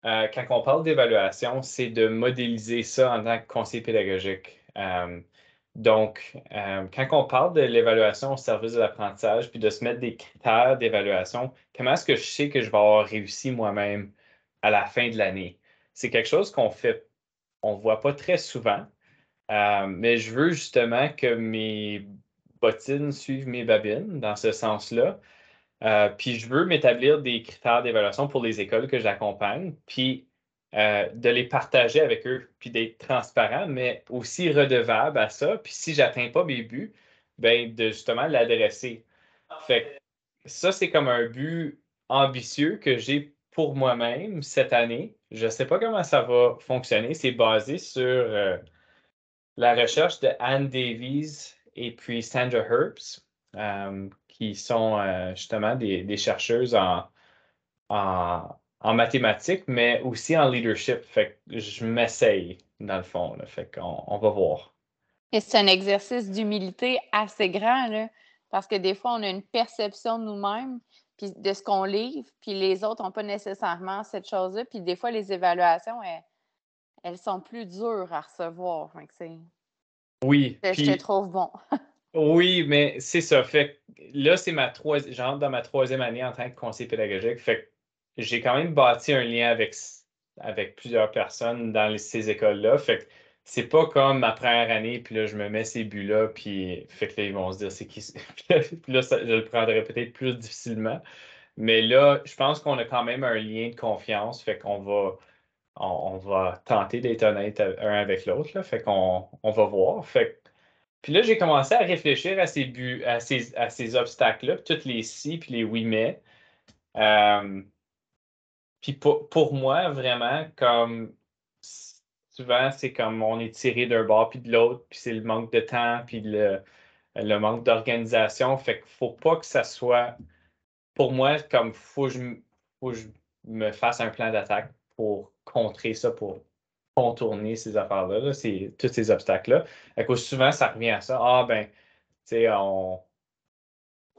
quand on parle d'évaluation, c'est de modéliser ça en tant que conseiller pédagogique. Donc, quand on parle de l'évaluation au service de l'apprentissage, puis de se mettre des critères d'évaluation, comment est-ce que je sais que je vais avoir réussi moi-même à la fin de l'année? C'est quelque chose on ne voit pas très souvent, mais je veux justement que mes bottines suivent mes babines dans ce sens-là. Puis je veux m'établir des critères d'évaluation pour les écoles que j'accompagne, puis de les partager avec eux, puis d'être transparent, mais aussi redevable à ça. Puis si je n'atteins pas mes buts, ben de justement l'adresser. Fait que ça, c'est comme un but ambitieux que j'ai pour moi-même cette année. Je ne sais pas comment ça va fonctionner. C'est basé sur la recherche de Anne Davies et puis Sandra Herbst, qui sont justement des chercheuses en mathématiques, mais aussi en leadership. Fait que je m'essaye, dans le fond. Là. Fait qu'on va voir. Et c'est un exercice d'humilité assez grand, là, parce que des fois, on a une perception de nous-mêmes, puis de ce qu'on livre, puis les autres n'ont pas nécessairement cette chose-là. Puis des fois, les évaluations, elles sont plus dures à recevoir. Fait que Oui, je te puis trouve bon. oui, mais c'est ça. Fait que là, c'est j'entre dans ma troisième année en tant que conseiller pédagogique. Fait que j'ai quand même bâti un lien avec plusieurs personnes dans ces écoles-là. Fait que c'est pas comme ma première année, puis là, je me mets ces buts-là, puis fait que là, ils vont se dire c'est qui. Puis là, je le prendrai peut-être plus difficilement. Mais là, je pense qu'on a quand même un lien de confiance. Fait on va tenter d'être honnête un avec l'autre. Là. Fait on va voir. Puis là, j'ai commencé à réfléchir à ces buts, à ces obstacles-là, puis toutes les si, puis les oui, mais. Euh, puis pour moi, vraiment, comme souvent, c'est comme on est tiré d'un bord puis de l'autre, puis c'est le manque de temps, puis le manque d'organisation. Fait qu'il faut pas que ça soit, pour moi, comme faut que je me fasse un plan d'attaque pour contrer ça, pour contourner ces affaires-là, là, tous ces obstacles-là. À cause souvent, ça revient à ça. Ah, ben, tu sais,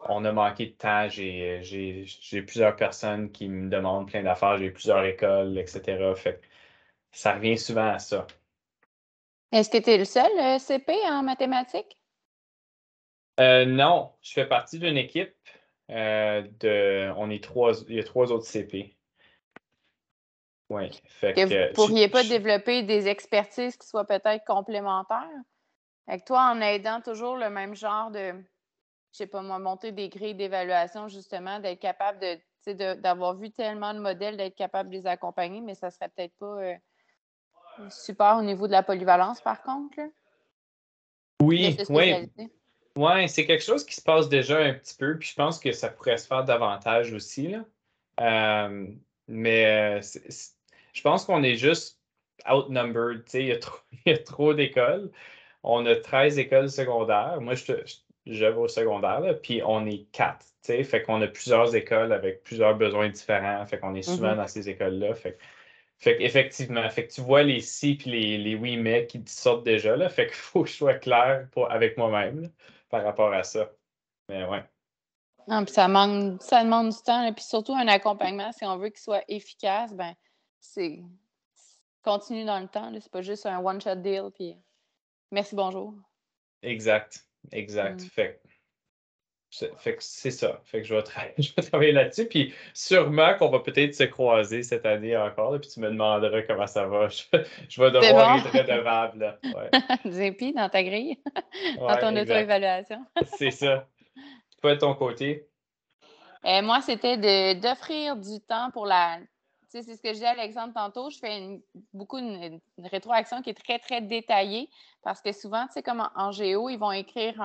on a manqué de temps. J'ai plusieurs personnes qui me demandent plein d'affaires. J'ai plusieurs écoles, etc. Fait que ça revient souvent à ça. Est-ce que tu es le seul CP en mathématiques? Non, je fais partie d'une équipe on est il y a 3 autres CP. Oui. Fait Que vous que ne pourriez pas développer des expertises qui soient peut-être complémentaires? Avec toi, en aidant toujours le même genre de, je sais pas moi, monter des grilles d'évaluation, justement, d'être capable d'avoir vu tellement de modèles, d'être capable de les accompagner, mais ça serait peut-être pas super au niveau de la polyvalence, par contre, là, de Oui, se oui. spécialiser. Ouais, c'est quelque chose qui se passe déjà un petit peu, puis je pense que ça pourrait se faire davantage aussi, là. Mais je pense qu'on est juste outnumbered, tu sais, il y a trop d'écoles. On a 13 écoles secondaires. Moi, je vais au secondaire, là, puis on est 4, tu sais, fait qu'on a plusieurs écoles avec plusieurs besoins différents, fait qu'on est souvent dans ces écoles-là. Fait qu'effectivement, fait que tu vois les si puis les oui mais qui sortent déjà, là, fait qu'il faut que je sois clair avec moi-même là, par rapport à ça. Mais ouais. Non, puis ça demande du temps, là, puis surtout un accompagnement, si on veut qu'il soit efficace, ben c'est continue dans le temps, là, c'est pas juste un one-shot deal, puis merci, bonjour. Exact. Fait que c'est ça. Fait que je vais travailler là-dessus. Puis sûrement qu'on va peut-être se croiser cette année encore. Là, puis tu me demanderas comment ça va. Je vais devoir être redevable. Là. Ouais. Zépi, dans ta grille, dans Ouais, ton exact. auto-évaluation. C'est ça. Toi, de ton côté? Moi, c'était d'offrir du temps pour c'est ce que je disais à Alexandre tantôt, je fais beaucoup une rétroaction qui est très, très détaillée parce que souvent, tu sais, comme en géo, ils vont écrire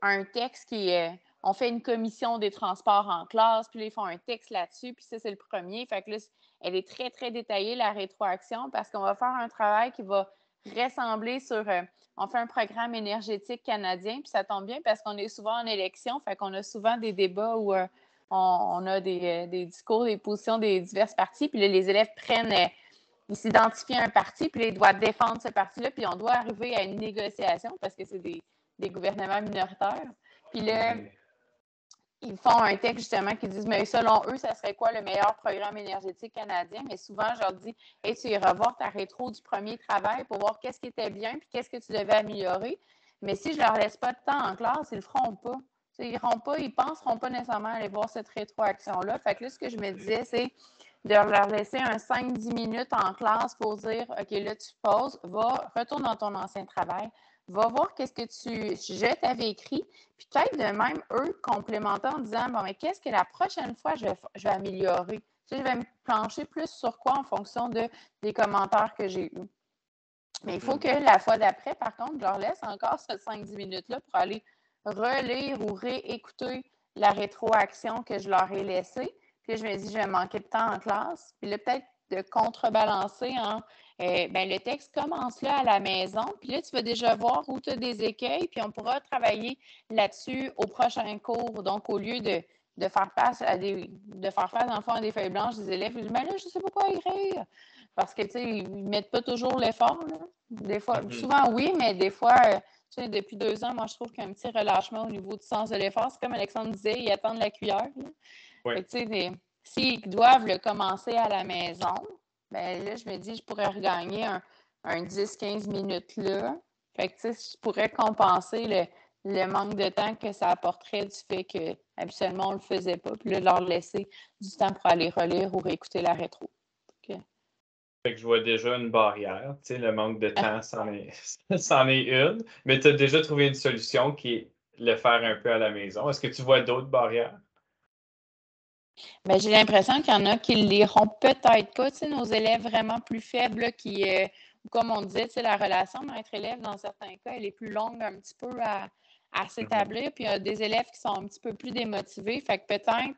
un texte qui est. On fait une commission des transports en classe, puis là, ils font un texte là-dessus, puis ça, c'est le premier. Fait que là, elle est très, très détaillée, la rétroaction, parce qu'on va faire un travail qui va ressembler sur. On fait un programme énergétique canadien, puis ça tombe bien parce qu'on est souvent en élection, fait qu'on a souvent des débats où on a des discours, des positions des diverses partis, puis là, les élèves ils s'identifient à un parti, puis là, ils doivent défendre ce parti-là, puis on doit arriver à une négociation parce que c'est des gouvernements minoritaires. Puis là, ils font un texte justement qui disent, mais selon eux, ça serait quoi le meilleur programme énergétique canadien? Mais souvent, je leur dis, hey, tu iras voir ta rétro du premier travail pour voir qu'est-ce qui était bien puis qu'est-ce que tu devais améliorer. Mais si je leur laisse pas de temps en classe, ils le feront pas. Ils ne penseront pas nécessairement aller voir cette rétroaction-là. Fait que là, ce que je me disais, c'est de leur laisser un 5-10 minutes en classe pour dire, OK, là, tu poses, retourne dans ton ancien travail, va voir qu'est-ce que je t'avais écrit, puis peut-être de même, eux, complémenter en disant, bon, mais qu'est-ce que la prochaine fois, je vais améliorer? Tu sais, je vais me plancher plus sur quoi en fonction des commentaires que j'ai eus. Mais il faut que la fois d'après, par contre, je leur laisse encore ce 5-10 minutes-là pour aller relire ou réécouter la rétroaction que je leur ai laissée. Puis là, je me dis, je vais manquer de temps en classe. Puis là, peut-être de contrebalancer en le texte commence là à la maison. Puis là, tu vas déjà voir où tu as des écueils. Puis on pourra travailler là-dessus au prochain cours. Donc, au lieu de faire face à dans le fond, à des feuilles blanches des élèves, je dis, mais là, je ne sais pas quoi écrire. Parce que, tu sais, ils ne mettent pas toujours l'effort. Des fois, souvent, oui, mais des fois, tu sais, depuis 2 ans, moi, je trouve qu'il y a un petit relâchement au niveau du sens de l'effort. C'est comme Alexandre disait, ils attendent la cuillère. Fait que, tu sais, s'ils doivent le commencer à la maison, ben là, je me dis, je pourrais regagner un 10-15 minutes là. Fait que, tu sais, je pourrais compenser le manque de temps que ça apporterait du fait que habituellement, on ne le faisait pas. Puis là, leur laisser du temps pour aller relire ou réécouter la rétro. Fait que je vois déjà une barrière. Tu sais, le manque de temps, c'en est une. Mais tu as déjà trouvé une solution qui est le faire un peu à la maison. Est-ce que tu vois d'autres barrières? Bien, j'ai l'impression qu'il y en a qui ne liront peut-être pas. Tu sais, nos élèves vraiment plus faibles, là, qui, comme on disait, tu sais, la relation maître-élève, dans certains cas, elle est plus longue un petit peu à s'établir. Puis il y a des élèves qui sont un petit peu plus démotivés. Fait que peut-être,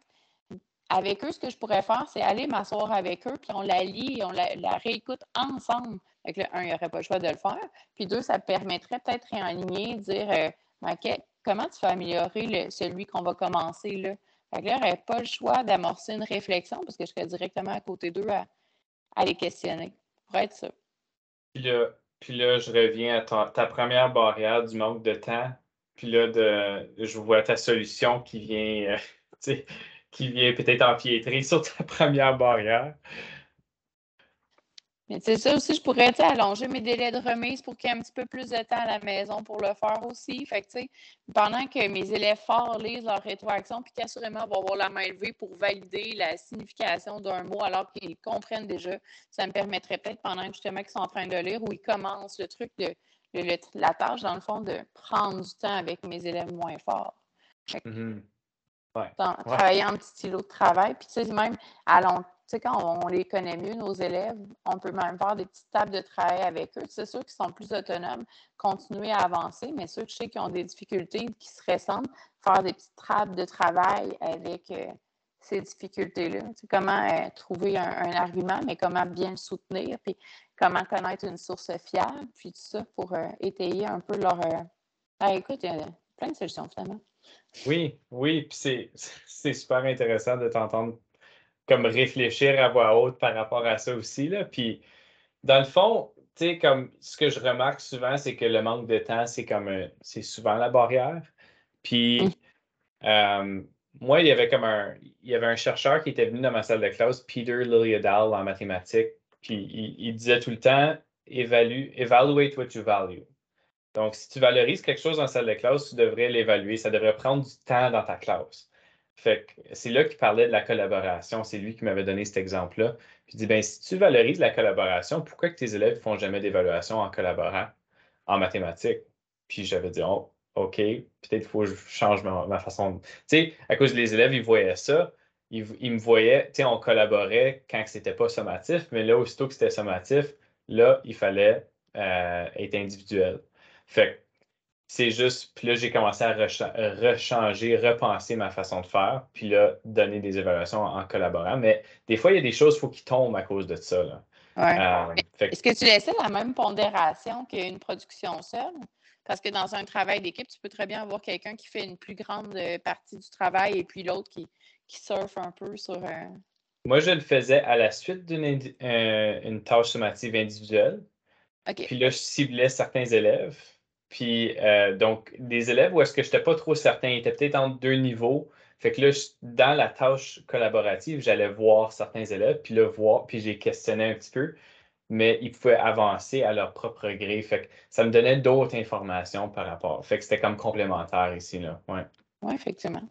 avec eux, ce que je pourrais faire, c'est aller m'asseoir avec eux, puis on la lit et on la réécoute ensemble. Fait que là, il n'y aurait pas le choix de le faire. Puis 2, ça permettrait peut-être réaligner, dire comment tu fais améliorer celui qu'on va commencer là. Fait que là, il n'y aurait pas le choix d'amorcer une réflexion parce que je serais directement à côté d'eux à les questionner. Pour être ça. Puis là, je reviens à ta première barrière du manque de temps. Puis là, je vois ta solution qui vient, qui vient peut-être empiétrer sur ta première barrière. Mais c'est ça aussi, je pourrais allonger mes délais de remise pour qu'il y ait un petit peu plus de temps à la maison pour le faire aussi. Fait que, pendant que mes élèves forts lisent leur rétroaction, puis qu'assurément vont avoir la main levée pour valider la signification d'un mot alors qu'ils comprennent déjà, ça me permettrait peut-être pendant justement qu'ils sont en train de lire ou ils commencent le truc la tâche, dans le fond, de prendre du temps avec mes élèves moins forts. Travailler en petit stylo de travail, puis même quand on les connaît mieux, nos élèves, on peut même faire des petites tables de travail avec eux. C'est ceux qui sont plus autonomes, continuer à avancer, mais ceux que je sais qui ont des difficultés, qui se ressentent, faire des petites tables de travail avec ces difficultés-là. Comment trouver un argument, mais comment bien le soutenir, puis comment connaître une source fiable, puis tout ça pour étayer un peu leur... écoute, il y a plein de solutions finalement. Oui, puis c'est super intéressant de t'entendre comme réfléchir à voix haute par rapport à ça aussi, là. Puis, dans le fond, tu sais, comme ce que je remarque souvent, c'est que le manque de temps, c'est souvent la barrière. Puis, moi, il y avait un chercheur qui était venu dans ma salle de classe, Peter Liljedahl, en mathématiques, puis il disait tout le temps, evaluate what you value. Donc, si tu valorises quelque chose dans la salle de classe, tu devrais l'évaluer. Ça devrait prendre du temps dans ta classe. Fait que c'est là qu'il parlait de la collaboration. C'est lui qui m'avait donné cet exemple-là. Puis il dit, ben, si tu valorises la collaboration, pourquoi que tes élèves ne font jamais d'évaluation en collaborant en mathématiques? Puis j'avais dit, oh, OK, peut-être qu'il faut que je change ma façon. Tu sais, à cause des élèves, ils voyaient ça. il me voyait, tu sais, on collaborait quand c'était pas sommatif, mais là, aussitôt que c'était sommatif, là, il fallait être individuel. Fait que c'est juste, puis là, j'ai commencé à rechanger, repenser ma façon de faire, puis là, donner des évaluations en collaborant. Mais des fois, il y a des choses, il faut qu'ils tombent à cause de ça, là. Ouais. Fait que Est-ce que tu laissais la même pondération qu'une production seule? Parce que dans un travail d'équipe, tu peux très bien avoir quelqu'un qui fait une plus grande partie du travail et puis l'autre qui surfe un peu sur un. moi, je le faisais à la suite une tâche sommative individuelle. OK. Puis là, je ciblais certains élèves. Puis donc, des élèves où est-ce que je n'étais pas trop certain, ils étaient peut-être entre deux niveaux. Fait que là, dans la tâche collaborative, j'allais voir certains élèves, puis là, voir, puis j'ai questionné un petit peu, mais ils pouvaient avancer à leur propre gré. Fait que ça me donnait d'autres informations par rapport. Fait que c'était comme complémentaire ici, là. Ouais. Oui, effectivement.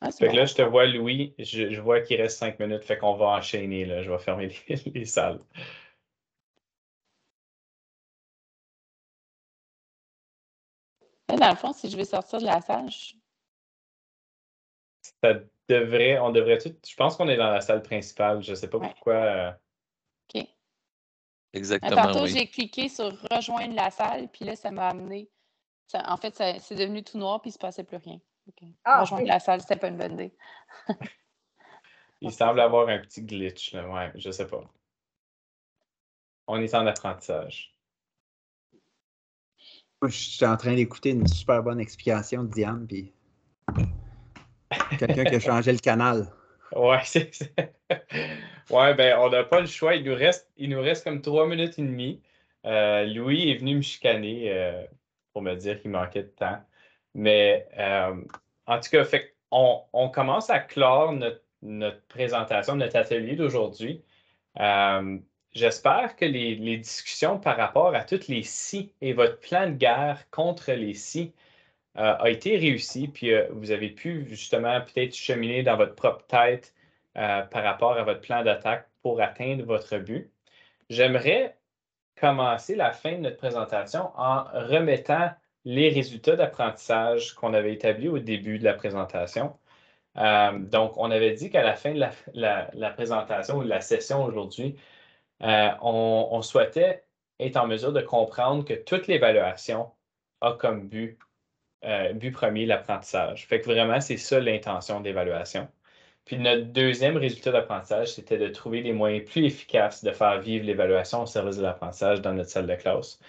Ah, c'est Fait que bon. là, je te vois, Louis, je vois qu'il reste 5 minutes, fait qu'on va enchaîner, là. Je vais fermer les salles. Là, dans le fond, si je vais sortir de la salle, On devrait tout. Je pense qu'on est dans la salle principale. Je ne sais pas Ouais. pourquoi. OK. Exactement, Tantôt, oui. j'ai cliqué sur rejoindre la salle, puis là, ça m'a amené. En fait, c'est devenu tout noir, puis il ne se passait plus rien. Rejoindre la salle, c'était pas une bonne idée. Il semble avoir un petit glitch, là. Ouais, je sais pas. On est en apprentissage. Moi, je suis en train d'écouter une super bonne explication de Diane, puis quelqu'un qui a changé le canal. Ouais, ouais, ben, on n'a pas le choix. Il nous reste comme 3 minutes et demie. Louis est venu me chicaner pour me dire qu'il manquait de temps. Mais en tout cas, fait, on commence à clore notre présentation, notre atelier d'aujourd'hui. J'espère que les discussions par rapport à toutes les si et votre plan de guerre contre les si a été réussi, puis vous avez pu justement peut-être cheminer dans votre propre tête par rapport à votre plan d'attaque pour atteindre votre but. J'aimerais commencer la fin de notre présentation en remettant les résultats d'apprentissage qu'on avait établis au début de la présentation. Donc, on avait dit qu'à la fin de la présentation ou de la session aujourd'hui, on souhaitait être en mesure de comprendre que toute l'évaluation a comme but premier l'apprentissage. Fait que vraiment, c'est ça l'intention d'évaluation. Puis notre deuxième résultat d'apprentissage, c'était de trouver des moyens plus efficaces de faire vivre l'évaluation au service de l'apprentissage dans notre salle de classe.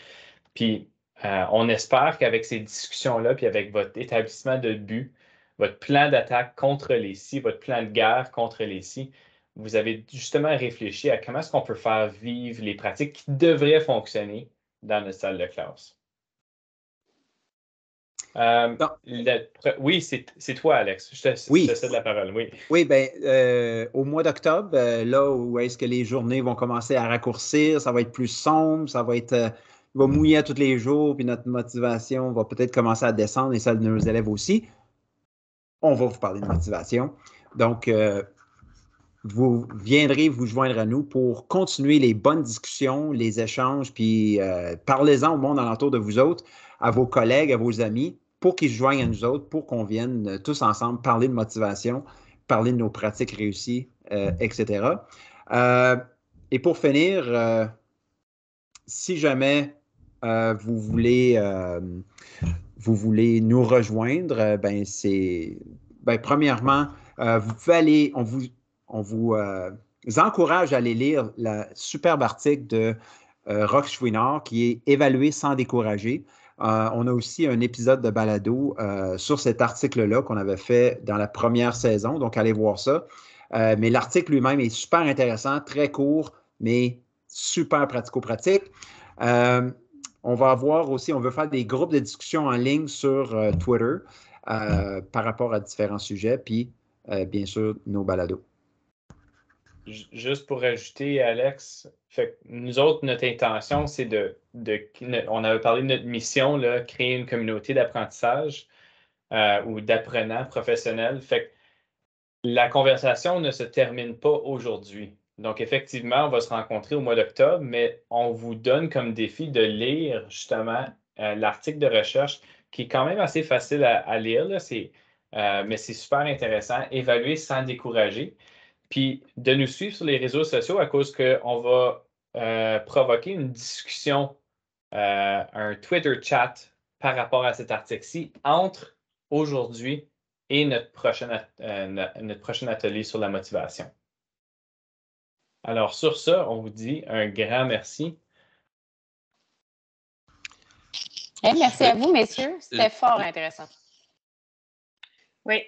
Puis on espère qu'avec ces discussions-là, puis avec votre établissement de but, votre plan d'attaque contre les si, votre plan de guerre contre les si, vous avez justement réfléchi à comment est-ce qu'on peut faire vivre les pratiques qui devraient fonctionner dans notre salle de classe. Oui, c'est toi, Alex. Je te cède la parole. Oui, oui, bien, au mois d'octobre, là où est-ce que les journées vont commencer à raccourcir, ça va être plus sombre, ça va être, il va mouiller à tous les jours, puis notre motivation va peut-être commencer à descendre et celle de nos élèves aussi. On va vous parler de motivation. Donc, vous viendrez vous joindre à nous pour continuer les bonnes discussions, les échanges, puis parlez-en au monde alentour de vous autres, à vos collègues, à vos amis, pour qu'ils se joignent à nous autres, pour qu'on vienne tous ensemble parler de motivation, parler de nos pratiques réussies, etc. Et pour finir, si jamais vous voulez nous rejoindre, premièrement, vous pouvez aller, on vous encourage à aller lire le superbe article de Roch Chouinard qui est Évaluer sans décourager. On a aussi un épisode de balado sur cet article-là qu'on avait fait dans la première saison, donc allez voir ça. Mais l'article lui-même est super intéressant, très court, mais super pratico-pratique. On va avoir aussi, on veut faire des groupes de discussion en ligne sur Twitter par rapport à différents sujets, puis bien sûr, nos balados. Juste pour ajouter, Alex, fait que nous autres, notre intention, c'est on avait parlé de notre mission, là, créer une communauté d'apprentissage ou d'apprenants professionnels. Fait que la conversation ne se termine pas aujourd'hui. Donc, effectivement, on va se rencontrer au mois d'octobre, mais on vous donne comme défi de lire justement l'article de recherche qui est quand même assez facile à lire. Là. C'est mais c'est super intéressant. Évaluer sans décourager. Puis de nous suivre sur les réseaux sociaux à cause qu'on va provoquer une discussion, un Twitter chat par rapport à cet article-ci entre aujourd'hui et notre prochain atelier sur la motivation. Alors, sur ça, on vous dit un grand merci. Merci à vous, messieurs. C'était fort intéressant. Oui,